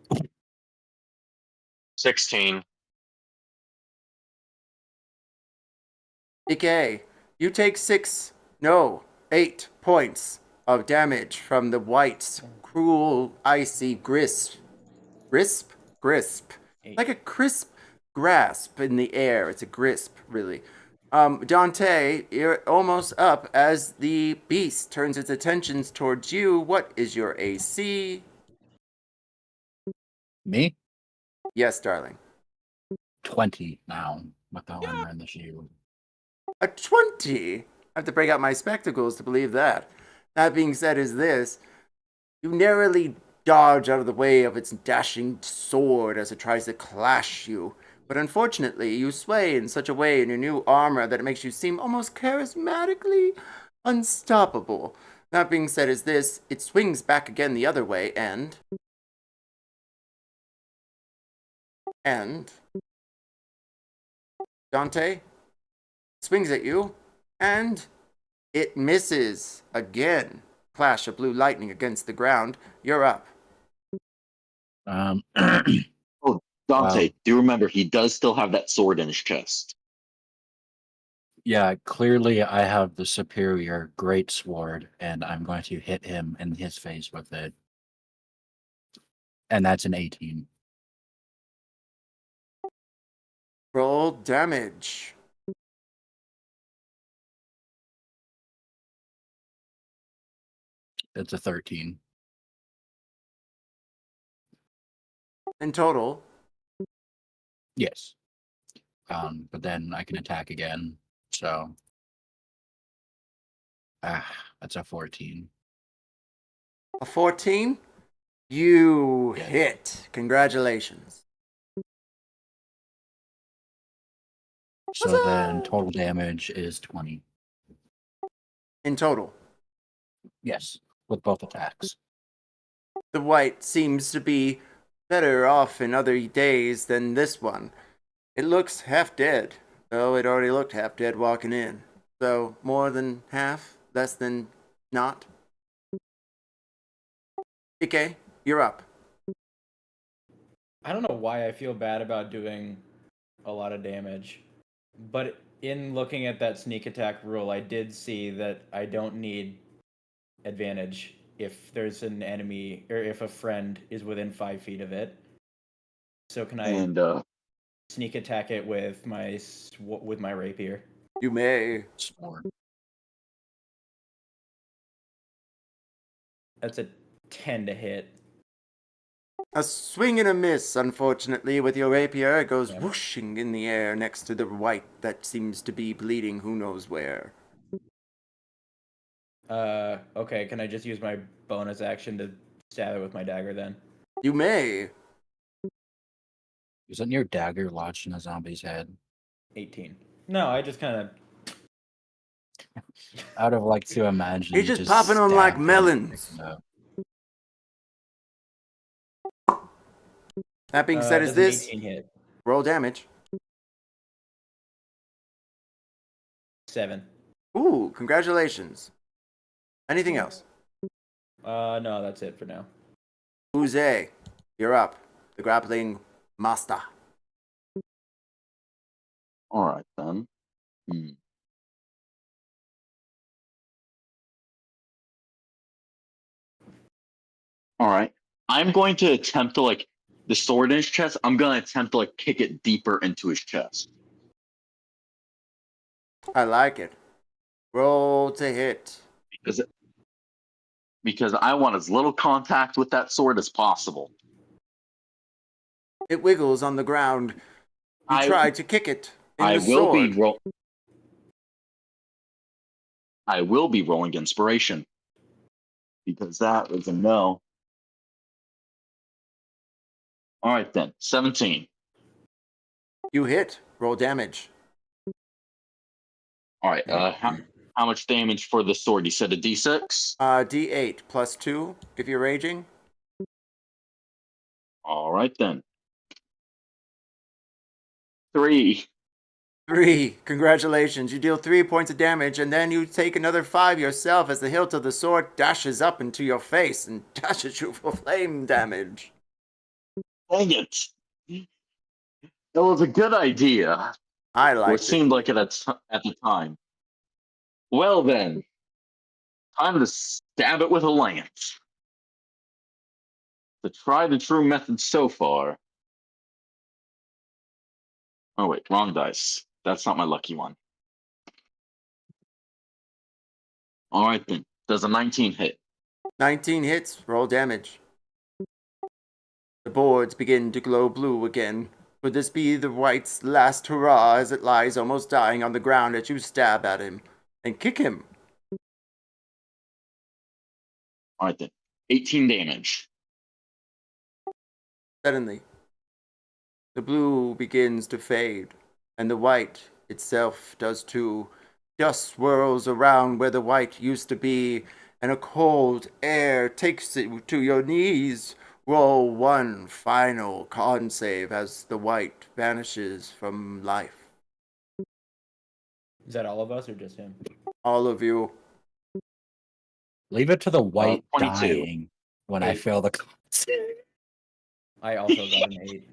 16. DK, you take 8 points of damage from the white's cruel, icy grasp. Grisp. Eight. Like a crisp grasp in the air. It's a grisp, really. Dante, you're almost up as the beast turns its attentions towards you. What is your AC? Me? Yes, darling. 20 now with the armor and the shield. A 20? I have to break out my spectacles to believe that. That being said, you narrowly dodge out of the way of its dashing sword as it tries to clash you. But unfortunately, you sway in such a way in your new armor that it makes you seem almost charismatically unstoppable. That being said, it swings back again the other way and Dante swings at you, and it misses again. Flash of blue lightning against the ground. You're up. Oh, Dante, Wow. do you remember he does still have that sword in his chest? Yeah, clearly I have the superior great sword, and I'm going to hit him in his face with it. And that's an 18. Roll damage. It's a 13. In total, Yes. But then I can attack again. So that's a 14. a 14. You Yes. hit. Congratulations. So then total damage is 20. In total, Yes, with both attacks. the white seems to be better off in other days than this one. It looks half dead, though it already looked half dead walking in. So, more than half, less than not. Okay, you're up. I don't know why I feel bad about doing a lot of damage, but in looking at that sneak attack rule, I did see that I don't need advantage if there's an enemy or if a friend is within 5 feet of it. So can I And sneak attack it with my rapier? You may. Sword. That's a 10 to hit. A swing and a miss, unfortunately, with your rapier. It goes Yeah. whooshing in the air next to the white that seems to be bleeding who knows where. Okay, can I just use my bonus action to stab it with my dagger then? You may. Isn't your dagger lodged in a zombie's head? 18. No, I just kind of... I'd have liked to imagine. He's you just popping 'em like stabbed him and melons. picked it up. That being said, does an 18 hit? roll damage. 7. Ooh, congratulations. Anything else? No, that's it for now. Uze, you're up. The grappling master. all right then. All right. I'm going to attempt to like the sword in his chest. I'm going to attempt to like kick it deeper into his chest. I like it. Roll to hit. Because I want as little contact with that sword as possible. It wiggles on the ground. You try to kick it in I the will sword. be I will be rolling inspiration because that was a no. All right then, 17. You hit. Roll damage. All right. How much damage for the sword? You said a D6. D8 plus 2 if you're raging. All right then. 3. 3. Congratulations. You deal 3 points of damage, and then you take another 5 yourself as the hilt of the sword dashes up into your face and dashes you for flame damage. Dang it! It was a good idea. I Or it liked it. seemed like it at the time. Well then, time to stab it with a lance. The tried and true method so far. Oh wait, wrong dice. That's not my lucky one. All right then. Does a 19 hit? 19 hits. Roll damage. The boards begin to glow blue again. Would this be the white's last hurrah as it lies almost dying on the ground as you stab at him and kick him? All right then. 18 damage. Suddenly, the blue begins to fade, and the white itself does too. Dust swirls around where the white used to be, and a cold air takes it to your knees. Roll one final con save as the white vanishes from life. Is that all of us or just him? All of you. Leave it to the white 22. dying when I Wait. fail the. I also got an 8.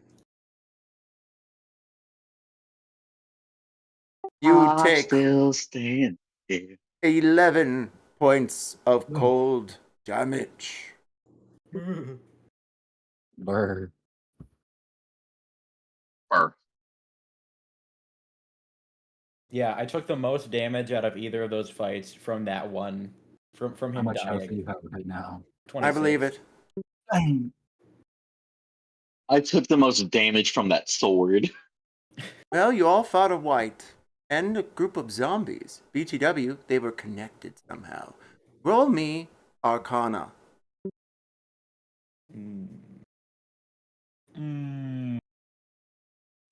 You take still staying here. 11 points of cold damage. Brr. Or Yeah, I took the most damage out of either of those fights from that one. From How him much health do dying. you have right now? 26. I believe it. I took the most damage from that sword. Well, you all fought a white and a group of zombies. BTW, they were connected somehow. Roll me Arcana.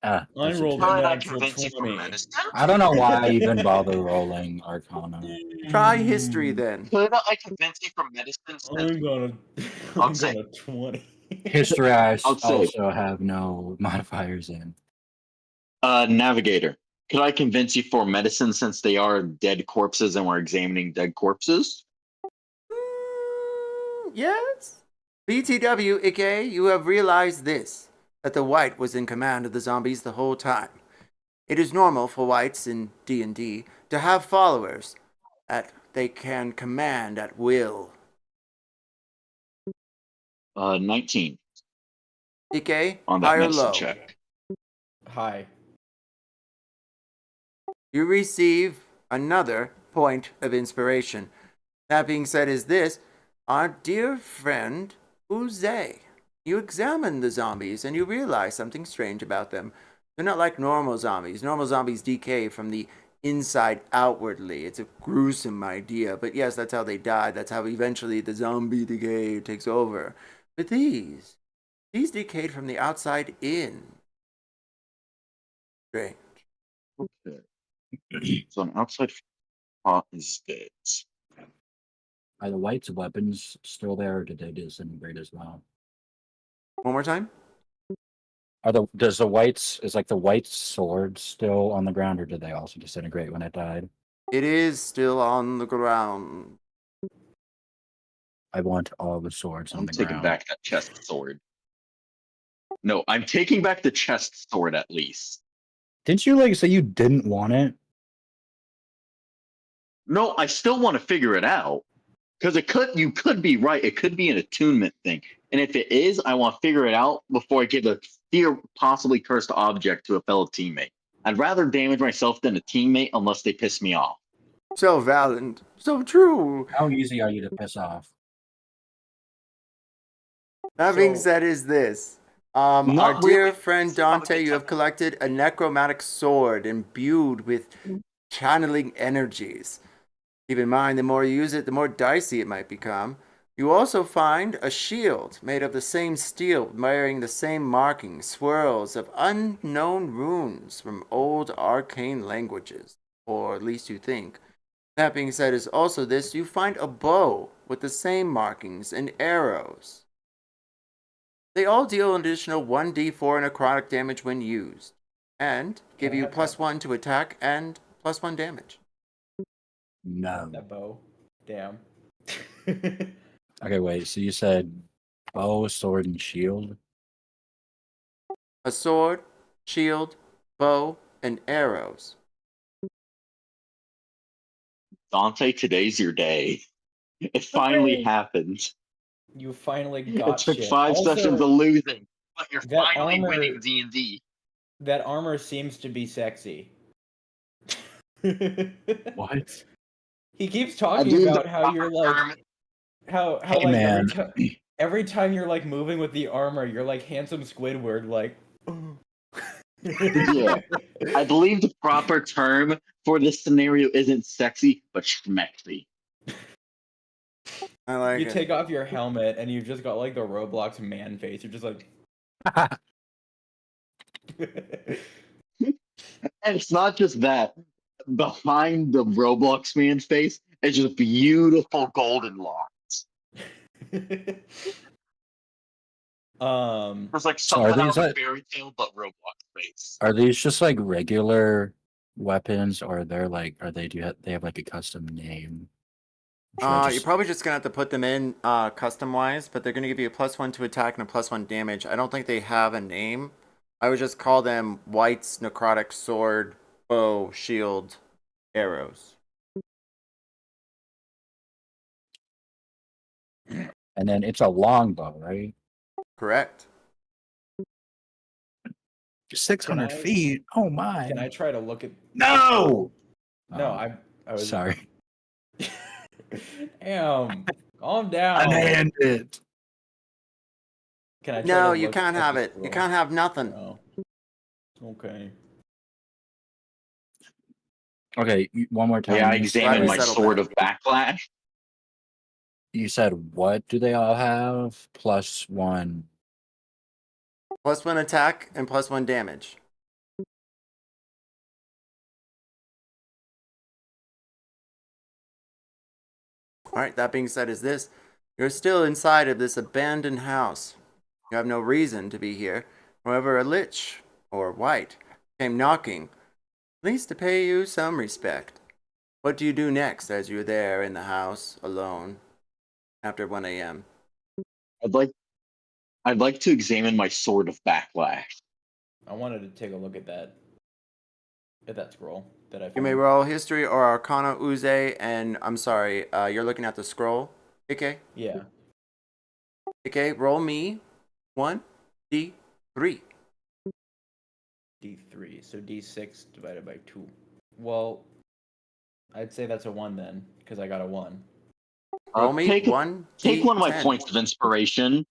I I rolled a a Could I natural convince you from 20. medicine? I don't know why I even bother rolling Arcana. Try history then. Could I convince you from medicine? I'm gonna I'll say. 20. History I I'll say. also have no modifiers in. Navigator. Could I convince you for medicine since they are dead corpses and we're examining dead corpses? Yes. BTW, Ike, you have realized this, that the white was in command of the zombies the whole time. It is normal for whites in D&D to have followers that they can command at will. 19 Ike, on that high or medicine low? check. Hi. You receive another point of inspiration. That being said, is this our dear friend Uze. You examine the zombies and you realize something strange about them. They're not like normal zombies. Normal zombies decay from the inside outwardly. It's a gruesome idea, but yes, that's how they die. That's how eventually the zombie decay takes over. But these decayed from the outside in. Strange. Okay. So an outside pot is dead. Are the white's weapons still there, or did they disintegrate as well? One more time? Is the white's sword still on the ground, or did they also disintegrate when it died? It is still on the ground. I want all the swords on I'm the taking ground. back that chest sword. No, I'm taking back the chest sword at least. Didn't you say you didn't want it? No, I still want to figure it out. because you could be right. It could be an attunement thing, and if it is, I want to figure it out before I give a possibly cursed object to a fellow teammate. I'd rather damage myself than a teammate unless they piss me off. So valiant, so true. How easy are you to piss off? That being So- said, is this. Not Our dear really. friend It's not a Dante, big you have time. collected a necromantic sword imbued with channeling energies. Keep in mind, the more you use it, the more dicey it might become. You also find a shield made of the same steel, bearing the same markings, swirls of unknown runes from old arcane languages, or at least you think. That being said, is also this, you find a bow with the same markings and arrows. They all deal an additional 1d4 necrotic damage when used, and give Can I you have +1 to attack and +1 damage. No. That bow. Damn. Okay, wait. So you said bow, sword, and shield? A sword, shield, bow, and arrows. Dante, today's your day. It finally Hooray! happened. You finally It got took shit. 5 sessions of losing, but you're that finally armor- winning D&D. That armor seems to be sexy. What? He keeps I talking believe about the how you're proper like term- how Hey, like man. every time you're like moving with the armor, you're like handsome Squidward, like. Yeah. I believe the proper term for this scenario isn't sexy, but schmexy. I like You it. take off your helmet and you've just got like the Roblox man face. You're just like. And it's not just that. Behind the Roblox man's face is just beautiful golden locks. It's like So are something out these of a like- fairy tale, but Roblox face. Are these just like regular weapons, or they're like, they have like a custom name? Should I You're just- probably just gonna have to put them in custom wise, but they're gonna give you a +1 to attack and a +1 damage. I don't think they have a name. I would just call them White's necrotic sword, bow, shield, arrows. And then it's a longbow, right? Correct. 600 Can I- feet. Oh my! Can I try to look at? No. No, Oh, I was sorry. Damn, calm down. Unhand it. Can I? Try No, to you look can't at have the it. You scroll? can't have nothing. Oh. Okay. Okay, one more time. Yeah, I You examined we my settled sword that. of backlash. You said what do they all have? +1. +1 attack and +1 damage. Alright, that being said, is this. You're still inside of this abandoned house. You have no reason to be here. However, a lich, or white, came knocking, at least to pay you some respect. What do you do next as you're there in the house, alone, after 1 a.m.? I'd like to examine my sword of backlash. I wanted to take a look at that scroll that I found. You may roll history or arcana Uze, and I'm sorry, you're looking at the scroll. Okay. Yeah. Okay, roll me 1d3. D3. So D6 divided by 2. Well, I'd say that's a 1 then, because I got a 1. Roll me Take 1d10. one of my points of inspiration.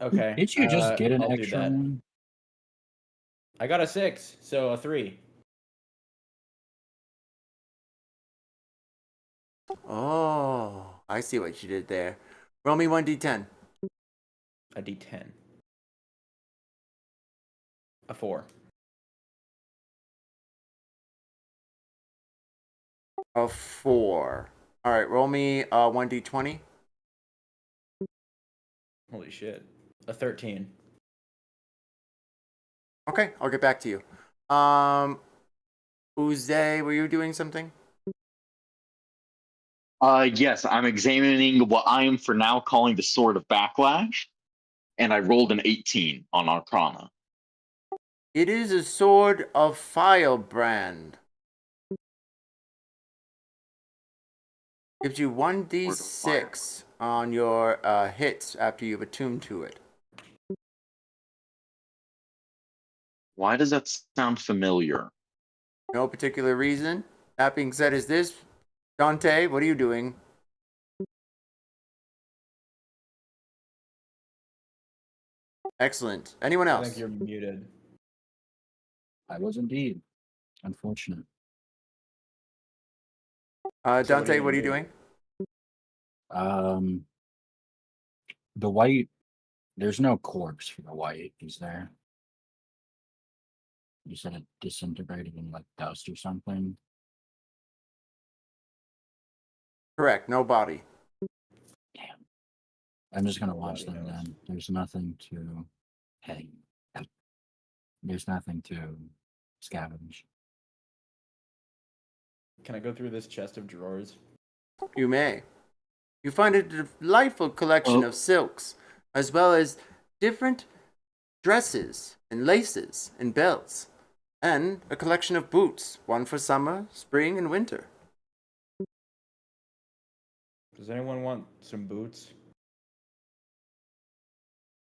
Okay. Did you just get an I'll do extra that. one? I got a 6, so a 3. Oh, I see what you did there. Roll me 1d10. A D10. A 4. A 4. Alright, roll me 1d20. Holy shit. A 13. Okay, I'll get back to you. Uze, were you doing something? Yes, I'm examining what I am for now calling the sword of backlash, and I rolled an 18 on Arcana. It is a sword of firebrand. Gives you 1d6 on your hits after you've attuned to it. Why does that sound familiar? No particular reason. That being said, is this Dante? What are you doing? Excellent. Anyone I else? think you're muted. I was indeed. Unfortunate. Dante, you what are you gonna doing? The white. There's no corpse for the white, is there? You said it disintegrated in like dust or something. Correct. No body. Damn. I'm just gonna watch Nobody them knows. then. There's nothing to. Hey. There's nothing to scavenge. Can I go through this chest of drawers? You may. You find a delightful collection Oh. of silks, as well as different dresses and laces and belts, and a collection of boots, one for summer, spring, and winter. Does anyone want some boots?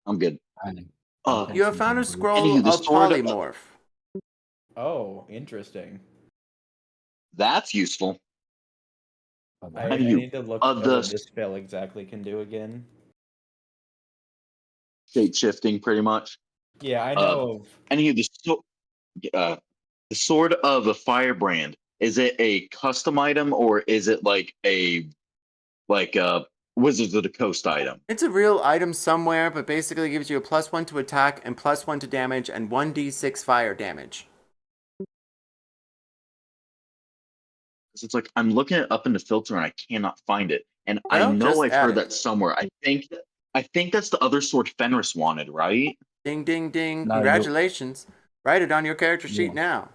I'm good. I Uh, think You have some found a boots. scroll Anywho, the of sword- polymorph. Oh, interesting. That's useful. I Have you- need to look of at the what this spell exactly can do again. State shifting, pretty much. Yeah, I know of. Anywho, the sword of a firebrand. Is it a custom item or is it like a Wizards of the Coast item? It's a real item somewhere, but basically gives you a +1 to attack and +1 to damage and 1d6 fire damage. 'Cause it's like I'm looking it up in the filter and I cannot find it. And I Well, know just I've add heard it. that somewhere. I think that's the other sword Fenris wanted, right? Ding, ding, ding. No, Congratulations. Write it on your character sheet Yeah. now.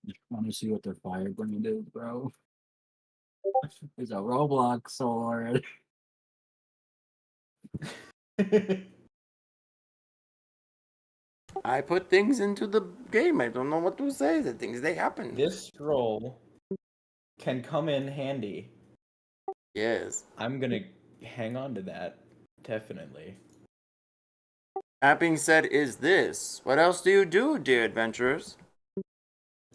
You want to see what their firebrand is, bro? It's a Roblox sword. I put things into the game. I don't know what to say. The things, they happen. This scroll can come in handy. Yes. I'm gonna hang on to that, definitely. That being said, is this? What else do you do, dear adventurers?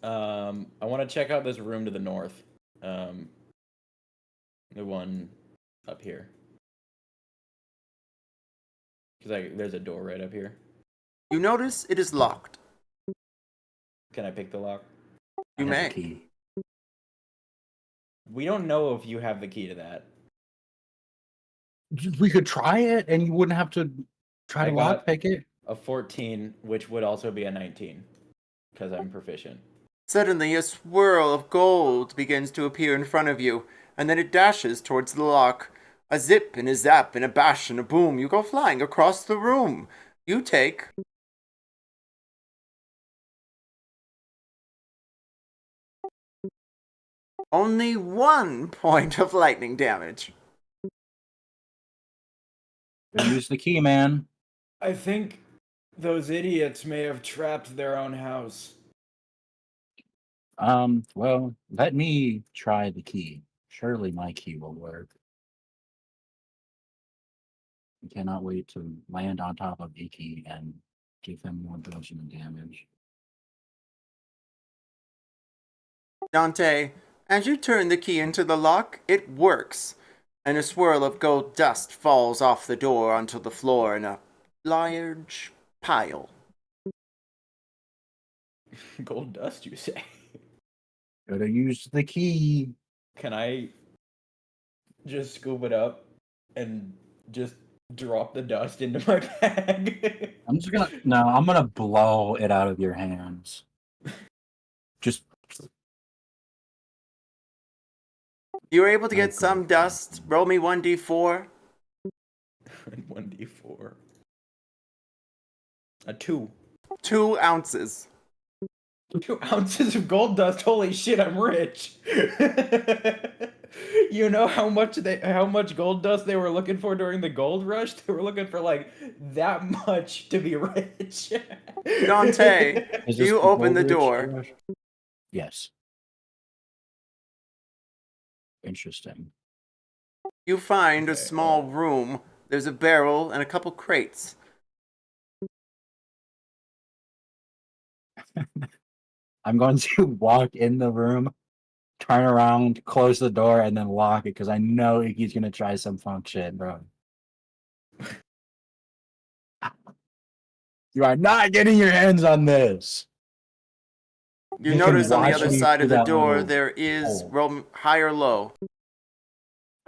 I want to check out this room to the north. The one up here. Because there's a door right up here. You notice it is locked. Can I pick the lock? You I have may. the key. We don't know if you have the key to that. We could try it, and you wouldn't have to try I to got- lockpick it. A 14, which would also be a 19. Because I'm proficient. Suddenly, a swirl of gold begins to appear in front of you, and then it dashes towards the lock. A zip and a zap and a bash and a boom. You go flying across the room. You take only 1 point of lightning damage. Use the key, man. I think those idiots may have trapped their own house. Well, let me try the key. Surely my key will work. I cannot wait to land on top of the key and give him more bludgeoning damage. Dante, as you turn the key into the lock, it works, and a swirl of gold dust falls off the door onto the floor in a large pile. Gold dust, you say? Gotta use the key. Can I just scoop it up and just drop the dust into my bag? I'm gonna blow it out of your hands. Just You were able to get Okay. some dust. Roll me 1d4. 1d4. A 2. 2 ounces. 2 ounces of gold dust. Holy shit, I'm rich. You know how much gold dust they were looking for during the gold rush? They were looking for like that much to be rich. Dante, is do this you open the Goldrich door? Rush? Yes. Interesting. You find a Okay, small room. There's a barrel and a couple crates. I'm going to walk in the room, turn around, close the door, and then lock it because I know he's gonna try some funk shit, bro. You are not getting your hands on this. You He can notice on the watch other me side through of the that door little there is hole. roll high or low.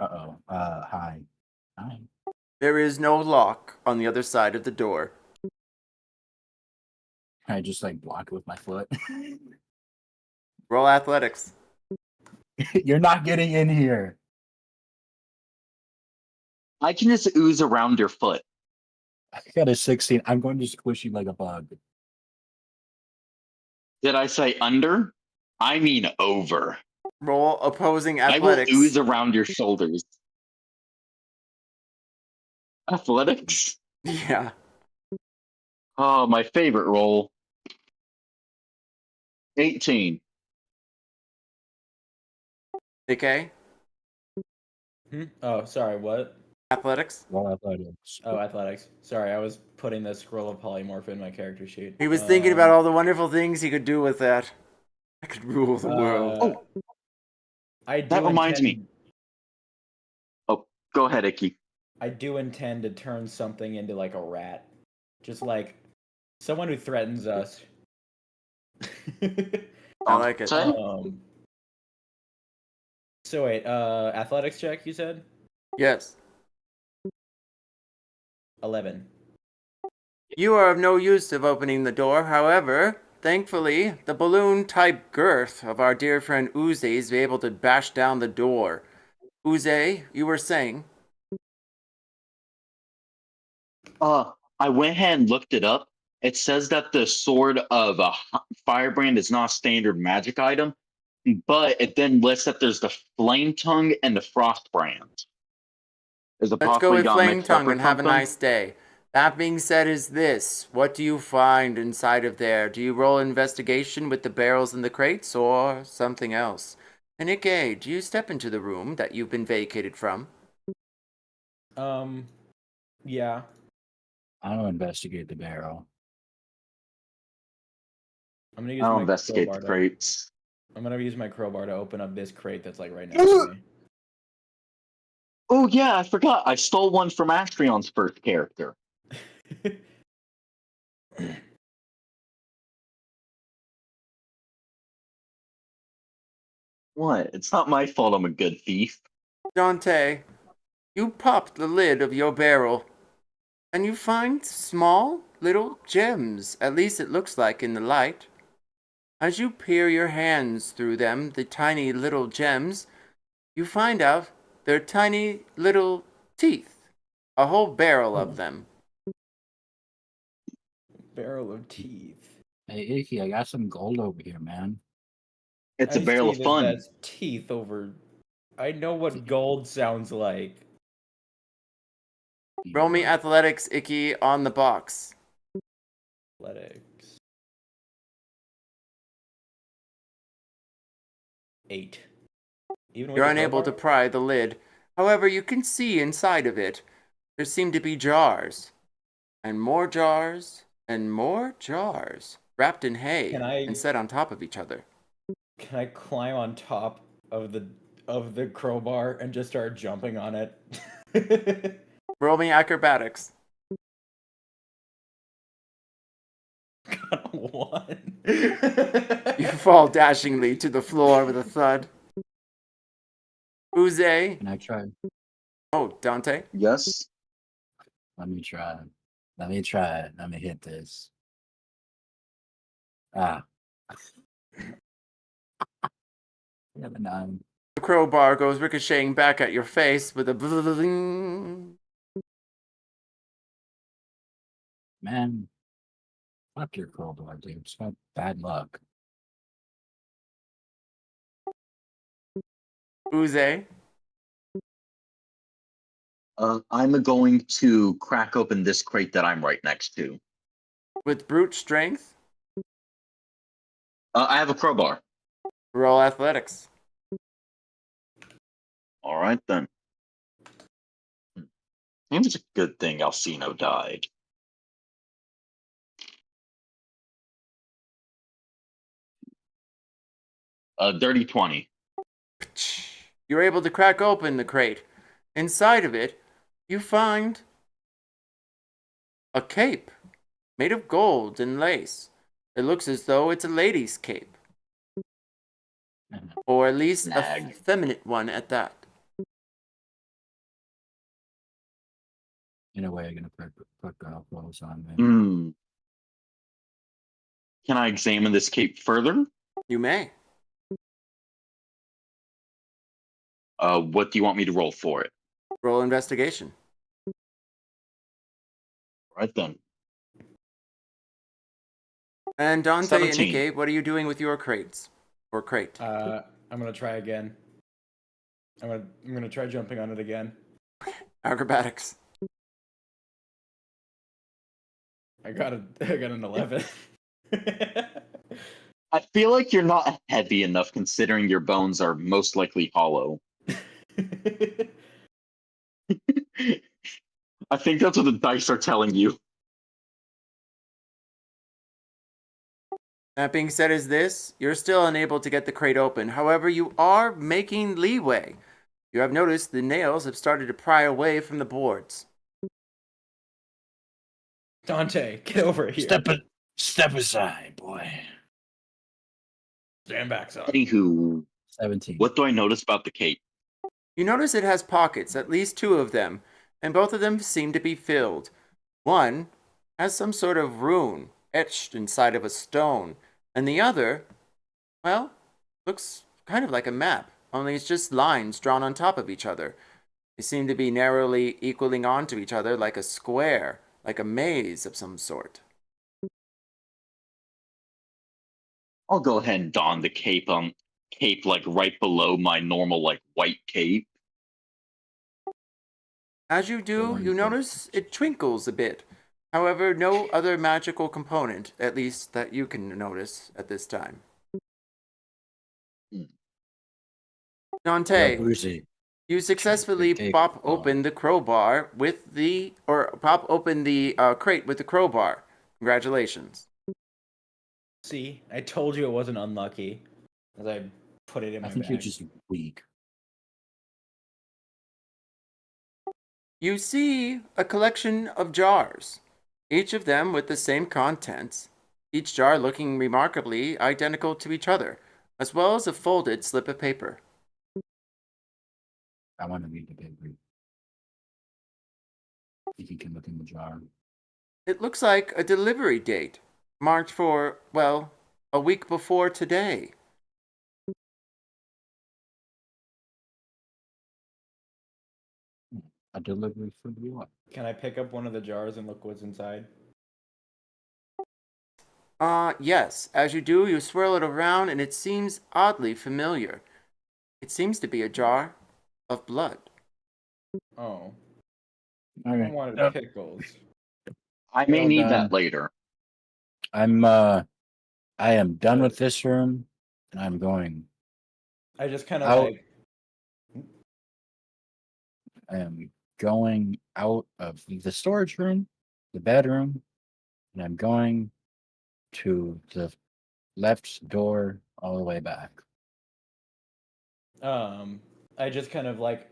Hi. Hi. There is no lock on the other side of the door. Can I just like block it with my foot? Roll athletics. You're not getting in here. I can just ooze around your foot. I got a 16. I'm going to squish you like a bug. Did I say under? I mean over. Roll opposing I will athletics. ooze around your shoulders. Athletics? Yeah. Oh, my favorite roll. 18. Okay. Oh, sorry. What? Athletics. Roll athletics. Oh, athletics. Sorry, I was putting the scroll of polymorph in my character sheet. He was thinking about all the wonderful things he could do with that. I could rule the world. Oh, I do that reminds intend, me. Oh, go ahead, Icky. I do intend to turn something into like a rat, just like someone who threatens us. I like it. Say? So wait, athletics check. You said Yes. 11. You are of no use of opening the door. However, thankfully, the balloon-type girth of our dear friend Uze is able to bash down the door. Uze, you were saying? I went ahead and looked it up. It says that the sword of a firebrand is not a standard magic item, but it then lists that there's the flame tongue and the frost brand. Is it Let's go possibly with got Flame mixed up Tongue or and have a something? nice day. That being said is this. What do you find inside of there? Do you roll investigation with the barrels and the crates or something else? And Ike, do you step into the room that you've been vacated from? Yeah. I don't investigate the barrel. I'm gonna use I'll my investigate the crowbar. crates. I'm gonna use my crowbar to open up this crate that's like right next to me. Oh yeah, I forgot. I stole one from Astrion's first character. What? It's not my fault I'm a good thief. Dante, you pop the lid of your barrel, and you find small little gems. At least it looks like in the light. As you peer your hands through them, the tiny little gems, you find out they're tiny little teeth. A whole barrel of them. Barrel of teeth. Hey, Icky, I got some gold over here, man. It's a I barrel see of that fun. that's teeth over. I know what gold sounds like. Roll me athletics, Icky, on the box. Athletics. 8. Even with You're the unable to crowbar? pry the lid. However, you can see inside of it. There seem to be jars. And more jars. And more jars. Wrapped in hay and set on top of each other. Can I climb on top of the crowbar and just start jumping on it? Roll me acrobatics. Got a 1. You fall dashingly to the floor with a thud. Uze. Can I try? Oh, Dante. Yes. Let me try. Let me try it. Let me hit this. Ah. Yeah, the 9. The crowbar goes ricocheting back at your face with a bling. Man, fuck your crowbar, dude. It's got bad luck. Uze. I'm going to crack open this crate that I'm right next to. With brute strength. I have a crowbar. Roll athletics. All right then. Maybe it's a good thing Alcino died. Dirty 20. You're able to crack open the crate. Inside of it, you find a cape made of gold and lace. It looks as though it's a lady's cape, or at least a Lag. feminine one at that. In a way, I'm gonna put clothes on me. Hmm. Can I examine this cape further? You may. What do you want me to roll for it? Roll investigation. Right then. And Dante 17. and Ike, what are you doing with your crates? Or crate? I'm gonna try again. I'm gonna try jumping on it again. Acrobatics. I got an 11. I feel like you're not heavy enough considering your bones are most likely hollow. I think that's what the dice are telling you. That being said, you're still unable to get the crate open. However, you are making leeway. You have noticed the nails have started to pry away from the boards. Dante, get over here. Step aside, boy. Stand back, son. Anywho, 17. what do I notice about the cape? You notice it has pockets, at least 2 of them, and both of them seem to be filled. One has some sort of rune etched inside of a stone, and the other, well, looks kind of like a map, only it's just lines drawn on top of each other. They seem to be narrowly equaling onto each other like a square, like a maze of some sort. I'll go ahead and don the cape like right below my normal like white cape. As you do, you notice it twinkles a bit. However, no other magical component, at least that you can notice at this time. Dante, you successfully pop open the crowbar with the, or pop open the crate with the crowbar. Congratulations. See, I told you it wasn't unlucky, as I put it in my I think bag. you're just weak. You see a collection of jars, each of them with the same contents, each jar looking remarkably identical to each other, as well as a folded slip of paper. I want to read the paper. If you can look in the jar. It looks like a delivery date, marked for, well, a week before today. A delivery for what? Can I pick up one of the jars and look what's inside? Yes. As you do, you swirl it around and it seems oddly familiar. It seems to be a jar of blood. Oh. All I right. wanted pickles. I may Well need done. that later. I am done with this room, and I'm going. I just kind of Out. like. I am going out of the storage room, the bedroom, and I'm going to the left door all the way back. I just kind of like,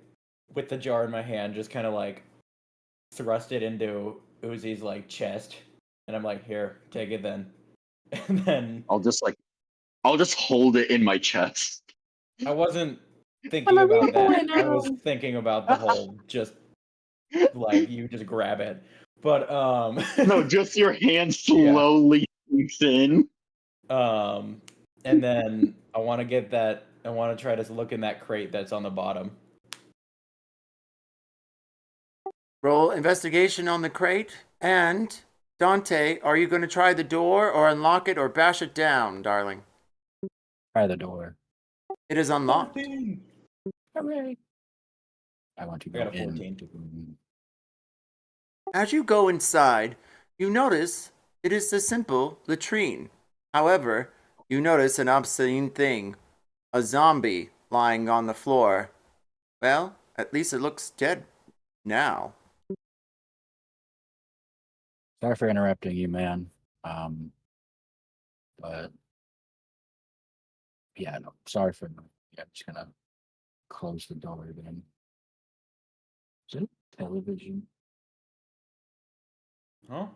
with the jar in my hand, just kind of like thrust it into Uzi's like chest, and I'm like, here, take it then. And then I'll just hold it in my chest. I wasn't thinking about that. I was thinking about the whole just like you just grab it. But No, just your hand slowly sinks in. and then I want to get that. I want to try to look in that crate that's on the bottom. Roll investigation on the crate. And, Dante, are you going to try the door or unlock it or bash it down, darling? Try the door. It is unlocked. 14. Hooray. I want to I got go a in. 14. As you go inside, you notice it is a simple latrine. However, you notice an obscene thing. A zombie lying on the floor. Well, at least it looks dead now. Sorry for interrupting you, man. But yeah, no, sorry for. Yeah, I'm just gonna close the door again. Is it television? Huh?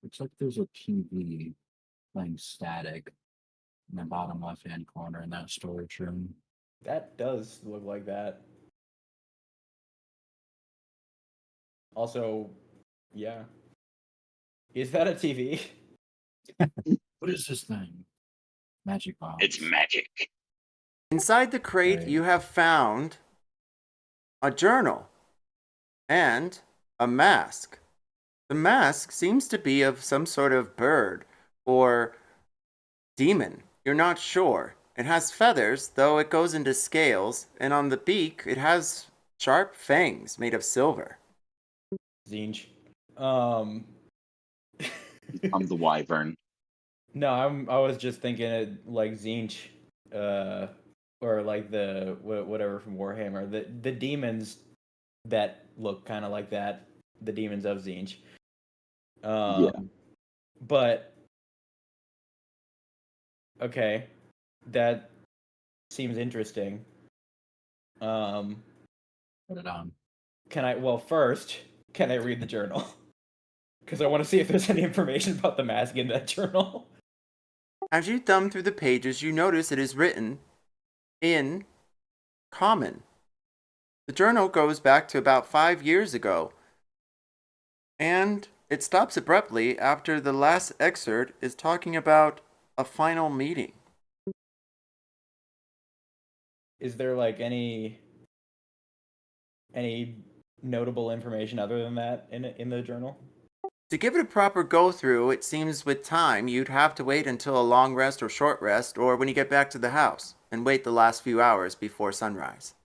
Looks like there's a TV playing static in the bottom left-hand corner in that storage room. That does look like that. Also, yeah. Is that a TV? What is this thing? Magic box. It's magic. Inside the crate, Right. you have found a journal and a mask. The mask seems to be of some sort of bird or demon. You're not sure. It has feathers, though it goes into scales, and on the beak, it has sharp fangs made of silver. Zinch. I'm the wyvern. No, I was just thinking it like Zinch, or like the whatever from Warhammer. The demons that look kind of like that. The demons of Zinch. Yeah. But okay, that seems interesting. Put it on. Can I? Well, first, can I read the journal? Because I want to see if there's any information about the mask in that journal. As you thumb through the pages, you notice it is written in common. The journal goes back to about 5 years ago, and it stops abruptly after the last excerpt is talking about a final meeting. Is there like any notable information other than that in the journal? To give it a proper go through, it seems with time you'd have to wait until a long rest or short rest, or when you get back to the house, and wait the last few hours before sunrise.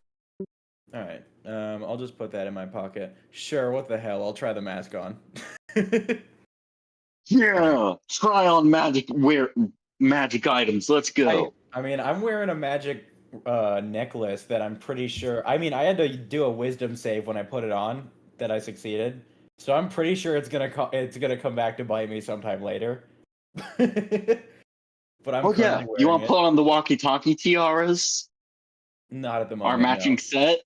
All right. I'll just put that in my pocket. Sure. What the hell? I'll try the mask on. Yeah. Try on magic items. Let's go. I mean, I'm wearing a magic necklace that I'm pretty sure. I mean, I had to do a wisdom save when I put it on that I succeeded. So I'm pretty sure it's gonna come back to bite me sometime later. But I'm Oh yeah. currently You wearing want to it. put on the walkie-talkie tiaras? Not at the moment. Our matching set?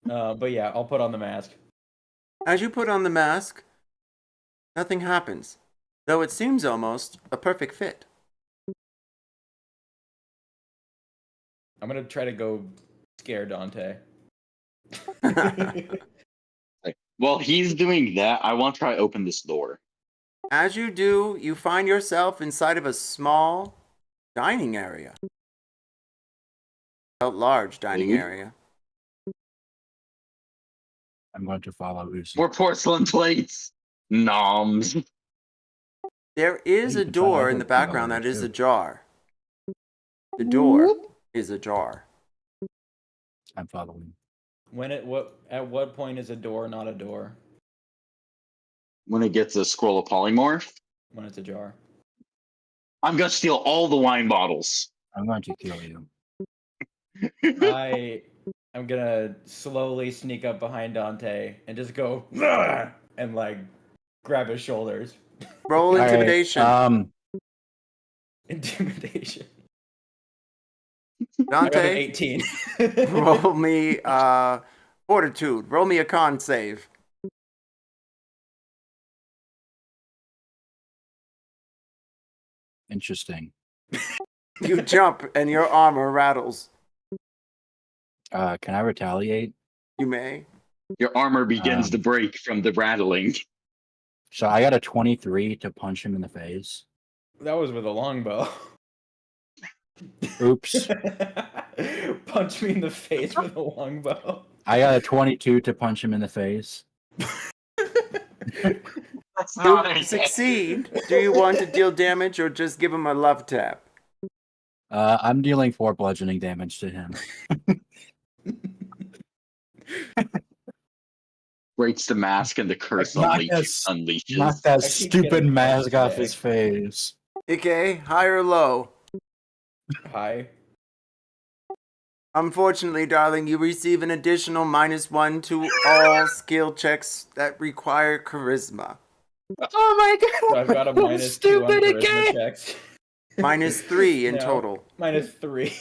But yeah, I'll put on the mask. As you put on the mask, nothing happens, though it seems almost a perfect fit. I'm gonna try to go scare Dante. While he's doing that, I want to try to open this door. As you do, you find yourself inside of a small dining area. A large dining Mhm. area. I'm going to follow Uzi. More porcelain plates. Noms. There is You a can try door other in the background colors, that is too. ajar. The door is ajar. I'm following. At what point is a door not a door? When it gets a scroll of polymorph, When it's ajar. I'm gonna steal all the wine bottles. I'm going to kill you. I'm gonna slowly sneak up behind Dante and just go "Ugh!" and like grab his shoulders. Roll All right, intimidation. Intimidation. I got an Dante, 18. roll me fortitude. Roll me a con save. Interesting. You jump and your armor rattles. Can I retaliate? You may. Your armor begins to break from the rattling. So I got a 23 to punch him in the face. That was with a longbow. Oops. Punch me in the face with a longbow. I got a 22 to punch him in the face. That's You succeed. Do you want to deal damage or just give him a love tap? I'm dealing 4 bludgeoning damage to him. Breaks the mask and the curse Knock unleashes. Knock that I keep stupid getting mask punched off today. his face. Okay, high or low? Hi. Unfortunately, darling, you receive an additional -1 to all skill checks that require charisma. Oh my So god! I've got a I'm -2 on stupid charisma again. checks. -3 in No, total. -3.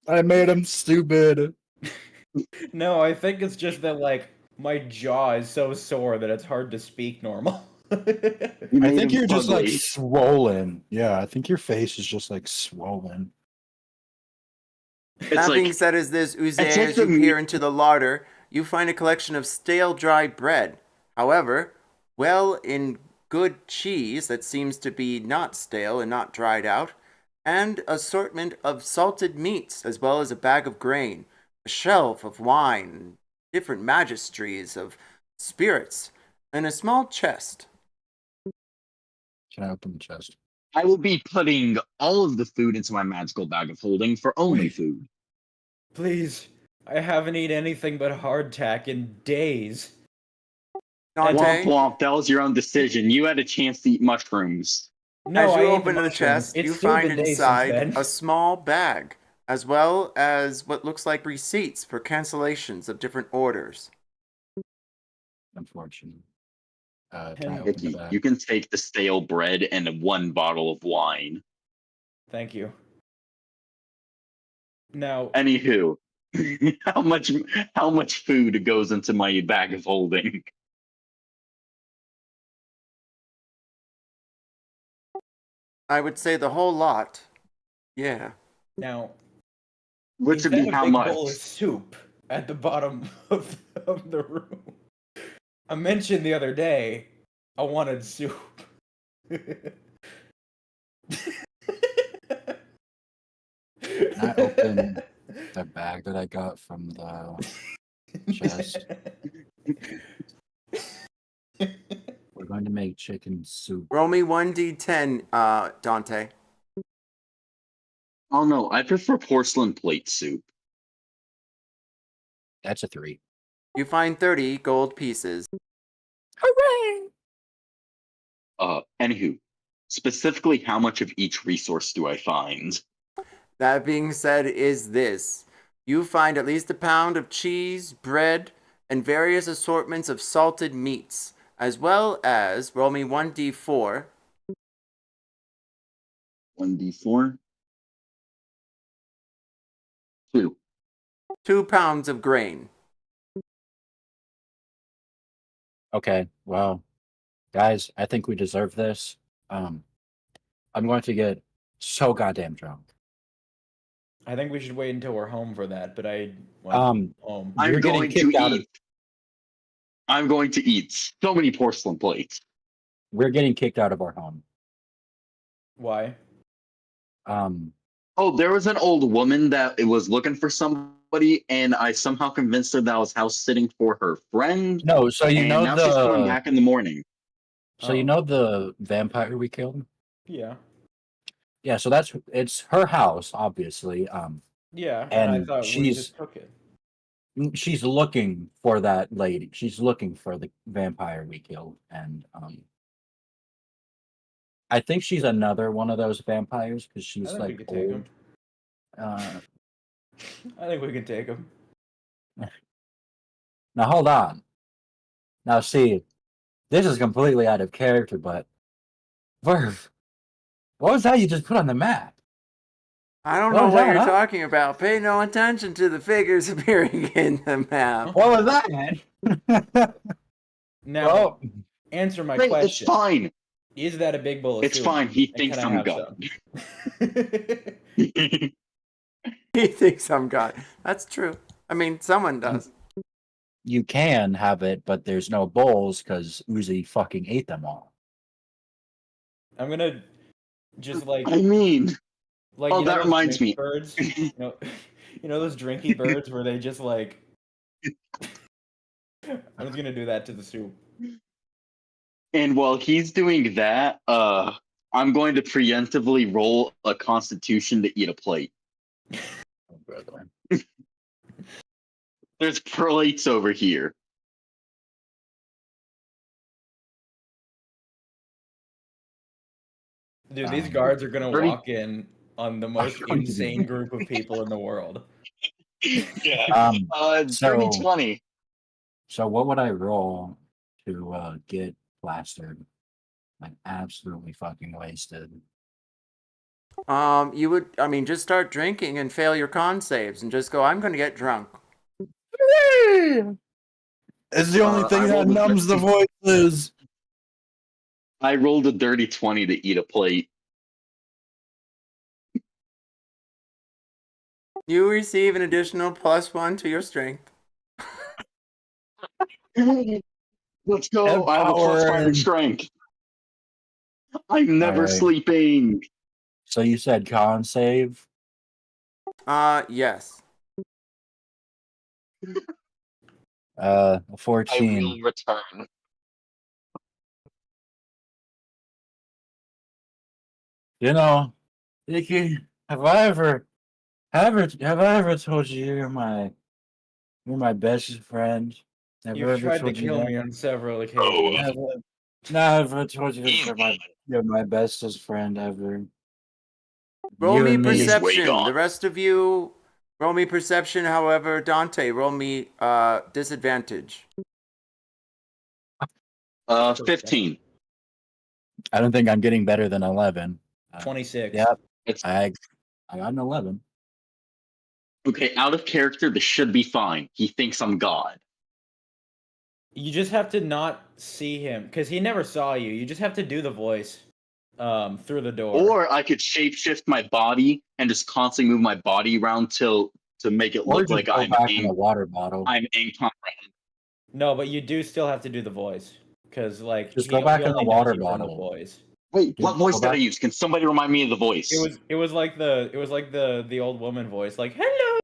I made him stupid. No, I think it's just that like my jaw is so sore that it's hard to speak normal. You I made think him you're just like ugly. swollen. Yeah, I think your face is just like swollen. It's That being like said, as this Uze, it's like as you the peer into the larder, you find a collection of stale dry bread. However, well in good cheese that seems to be not stale and not dried out, and assortment of salted meats, as well as a bag of grain, a shelf of wine, different magistries of spirits, and a small chest. Can I open the chest? I will be putting all of the food into my magical bag of holding for only Wait. food. Please, I haven't eaten anything but hardtack in days. Dante, Womp womp, that was your own decision. You had a chance to eat mushrooms. No, as I you ate open the mushrooms. chest, It's you still find been days since inside then. a small bag, as well as what looks like receipts for cancellations of different orders. Unfortunately. Can I And- open the Hickey, bag? you can take the stale bread and 1 bottle of wine. Thank you. Now, Anywho, how much food goes into my bag of holding? I would say the whole lot. Yeah. now, Which is would that be a how big much? bowl of soup at the bottom of the room? I mentioned the other day I wanted soup. Can I open the bag that I got from the chest? We're going to make chicken soup. Roll me 1d10, Dante. Oh no, I prefer porcelain plate soup. That's a 3. You find 30 gold pieces. Hooray! Anywho, specifically, how much of each resource do I find? That being said, is this. You find at least a pound of cheese, bread, and various assortments of salted meats, as well as, roll me 1d4, 1d4. 2. 2 pounds of grain. Okay, well, guys, I think we deserve this. I'm going to get so goddamn drunk. I think we should wait until we're home for that, but I want home. I'm You're getting going to kicked out of. eat. I'm going to eat so many porcelain plates. We're getting kicked out of our home. Why? Oh, there was an old woman that was looking for somebody, and I somehow convinced her that I was house sitting for her friend. No, so you and know now she's coming the. back in the morning. So you know the vampire we killed? Yeah. Yeah, so it's her house, obviously. Yeah, and I And thought we just took it. she's looking for that lady. She's looking for the vampire we killed, and I think she's another one of those vampires because I she's think we like could take him. old. I think we can take him. Now hold on. Now see, this is completely out of character, but Verve, what was that you just put on the map? I don't What know was what that, you're huh? talking about. Pay no attention to the figures appearing in the map. What was that, man? Now, Well, answer my Hey, it's question. fine. Is that a big bowl of It's soup? fine. He And thinks can I I'm have God. some? He thinks I'm God. That's true. I mean, someone does. you can have it, but there's no bowls because Uzi fucking ate them all. I'm gonna just like I mean, like oh, you know that those reminds drinky me. birds. You know those drinky birds where they just like. I'm just gonna do that to the soup. And while he's doing that, I'm going to preemptively roll a Constitution to eat a plate. Oh, brother. There's plates over here. Dude, these guards are gonna Pretty- walk in on the most going to be- insane group of people in the world. Yeah. Dirty So 20. so what would I roll to get plastered? Like absolutely fucking wasted. You would, I mean, just start drinking and fail your con saves and just go, I'm going to get drunk. It's the only I thing that rolled a numbs the dirty- voices. I rolled a dirty 20 to eat a plate. You receive an additional +1 to your strength. Let's go. I have a +5 in Empowering. strength. I'm never Alright. sleeping. So you said con save? Yes. A I 14. will return. You know, Icky, have I ever told you you're my best friend? Have I You've ever tried to told you kill that? me on several Oh. occasions. Have I told you that Easy. you're my bestest friend ever? Roll You me and me- He's way perception. gone. The rest of you, roll me perception. However, Dante, roll me disadvantage. 15. I don't think I'm getting better than 11. 26. Yep, It's I got an 11. okay. Out of character, this should be fine. He thinks I'm God. You just have to not see him because he never saw you. You just have to do the voice through the door. Or I could shapeshift my body and just constantly move my body around to make it Or look just like go I'm back in a water bottle. incomprehensible. No, but you do still have to do the voice because like Just he, go back he in the only water knows you from the bottle. voice. Wait, Dude, what voice go did I back- use? Can somebody remind me of the voice? It was like the old woman voice, like hello.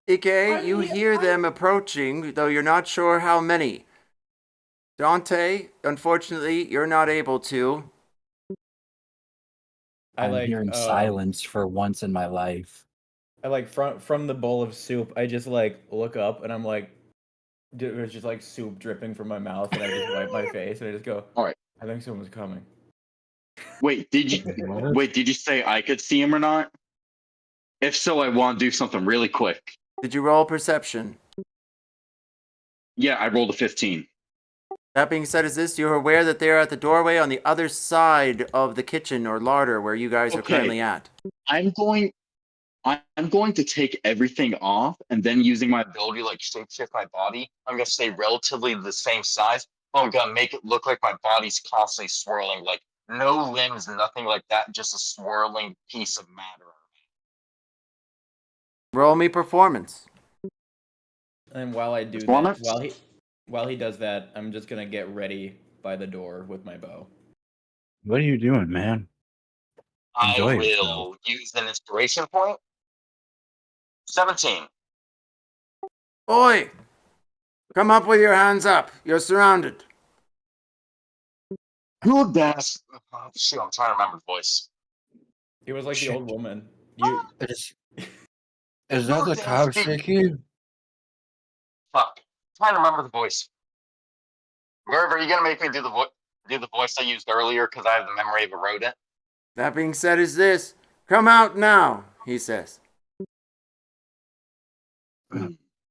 Ike, you hear them approaching, though you're not sure how many. Dante, unfortunately, you're not able to. I'm hearing silence for once in my life. I like from the bowl of soup. I just like look up and I'm like, there's just like soup dripping from my mouth, and I just wipe my face and I just go, All right. I think someone's coming. Wait, did you What? wait? Did you say I could see him or not? If so, I want to do something really quick. Did you roll perception? Yeah, I rolled a 15. That being said, is this you're aware that they're at the doorway on the other side of the kitchen or larder where you guys are Okay. currently at? I'm going to take everything off, and then using my ability to like shapeshift my body, I'm gonna stay relatively the same size. I'm gonna make it look like my body's constantly swirling, like no limbs, nothing like that, just a swirling piece of matter. Roll me performance. And while I do Performance? that, while he does that, I'm just gonna get ready by the door with my bow. What are you doing, man? Enjoy I will yourself. use an inspiration point. 17. Oi! Come up with your hands up. You're surrounded. Good ass. Oh, shoot, I'm trying to remember the voice. It was like Shit. the old woman. You Is that the cops, Icky? Fuck. Trying to remember the voice. Merv, are you gonna make me do the voice I used earlier because I have the memory of a rodent? That being said, is this. Come out now, he says.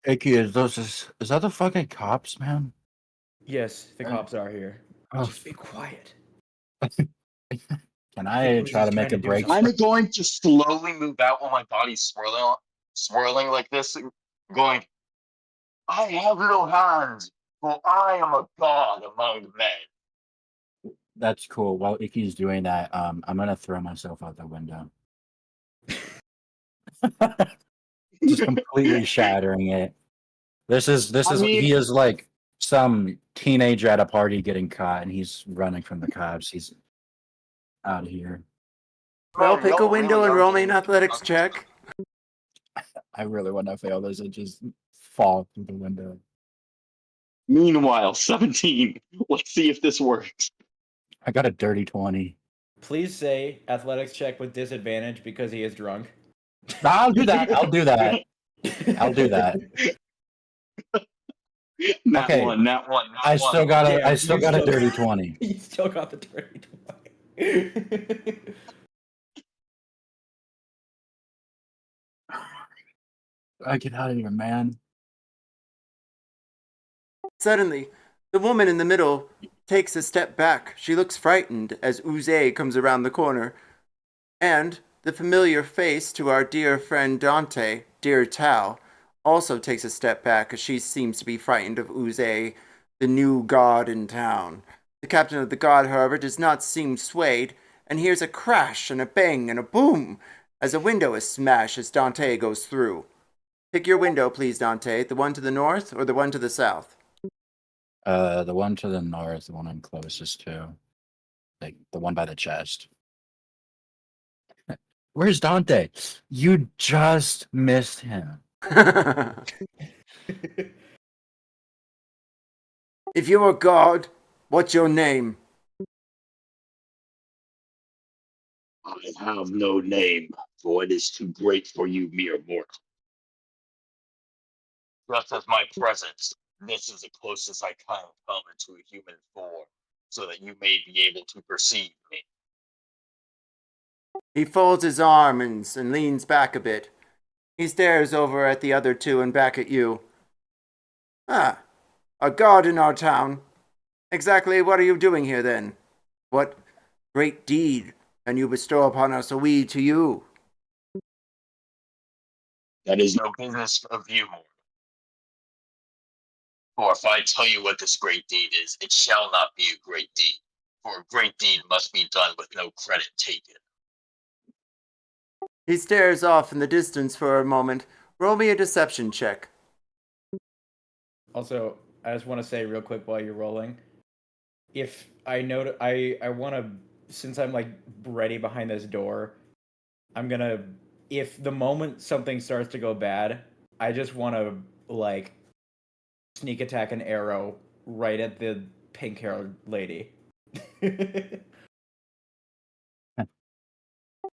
Icky, is that the fucking cops, man? yes, the cops are here. Oh, Just be quiet. can I was try just to make trying to a do break? I'm going to slowly move out while my body's swirling like this, going, I have no hands, for I am a god among men. That's cool. While Icky's doing that, I'm gonna throw myself out the window. Just completely shattering it. He is like some teenager at a party getting caught and he's running from the cops. He's out of here. Well, Man, pick a y'all window really and are roll me an getting- athletics check. I really want to fail this and just fall through the window. Meanwhile, 17. Let's see if this works. I got a dirty 20. Please say athletics check with disadvantage because he is drunk. I'll do that. I'll do that. I'll do that. Nat Okay. one, nat one. I still got a Damn, I still you got a still- dirty 20. You still got the dirty 20. Get out of here, man. Suddenly, the woman in the middle takes a step back. She looks frightened as Uze comes around the corner. And the familiar face to our dear friend Dante, dear Tal, also takes a step back as she seems to be frightened of Uze, the new god in town. The captain of the guard, however, does not seem swayed, and hears a crash and a bang and a boom as a window is smashed as Dante goes through. Pick your window, please, Dante. The one to the north or the one to the south? The one to the north, the one I'm closest to. Like, the one by the chest. Where's Dante? You just missed him. If you're a god, what's your name? I have no name, for it is too great for you, mere mortal. Just as my presence, this is the closest I can come into a human form, so that you may be able to perceive me. He folds his arms and leans back a bit. He stares over at the other two and back at you. Ah, a god in our town. Exactly what are you doing here then? What great deed can you bestow upon us, or we to you? That is no business of you, mortal. For if I tell you what this great deed is, it shall not be a great deed. For a great deed must be done with no credit taken. He stares off in the distance for a moment. Roll me a deception check. Also, I just want to say real quick while you're rolling, if I know, I want to, since I'm like ready behind this door, I'm gonna, if the moment something starts to go bad, I just want to like sneak attack an arrow right at the pink-haired lady.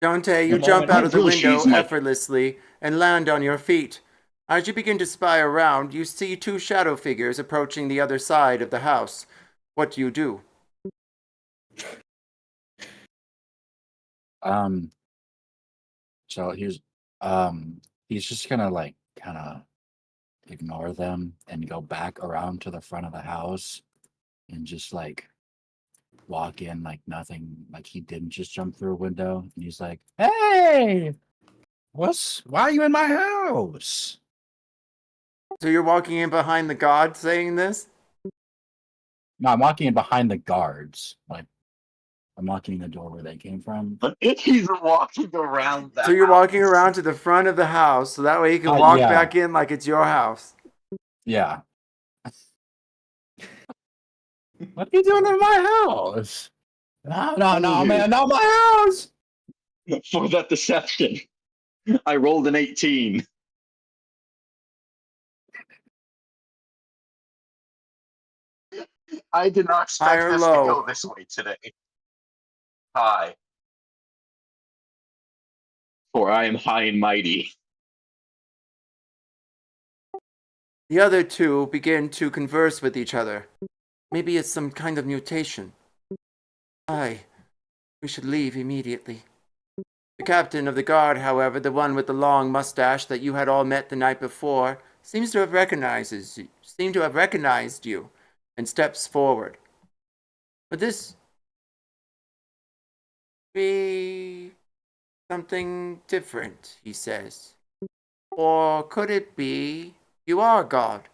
Dante, you The jump moment out I of the feel window she's my- effortlessly and land on your feet. As you begin to spy around, you see two shadow figures approaching the other side of the house. What do you do? So he's just gonna like kind of ignore them and go back around to the front of the house and just like walk in like nothing, like he didn't just jump through a window. And he's like, "Hey, why are you in my house?" So you're walking in behind the god saying this? No, I'm walking in behind the guards. Like I'm walking in the door where they came from. But if he's walking around that So you're walking around to the front of the house so that way you can walk Yeah. back in like it's your house. Yeah. What are you doing in my house? No, man, not my house. for that deception. I rolled an 18. I did not High expect or this low? to go this way today. High. For I am high and mighty. The other two begin to converse with each other. Maybe it's some kind of mutation. Aye, we should leave immediately. The captain of the guard, however, the one with the long mustache that you had all met the night before, seems to have recognized you and steps forward. Would this be something different, he says. Or could it be you are God?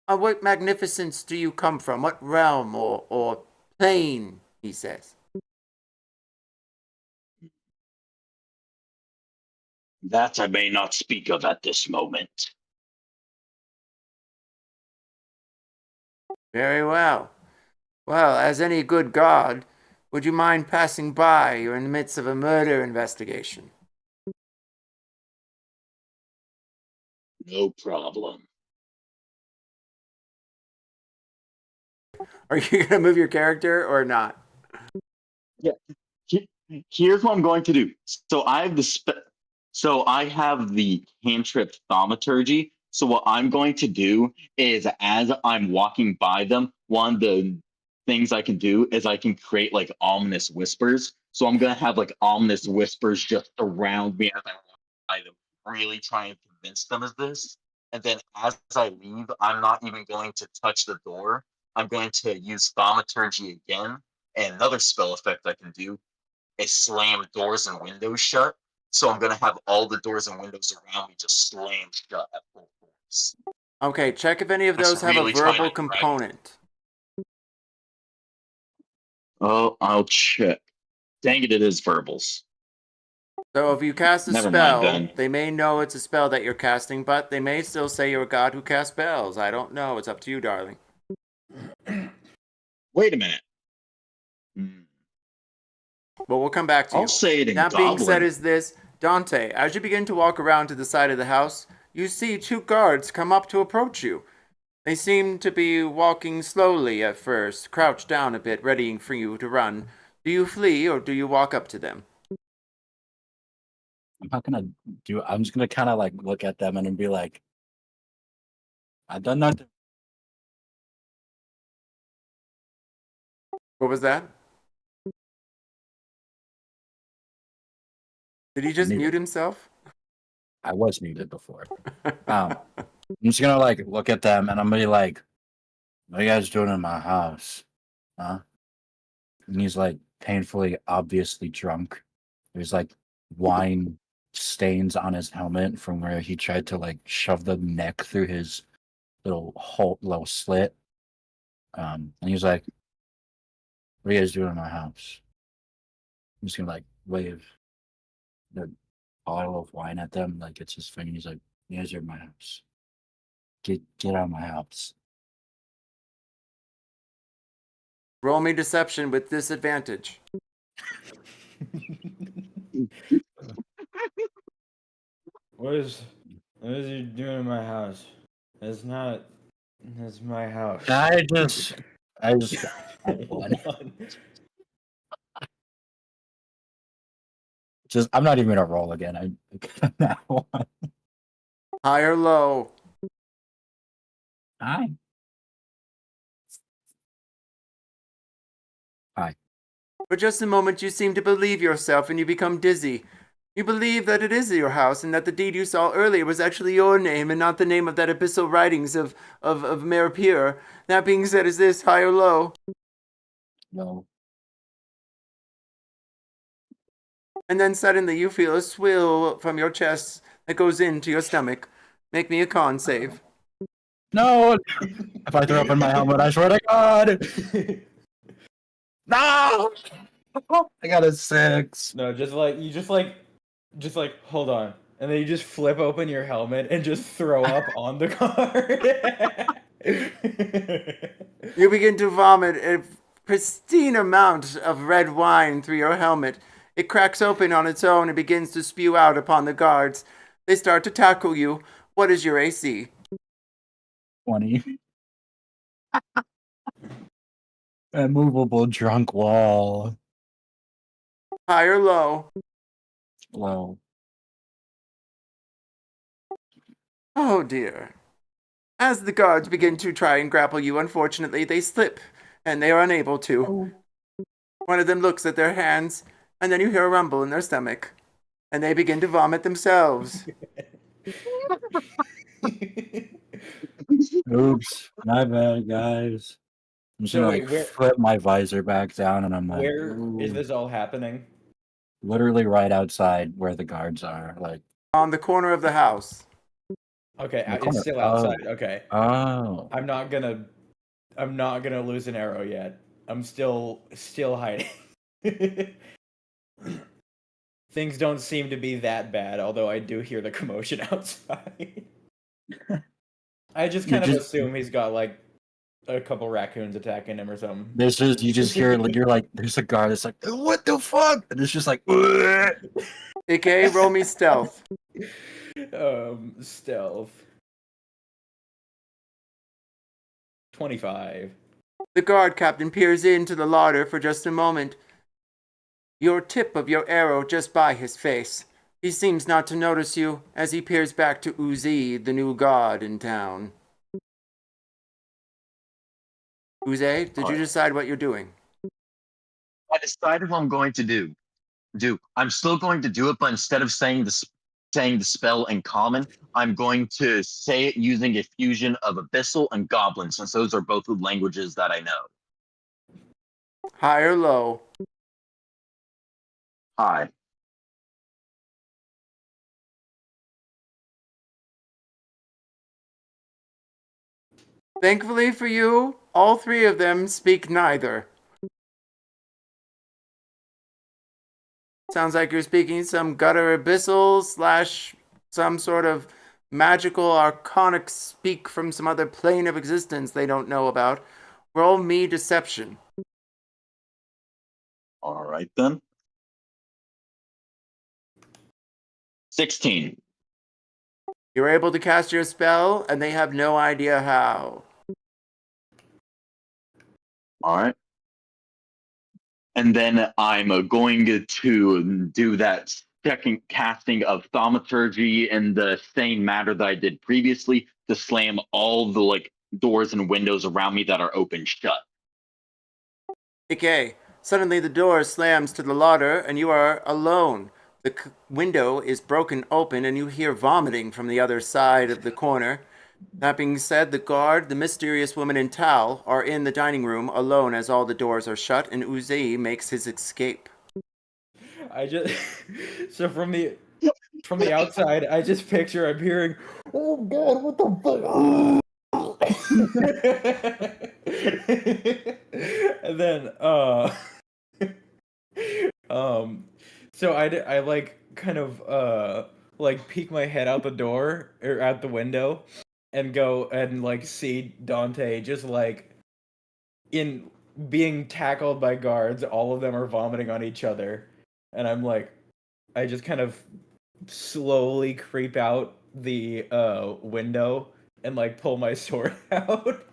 What magnificence do you come from? What realm or plane, he says. That I may not speak of at this moment. Very well. Well, as any good god, would you mind passing by? You're in the midst of a murder investigation. No problem. Are you going to move your character or not? Here's what I'm going to do. So I have the cantrip thaumaturgy. So what I'm going to do is, as I'm walking by them, one of the things I can do is I can create like ominous whispers. So I'm gonna have like ominous whispers just around me as I walk by them, really trying to convince them of this. And then as I leave, I'm not even going to touch the door. I'm going to use thaumaturgy again. And another spell effect I can do is slam doors and windows shut. So I'm going to have all the doors and windows around me just slam shut at full force. Okay, check if any of Just those have a really trying verbal to drag- component. Oh, I'll check. Dang it, it is verbals. So if you cast a Never mind spell, then. they may know it's a spell that you're casting, but they may still say you're a god who casts spells. I don't know. It's up to you, darling. Wait a minute. Hmm. But we'll come back to you. I'll say it in That being Goblin. said is this, Dante, as you begin to walk around to the side of the house, you see two guards come up to approach you. They seem to be walking slowly at first, crouched down a bit, readying for you to run. Do you flee or do you walk up to them? I'm not gonna do. I'm just gonna kind of like look at them and then be like, "I've done nothing." What was that? Did he just Muted. mute himself? I was muted before. I'm just gonna like look at them and I'm gonna be like, "What are you guys doing in my house, huh?" And he's like painfully, obviously drunk. There's like wine stains on his helmet from where he tried to like shove the neck through his little slit. And he's like, "What are you guys doing in my house?" I'm just gonna like wave the bottle of wine at them, like it's his thing. He's like, "You guys are in my house. Get out of my house." Roll me deception with disadvantage. What is you doing in my house? That's my house. I just just I'm not even gonna roll again. I that one. High or low? Hi. For just a moment you seem to believe yourself and you become dizzy. You believe that it is your house and that the deed you saw earlier was actually your name and not the name of that abyssal writings of Mayor Pierre. That being said, is this high or low? No. And then suddenly you feel a swill from your chest that goes into your stomach. Make me a con save. No. If I throw up in my helmet, I swear to God. No. I got a 6. No, just like hold on, and then you just flip open your helmet and just throw up on the card. You begin to vomit a pristine amount of red wine through your helmet. It cracks open on its own and begins to spew out upon the guards. They start to tackle you. What is your AC? 20. A movable drunk wall. High or low? Low. Oh dear. As the guards begin to try and grapple you, unfortunately, they slip, and they are unable to. One of them looks at their hands, and then you hear a rumble in their stomach, and they begin to vomit themselves. Oops. My bad, guys. I'm just So gonna wait, like where- flip my visor back down and I'm like, Where is "Ooh." this all happening? Literally right outside where the guards are. Like, On the corner of the house. Okay, the it's corner. still outside. Okay, Oh. I'm not gonna lose an arrow yet. I'm still hiding. Things don't seem to be that bad, although I do hear the commotion outside. I just kind of assume he's got like a couple raccoons attacking him or something. There's just, you just hear, you're like, there's a guard that's like, "What the fuck?" And it's just like, "Ugh." AKA, roll me stealth. Stealth. 25. The guard captain peers into the larder for just a moment. Your tip of your arrow just by his face. He seems not to notice you as he peers back to Uzi, the new god in town. Uzi, did you decide what you're doing? I decided what I'm going to do. I'm still going to do it, but instead of saying this, saying the spell in common, I'm going to say it using a fusion of Abyssal and Goblin, since those are both the languages that I know. High or low? Hi. Thankfully for you, all three of them speak neither. Sounds like you're speaking some gutter abyssal / some sort of magical arcanic speak from some other plane of existence they don't know about. Roll me deception. All right, then. 16. You're able to cast your spell, and they have no idea how. All right. And then I'm going to do that second casting of thaumaturgy in the same manner that I did previously to slam all the doors and windows around me that are open shut. Okay. Suddenly the door slams to the larder, and you are alone. The window is broken open, and you hear vomiting from the other side of the corner. That being said, the guard, the mysterious woman, and Tal are in the dining room alone as all the doors are shut, and Uzi makes his escape. I just so from the outside, I just picture I'm hearing, "Oh God, what the fuck?" And then so I like kind of like peek my head out the door or out the window and go and like see Dante just like in being tackled by guards. All of them are vomiting on each other, and I'm like, I just kind of slowly creep out the window and like pull my sword out.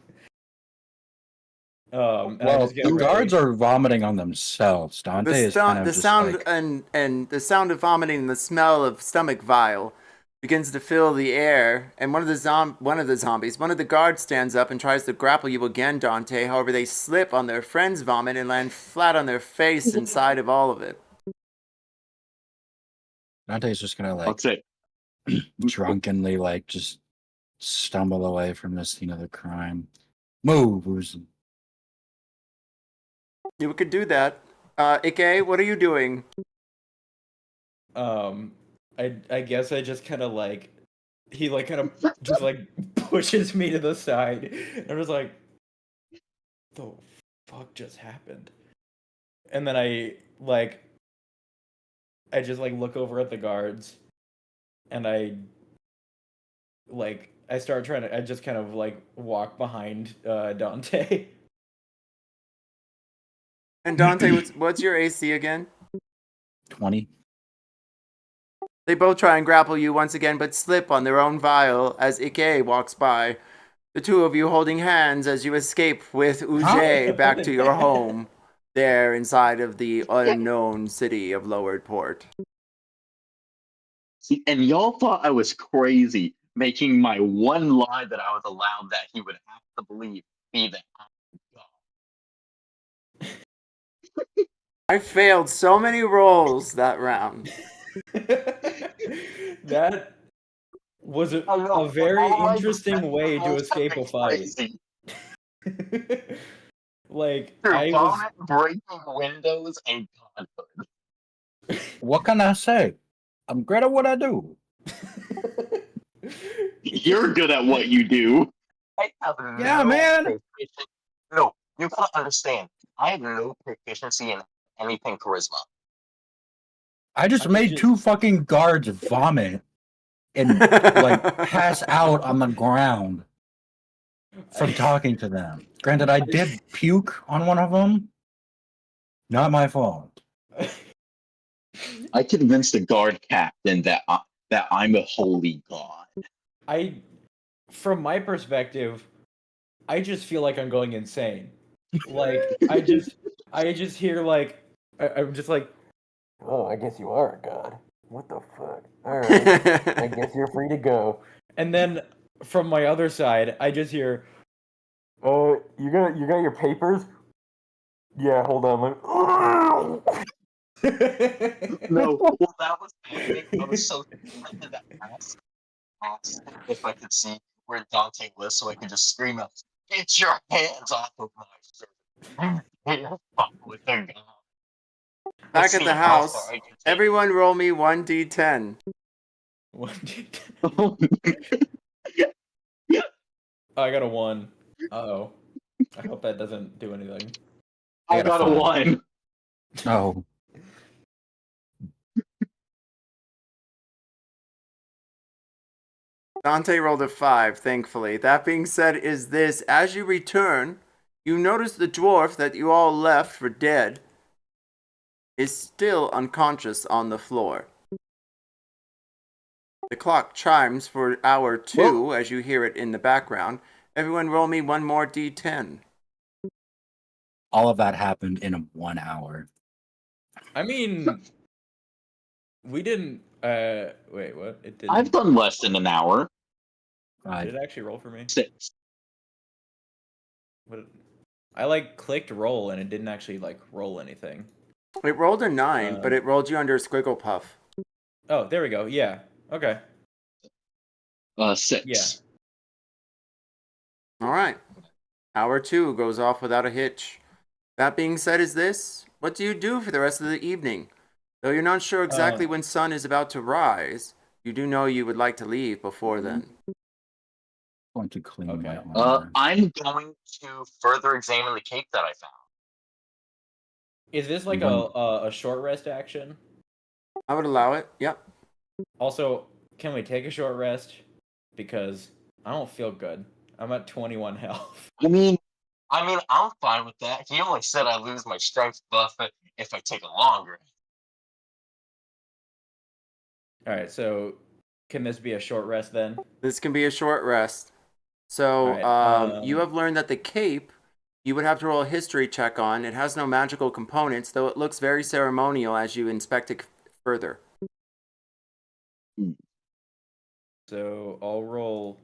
And I Well, just get the ready. guards are vomiting on themselves. Dante is kind of The just sound like, and the sound of vomiting and the smell of stomach vile begins to fill the air, and one of the guards stands up and tries to grapple you again, Dante. However, they slip on their friend's vomit and land flat on their face inside of all of it. Dante's just gonna like That's it. drunkenly like just stumble away from this scene of the crime. Move, Uzi. You could do that. Ike, what are you doing? I guess I just kind of like he like kind of just like pushes me to the side, and I'm just like, the fuck just happened? And then I just like look over at the guards, and I start trying to. I just kind of like walk behind Dante. And Dante, what's your AC again? 20. They both try and grapple you once again, but slip on their own vial as Ike walks by. The two of you holding hands as you escape with Uze back to your home, there inside of the unknown city of Lowered Port. See, and y'all thought I was crazy making my one lie that I was allowed that he would have to believe me that I'm God. I failed so many rolls that round. That was a very interesting way to escape a fight. Like I was breaking windows and godhood. What can I say? I'm great at what I do. You're good at what you do. I have Yeah, man. No, you gotta understand. I have no proficiency in anything charisma. I just made 2 fucking guards vomit and like pass out on the ground from talking to them. Granted, I did puke on one of them. Not my fault. I convinced the guard captain that I'm a holy god. From my perspective, I just feel like I'm going insane. Like I just hear like I'm just like, oh, I guess you are a god. What the fuck? All right, I guess you're free to go. And then from my other side, I just hear, you got your papers? Yeah, hold on. No, well, that was happening. I was so tempted to ask if I could see where Dante was so I could just scream out, "Get your hands off of my shirt!" With their gun. Back Let's at see the how far house, I can take everyone roll me 1d10. What? it. Yeah, Oh, I got a 1. Uh-oh. I hope that doesn't do anything. I got a 1. Oh, Dante rolled a 5, thankfully. That being said, is this, as you return, you notice the dwarf that you all left for dead is still unconscious on the floor. The clock chimes for hour 2 as you hear it in the background. Everyone roll me one more d10. all of that happened in 1 hour. I mean, we didn't. Wait, what? It didn't. I've done less than an hour. Did it actually roll for me? 6. What? I clicked roll and it didn't actually roll anything. It rolled a 9, but it rolled you under a squiggle puff. Oh, there we go. Yeah. Okay. 6. Yeah. All right. Hour 2 goes off without a hitch. That being said, is this, what do you do for the rest of the evening? Though you're not sure exactly when sun is about to rise, you do know you would like to leave before then. Going to clean Okay. my armor. I'm going to further examine the cape that I found. Is this like a short rest action? I would allow it. Yep. Also, can we take a short rest? Because I don't feel good. I'm at 21 health. I mean, I'm fine with that. He only said I lose my strength buff if I take a longer. All right, so can this be a short rest then? This can be a short rest. So, All right, you have learned that the cape, you would have to roll a history check on. It has no magical components, though it looks very ceremonial as you inspect it further. So I'll roll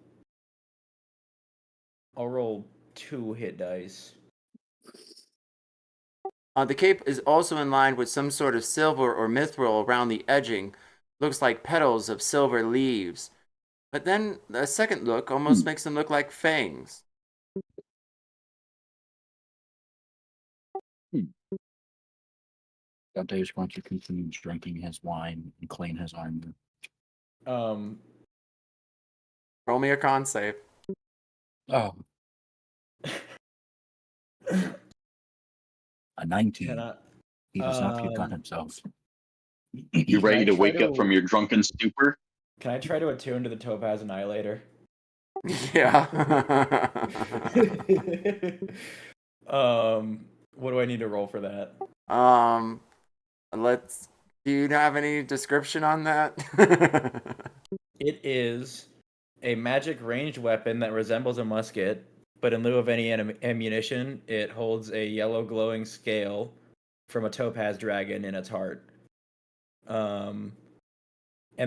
2 hit dice. The cape is also in line with some sort of silver or mithril around the edging. Looks like petals of silver leaves. But then a second look almost makes them look like fangs. Dante is going to continue drinking his wine and clean his armor. Roll me a con save. Oh. A 19. He does not puke on himself. You ready to try wake up from your drunken stupor? Can I try to attune to the Topaz Annihilator? Yeah. What do I need to roll for that? Do you have any description on that? It is a magic ranged weapon that resembles a musket, but in lieu of any ammunition, it holds a yellow glowing scale from a topaz dragon in its heart. And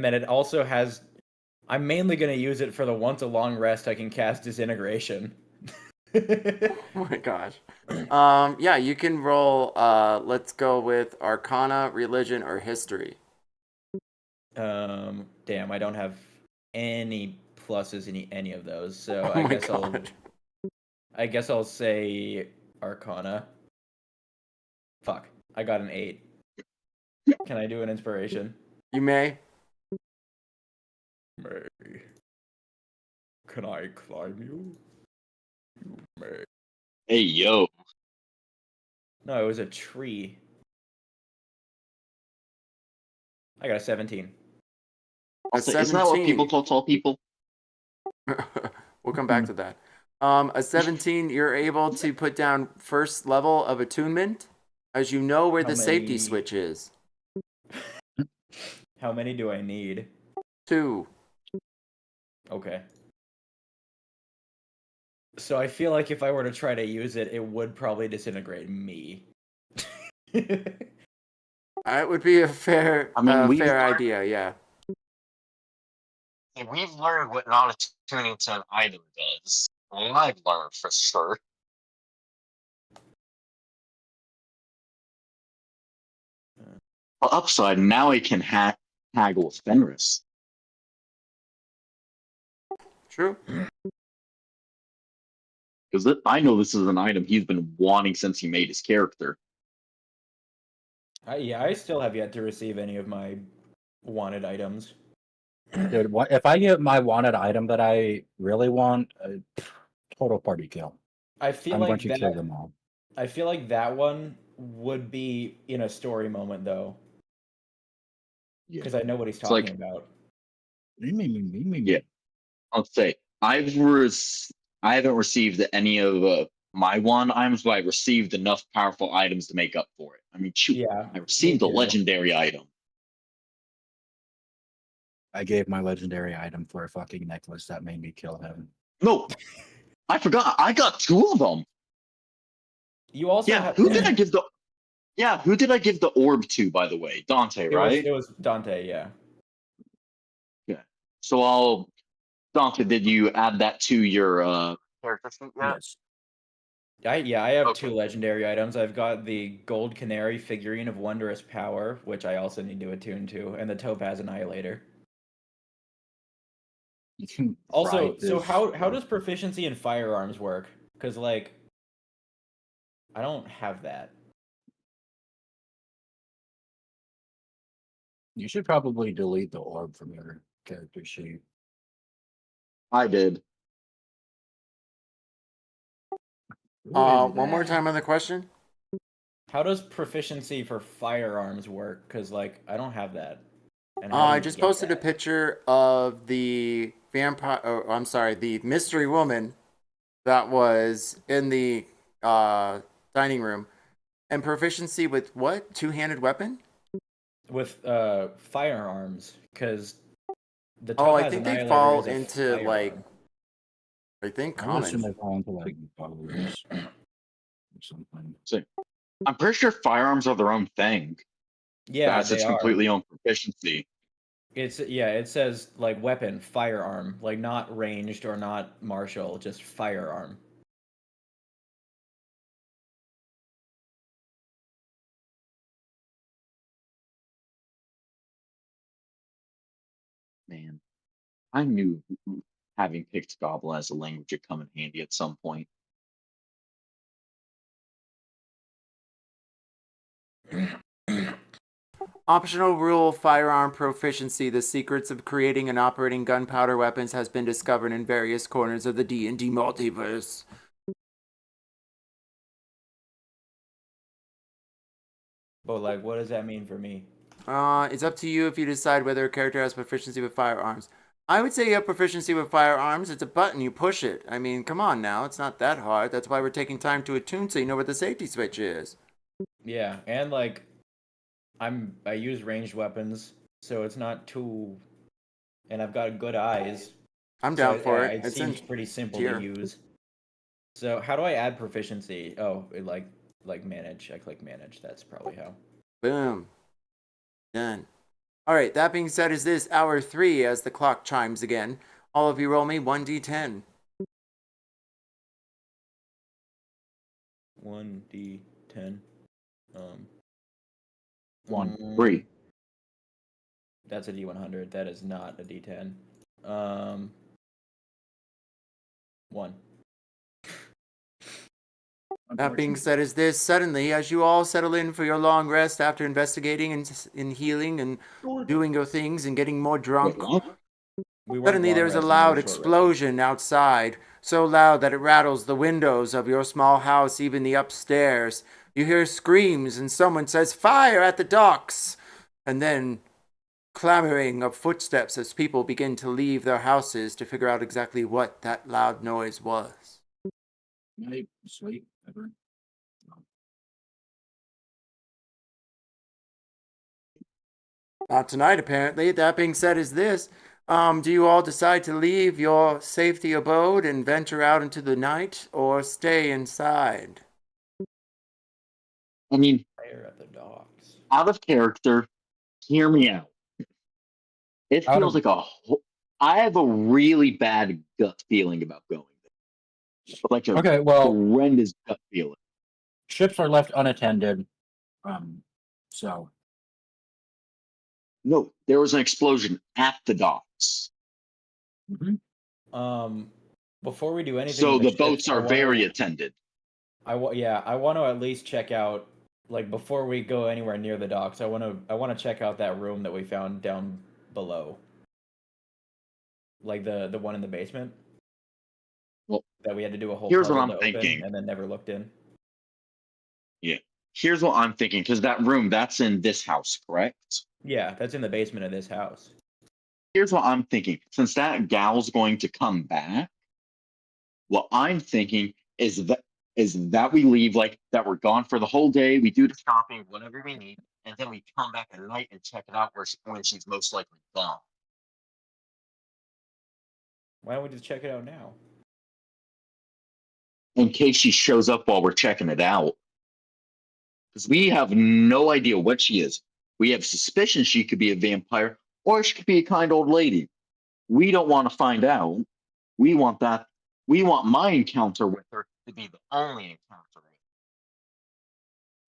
then it also has. I'm mainly going to use it for the once a long rest I can cast Disintegration. Oh my gosh. Yeah, you can roll, let's go with Arcana, Religion, or History. Damn, I don't have any pluses in any of those, so Oh my God. I guess I'll say Arcana. Fuck, I got an 8. Can I do an inspiration? You may. May. Can I climb you? You may. Hey, yo. No, it was a tree. I got a 17. Also, isn't that what people call tall people? We'll come back to that. A 17, you're able to put down first level of attunement, as you know where the safety switch is. How many do I need? 2. Okay. So I feel like if I were to try to use it, it would probably disintegrate me. It would be a fair, fair idea, yeah. We've learned what not attuning to an item does. Well, I've learned for sure. upside, now I can haggle with Fenris. True. Because I know this is an item he's been wanting since he made his character. I still have yet to receive any of my wanted items. Dude, if I get my wanted item that I really want, total party kill. I feel I'm like going to that. kill them all. I feel like that one would be in a story moment though, Yeah. because I know what he's It's talking like- about. Yeah. I'll say I haven't received any of my one items, but I received enough powerful items to make up for it. I mean, shoot, Yeah, I received a me too. legendary item. I gave my legendary item for a fucking necklace that made me kill him. No, I forgot. I got 2 of them. You also Yeah, have. who did I give the? Yeah, who did I give the orb to? By the way, Dante, right? It was Dante. Yeah. So Dante, did you add that to your character sheet yet? Yes. I have Okay. 2 legendary items. I've got the gold canary figurine of wondrous power, which I also need to attune to, and the topaz annihilator. You can Also, ride so this- how does proficiency in firearms work? Because like, I don't have that. You should probably delete the orb from your character sheet. I did. One more time on the question. How does proficiency for firearms work? Because like, I don't have that. And how do I you just get posted a that? picture of the vampire. Oh, I'm sorry, the mystery woman that was in the dining room, and proficiency with what? Two-handed weapon? With firearms, because the Oh, I topaz think they annihilator fall is a into like, firearm. I think I would assume common. they fall into like bows or something. I'm pretty sure firearms are their own thing. Yeah, That's they its are. completely own proficiency. It says like weapon, firearm, like not ranged or not martial, just firearm. Man, I knew having picked Goblin as a language would come in handy at some point. Optional rule: firearm proficiency. The secrets of creating and operating gunpowder weapons has been discovered in various corners of the D&D multiverse. But like, what does that mean for me? It's up to you if you decide whether a character has proficiency with firearms. I would say you have proficiency with firearms. It's a button, you push it. I mean, come on now, it's not that hard. That's why we're taking time to attune so you know where the safety switch is. Yeah, and like, I use ranged weapons, so it's not too, and I've got good eyes. I'm down so for it. it. It seems pretty simple to use. So how do I add proficiency? Oh, like manage. I click manage. That's probably how. Boom. Done. All right, that being said, is this hour 3 as the clock chimes again? All of you roll me 1d10. 1d10. 1. 3. That's a d100. That is not a d10. 1. That being said, is this suddenly, as you all settle in for your long rest after investigating and healing and doing your things and getting more drunk, suddenly there's a loud explosion outside, so loud that it rattles the windows of your small house, even the upstairs. You hear screams and someone says, "Fire at the docks!" And then clamoring of footsteps as people begin to leave their houses to figure out exactly what that loud noise was. Night, sleep, ever. Not tonight, apparently. That being said, is this. Do you all decide to leave your safety abode and venture out into the night, or stay inside? I mean, Fire at the docks. out of character, hear me out. It Out feels of- like I have a really bad gut feeling about going there. Like a Okay, well, horrendous gut feeling. ships are left unattended. So No, there was an explosion at the docks. Before we do anything So with the ships, boats I are very wanna, attended. I want to at least check out, like, before we go anywhere near the docks. I want to check out that room that we found down below, like the one in the basement Well, that we had to do a whole here's what puzzle I'm to open thinking. and then never looked in. Yeah. Here's what I'm thinking, because that room, that's in this house, correct? Yeah, that's in the basement of this house. Here's what I'm thinking. Since that gal's going to come back, what I'm thinking is that we leave, like, that we're gone for the whole day, we do the shopping, whatever we need, and then we come back at night and check it out when she's most likely gone. Why don't we just check it out now? In case she shows up while we're checking it out. Because we have no idea what she is. We have suspicion she could be a vampire, or she could be a kind old lady. We don't want to find out. We want my encounter with her to be the only encounter.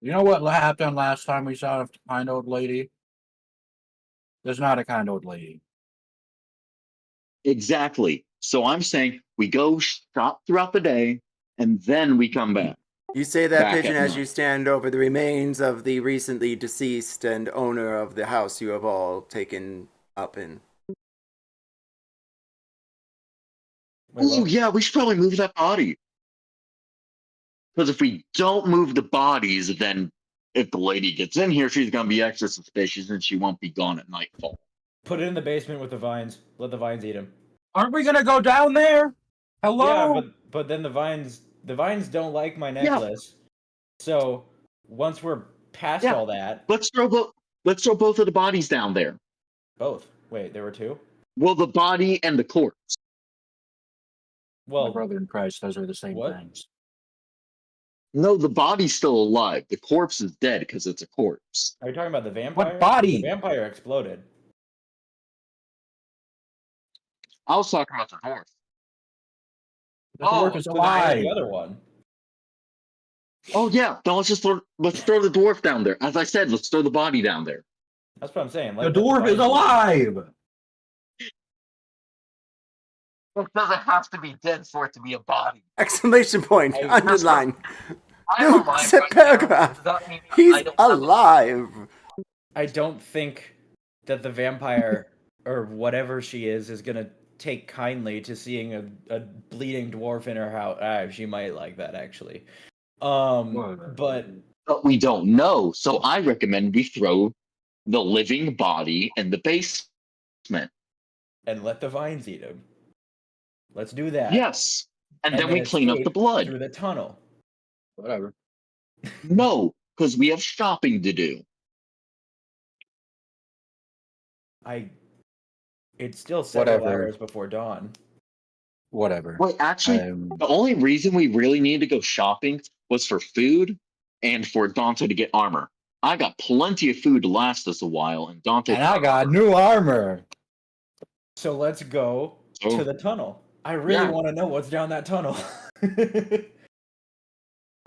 You know what happened last time we saw a kind old lady? There's not a kind old lady. Exactly. So I'm saying we go shop throughout the day, and then we come back. You say that, Back Pigeon, at as you night. stand over the remains of the recently deceased and owner of the house you have all taken up in. Wait, Oh what? yeah, we should probably move that body. Because if we don't move the bodies, then if the lady gets in here, she's gonna be extra suspicious and she won't be gone at nightfall. Put it in the basement with the vines. Let the vines eat them. Aren't we gonna go down there? Hello? Yeah, but then the vines don't like my necklace. So once we're past Yeah. all that, Let's throw both of the bodies down there. both. Wait, there were two? Well, the body and the corpse. My Well, brother in Christ, those are the same what? things. No, the body's still alive. The corpse is dead because it's a corpse. Are you talking about the vampire? What body? The vampire exploded. I was talking about the dwarf. The dwarf is But then where's alive. the other one? Oh yeah, then let's throw the dwarf down there. As I said, let's throw the body down there. That's what I'm saying. The Let dwarf vines is eat 'em. alive. It doesn't have to be dead for it to be a body. Exclamation point. Hey, Underline. I'm New alive set right now. paragraph. Does that mean I He's don't have alive. I don't think that the vampire or whatever she is gonna take kindly to seeing a bleeding dwarf in her house. She might like that actually. But But we don't know, so I recommend we throw the living body in the basement. and let the vines eat him. Let's do that. Yes, and then we clean up the escape blood. through the tunnel. Whatever. No, because we have shopping to do. It's still several Whatever. hours before dawn. Whatever. Wait, actually, the only reason we really needed to go shopping was for food and for Dante to get armor. I got plenty of food to last us a while, and Dante. And I got new armor. So let's go Oh. to the tunnel. I really Yeah. want to know what's down that tunnel.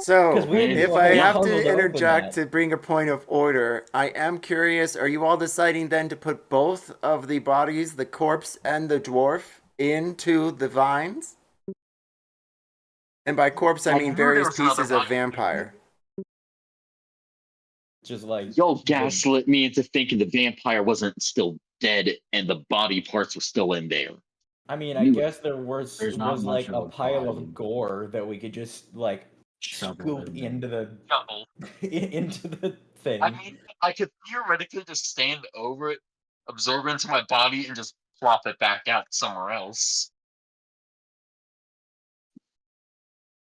So, 'Cause we didn't if do a I whole have tunnel to to open interject that. to bring a point of order, I am curious, are you all deciding then to put both of the bodies, the corpse and the dwarf, into the vines? And by corpse, I I mean knew there various was another pieces of body. vampire. Just like Y'all gaslit me into thinking the vampire wasn't still dead and the body parts were still in there. I mean, I Knew it. guess there was There's not much like of a a pile body. of gore that we could just like Shovel scoop in there. into the Shovel. into the thing. I mean, I could theoretically just stand over it, absorb it into my body, and just plop it back out somewhere else.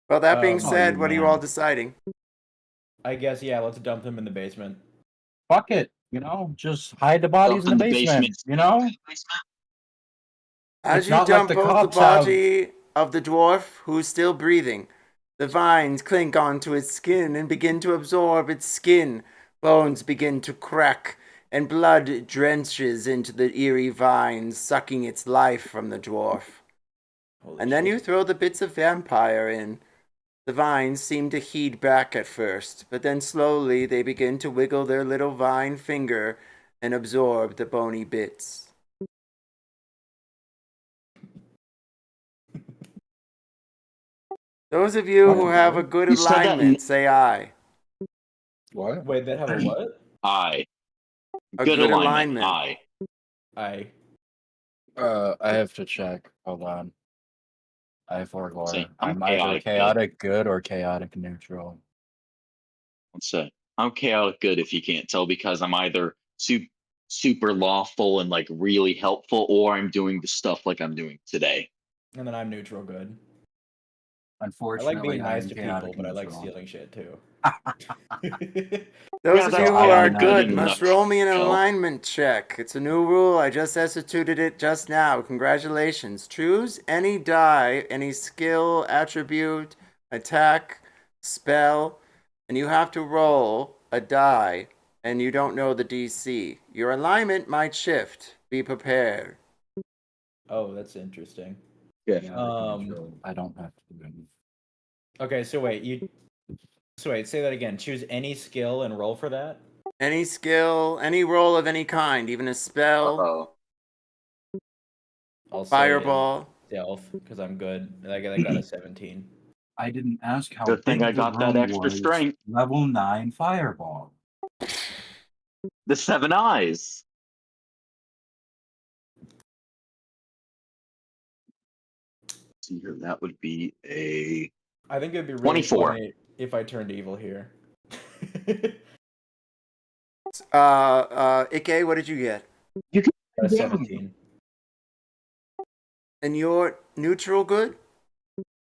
Well, that being Oh, said, what are you all man. deciding? I guess yeah. Let's dump them in the basement. Fuck it. Just hide the bodies in the basement. As It's you not like dump the both the cops have- body of the dwarf, who's still breathing, the vines clink onto its skin and begin to absorb its skin. Bones begin to crack, and blood drenches into the eerie vines, sucking its life from the dwarf. Holy And then shit. you throw the bits of vampire in. The vines seem to heed back at first, but then slowly they begin to wiggle their little vine finger and absorb the bony bits. Those of you who have a good You said that alignment, say aye. What? Wait, that have a what? I. A Good good alignment. alignment. I. I have to check. Hold on. I forgot. See, I'm I'm either chaotic good. chaotic good or chaotic neutral. Let's say I'm chaotic good if you can't tell, because I'm either super lawful and like really helpful, or I'm doing the stuff like I'm doing today. And then I'm neutral good. I Unfortunately, like being nice I'm to chaotic people, but I like neutral. stealing shit too. Those Yeah, of that's you who I are am good in a must roll me an nutshell. alignment check. It's a new rule. I just instituted it just now. Congratulations. Choose any die, any skill, attribute, attack, spell, and you have to roll a die, and you don't know the DC. Your alignment might shift. Be prepared. Oh, that's interesting. Yeah. Chaotic neutral. I don't have to do anything. Okay, so wait, say that again. Choose any skill and roll for that. Any skill, any roll of any kind, even a spell, Oh. I'll say fireball. stealth because I'm good. I got a 17. I didn't ask how Good thing big I the got that room extra was. strength. Level 9 fireball. The 7 eyes. See here, that would be a I think it'd be really 24. funny if I turned evil here. Ike, what did you get? You can Got a 17. And you're neutral good?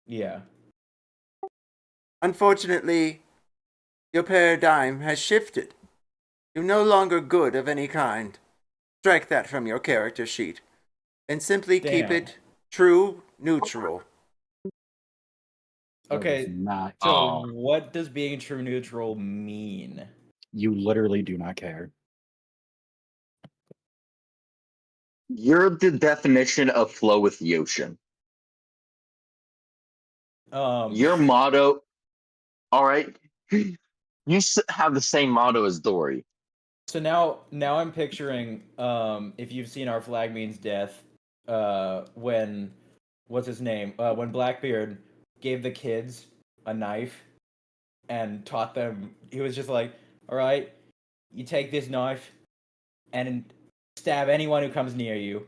Yeah. Unfortunately, your paradigm has shifted. You're no longer good of any kind. Strike that from your character sheet. And simply keep Damn. it true neutral. That Okay, is not. So Oh. what does being true neutral mean? You literally do not care. You're the definition of flow with the ocean. Your motto, all right. You have the same motto as Dory. So now I'm picturing if you've seen Our Flag Means Death, when what's his name? When Blackbeard gave the kids a knife and taught them, he was just like, all right, you take this knife and stab anyone who comes near you.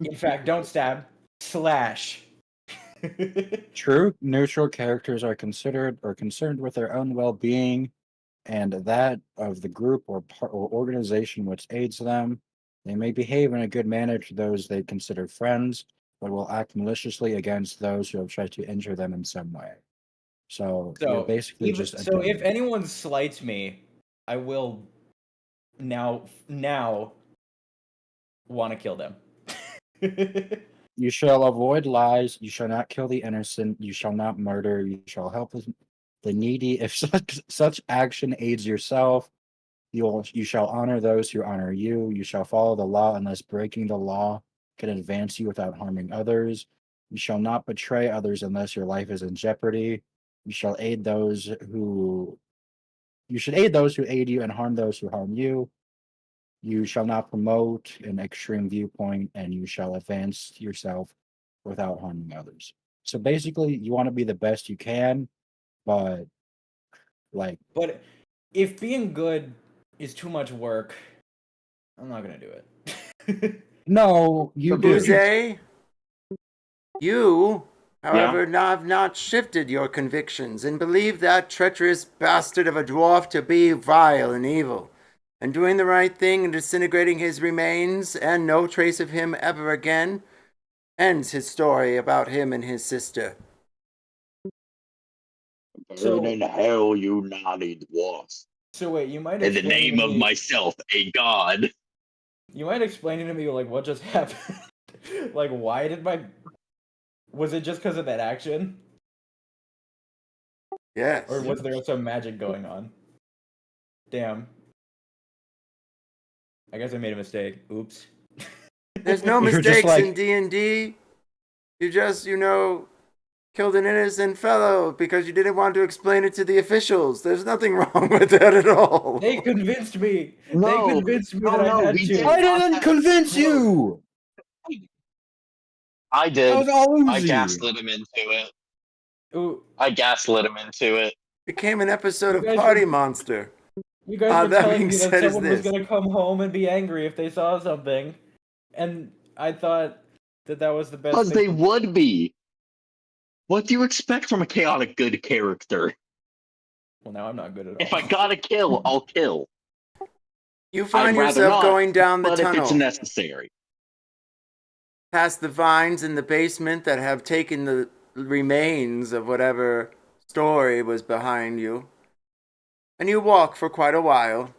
In fact, don't stab, slash. True neutral characters are considered or concerned with their own well-being and that of the group or organization which aids them. They may behave in a good manner to those they consider friends, but will act maliciously against those who have tried to injure them in some way. So you're basically just a so if dude. anyone slights me, I will now want to kill them. You shall avoid lies. You shall not kill the innocent. You shall not murder. You shall help the needy. If such action aids yourself, you shall honor those who honor you. You shall follow the law unless breaking the law can advance you without harming others. You shall not betray others unless your life is in jeopardy. You shall aid those who you should aid those who aid you and harm those who harm you. You shall not promote an extreme viewpoint, and you shall advance yourself without harming others. So basically, you want to be the best you can, but like. But if being good is too much work, I'm not gonna do it. No, you do. Uze, you, however, have not shifted your convictions and believe that treacherous bastard of a dwarf to be vile and evil, and doing the right thing and disintegrating his remains, and no trace of him ever again, ends his story about him and his sister. Burn in hell, you naughty dwarf. So wait, you might In the explain name to of me, myself, a god. You might explain to me like what just happened. Like why did was it just because of that action? Yes. Or was there some magic going on? Damn. I guess I made a mistake. Oops. There's no You're just mistakes like- in D&D. You just, killed an innocent fellow because you didn't want to explain it to the officials. There's nothing wrong with that at all. They convinced me. They No, convinced me no, that no, I had we to. did I not didn't have- convince no. you. I That did. was all I Uzi. gaslit him into it. Ooh, I gaslit him into it. Became an episode You of guys Party were- Monster. you guys were that telling being me that said is someone was this. gonna come home and be angry if they saw something, and I thought that was the best Because thing. they would be. What do you expect from a chaotic good character? Well, now I'm not good at all. If I gotta kill, I'll kill. You find I'd rather yourself not, going down the but if it's tunnel, necessary. past the vines in the basement that have taken the remains of whatever story was behind you. And you walk for quite a while.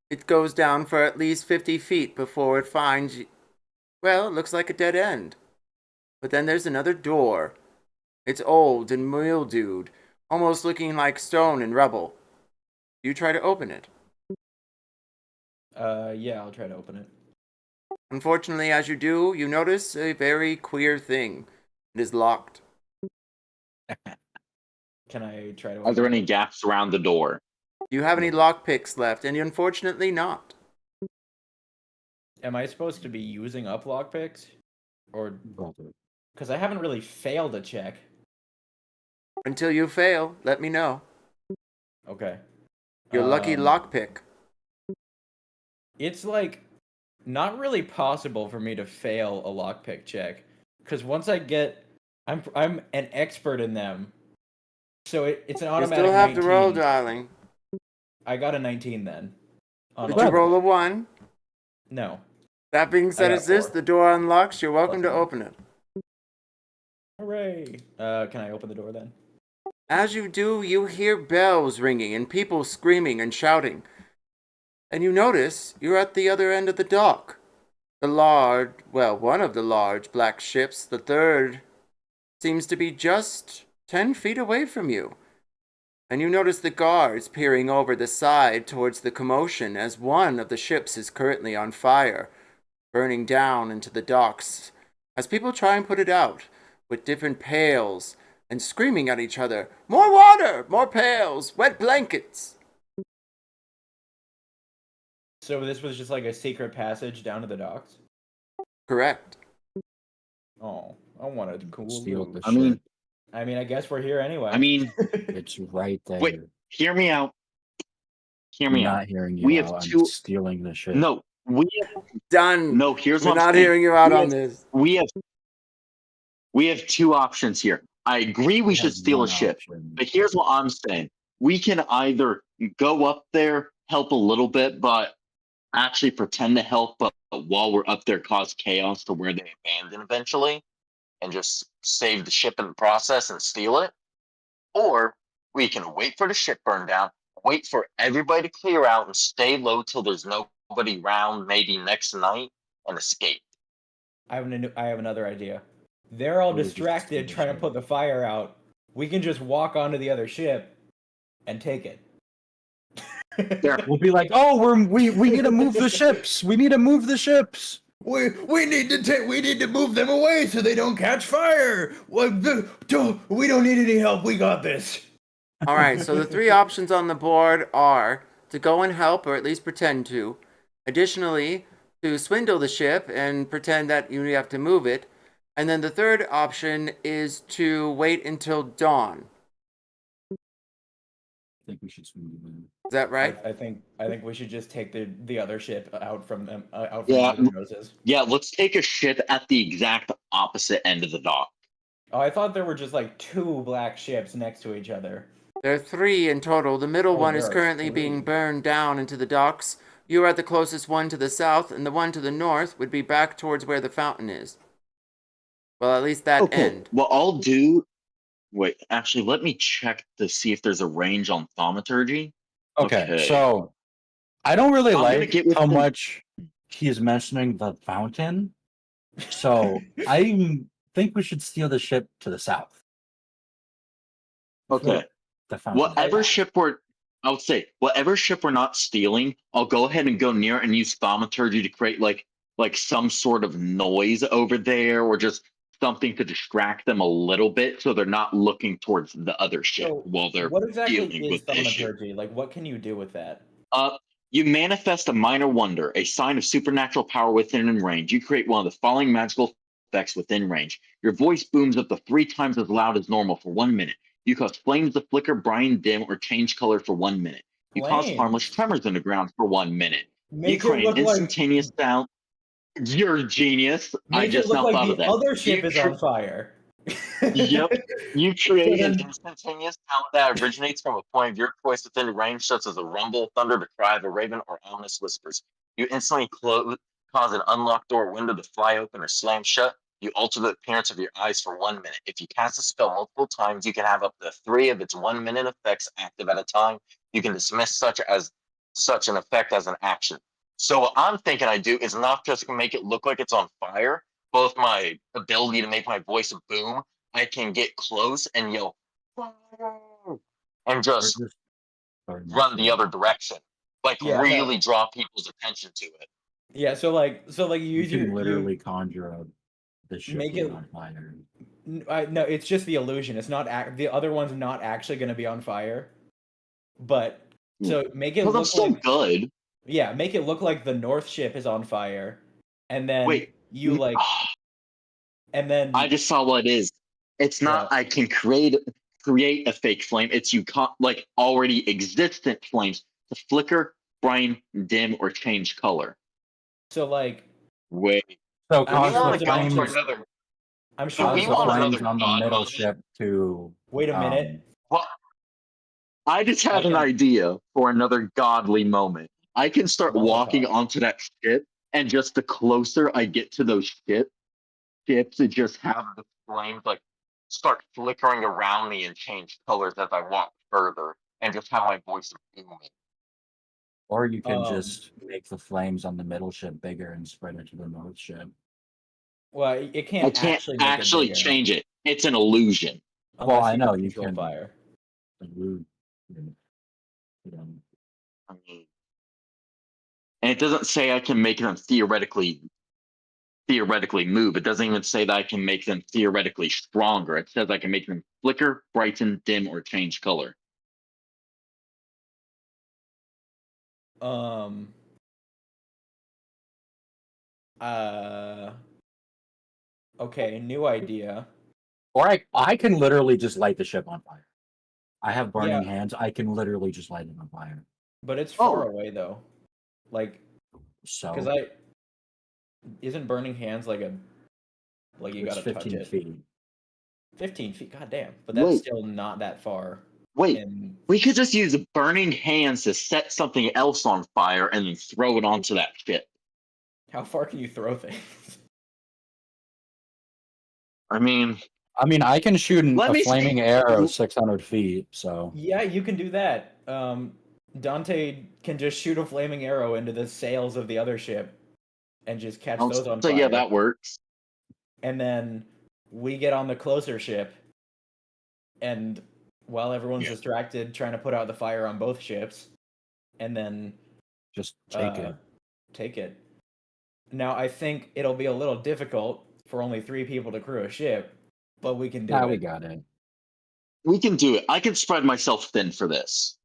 It goes down for at least 50 feet before it finds you. Well, it looks like a dead end. But then there's another door. It's old and mildewed, almost looking like stone and rubble. You try to open it. Yeah, I'll try to open it. Unfortunately, as you do, you notice a very queer thing. It is locked. Can I try to? Are there open any it? gaps around the door? Do you have any lockpicks left? And unfortunately not. Am I supposed to be using up lockpicks, or Brother. because I haven't really failed a check? Until you fail, let me know. Okay. Your lucky lockpick. It's like not really possible for me to fail a lockpick check, because once I get, I'm an expert in them, so it's an You automatic. still have 19. to roll, darling. I got a 19 then. On Did a you lockpick. roll a 1? No. That being said, got is this 4. the door unlocks? You're welcome to Plus 1. open it. Hooray! Can I open the door then? As you do, you hear bells ringing and people screaming and shouting. And you notice you're at the other end of the dock. One of the large black ships, the third, seems to be just 10 feet away from you. And you notice the guards peering over the side towards the commotion as one of the ships is currently on fire, burning down into the docks, as people try and put it out with different pails and screaming at each other, "More water! More pails! Wet blankets!" So this was just like a secret passage down to the docks? Correct. Oh, I wanted cool Steal loot. the I mean, shit. I mean, I guess we're here anyway. I mean, It's right there. wait, hear me out. Hear I'm me out. not hearing you We have out. two- I'm stealing the shit. No, Done. no. Here's We're what I'm not saying. hearing you out We on have- this. We have two options here. I agree we should have steal one a ship, option. but here's what I'm saying. We can either go up there, help a little bit, but actually pretend to help, but while we're up there, cause chaos to where they abandon eventually, and just save the ship in the process and steal it. Or we can wait for the ship burn down, wait for everybody to clear out, and stay low till there's nobody around, maybe next night, and escape. I have another idea. They're all Or we just distracted steal trying to the put the fire out. We can just walk onto the other ship and take it. There. We'll be like, oh, we need to move the ships. We need to move the ships. We need to move them away so they don't catch fire. We don't need any help. We got this. All right, so the three options on the board are to go and help, or at least pretend to. Additionally, to swindle the ship and pretend that you have to move it. And then the third option is to wait until dawn. I think we should swing them. Is that right? I think we should just take the other ship out from them out from Yeah. under their noses. Yeah, let's take a ship at the exact opposite end of the dock. Oh, I thought there were just like 2 black ships next to each other. There are 3 in total. The middle Oh, one there is are currently 3. being burned down into the docks. You are at the closest one to the south, and the one to the north would be back towards where the fountain is. Well, at least that end. Well, I'll do. Wait, actually, let me check to see if there's a range on thaumaturgy. Okay, Okay. so I don't really I'm gonna like get with how him. much he is mentioning the fountain. So I think we should steal the ship to the south. Okay. The fountain. Whatever ship we're not stealing, I'll go ahead and go near and use thaumaturgy to create like some sort of noise over there, or just something to distract them a little bit, so they're not looking towards the other ship So while they're what exactly dealing is with the issue. thaumaturgy? Like, what can you do with that? You manifest a minor wonder, a sign of supernatural power within range. You create one of the following magical effects within range. Your voice booms up to 3 times as loud as normal for 1 minute. You cause flames to flicker, brighten, dim, or change color for 1 minute. You cause harmless Flames. tremors in the ground for 1 minute. You Make it create an look like instantaneous sound. You're a genius. I make it just look now like thought the of that. other ship You is cre- on fire. Yep. You So create an then, instantaneous sound that originates from a point of your choice within range, such as a rumble, thunder, the cry of a raven, or ominous whispers. You instantly cause an unlocked door or window to fly open or slam shut. You alter the appearance of your eyes for 1 minute. If you cast a spell multiple times, you can have up to 3 of its 1 minute effects active at a time. You can dismiss such an effect as an action. So what I'm thinking I do is not just make it look like it's on fire. Both my ability to make my voice boom, I can get close and yell "Fire!" and Or just just burn the run the ship. other direction. Like yeah, no, really draw people's attention to it. yeah. So you You use can your literally conjure up the ship make being it. on fire. No, it's just the illusion. It's not the other one's not actually going to be on fire, but so make it But I'm look still like good. yeah, make it look like the North ship is on fire, and then Wait. you like, and I then just saw what it is. It's not what? I can create a fake flame. It's like already existent flames to flicker, brighten, dim, or change color. So like, Wait. So Do we cause the want to go to flames, another? I'm Do sure we cause the people want want flames another to. on the god middle moment? ship to Wait a minute. Well, I just I had an can. idea for another godly moment. I can start walking Molotov. onto that ship, and just the closer I get to those ships, it just have the flames like start flickering around me and change colors as I walk further, and just have my voice booming. or you can Um. just make the flames on the middle ship bigger and spread it to the north ship. Well, it I can't can't actually make it actually bigger change it. It's an illusion. Well, unless I you know can you control can fire. you know, I mean, and it doesn't say I can make them theoretically move. It doesn't even say that I can make them theoretically stronger. It says I can make them flicker, brighten, dim, or change color. Um. Uh. Okay, new idea. or I can literally just light the ship on fire. I have burning Yeah, hands. I can literally just light it on fire. but it's far Oh, away though. Like, because So isn't burning hands like you it's gotta touch 15 it. feet. 15 feet, god damn. But that's wait, still not that far. wait. And We could just use burning hands to set something else on fire and then throw it onto that ship. how far can you throw things? I mean, I can shoot let a me flaming see. arrow 600 feet. So Yeah, you can do that. Dante can just shoot a flaming arrow into the sails of the other ship and just catch I'll those on say, yeah, fire. that works. And then we get on the closer ship, and while everyone's Yeah. distracted trying to put out the fire on both ships, and then just take it. take it. Now I think it'll be a little difficult for only 3 people to crew a ship, but we can do Nah, we it. got it. We can do it. I can spread myself thin for this.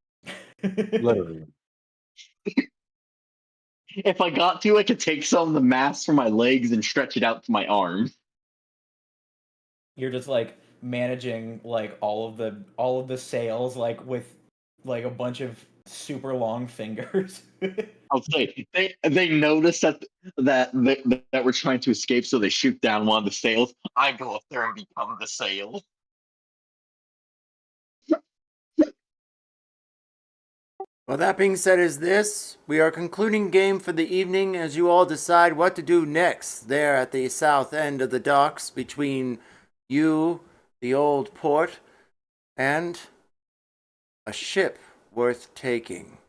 Literally. If I got to, I could take some of the mass from my legs and stretch it out to my arms. You're just like managing like all of the sails like with like a bunch of super long fingers. I'll say they notice that we're trying to escape, so they shoot down one of the sails. I go up there and become the sail. Well, that being said, we are concluding game for the evening as you all decide what to do next there at the south end of the docks between you, the old port, and a ship worth taking.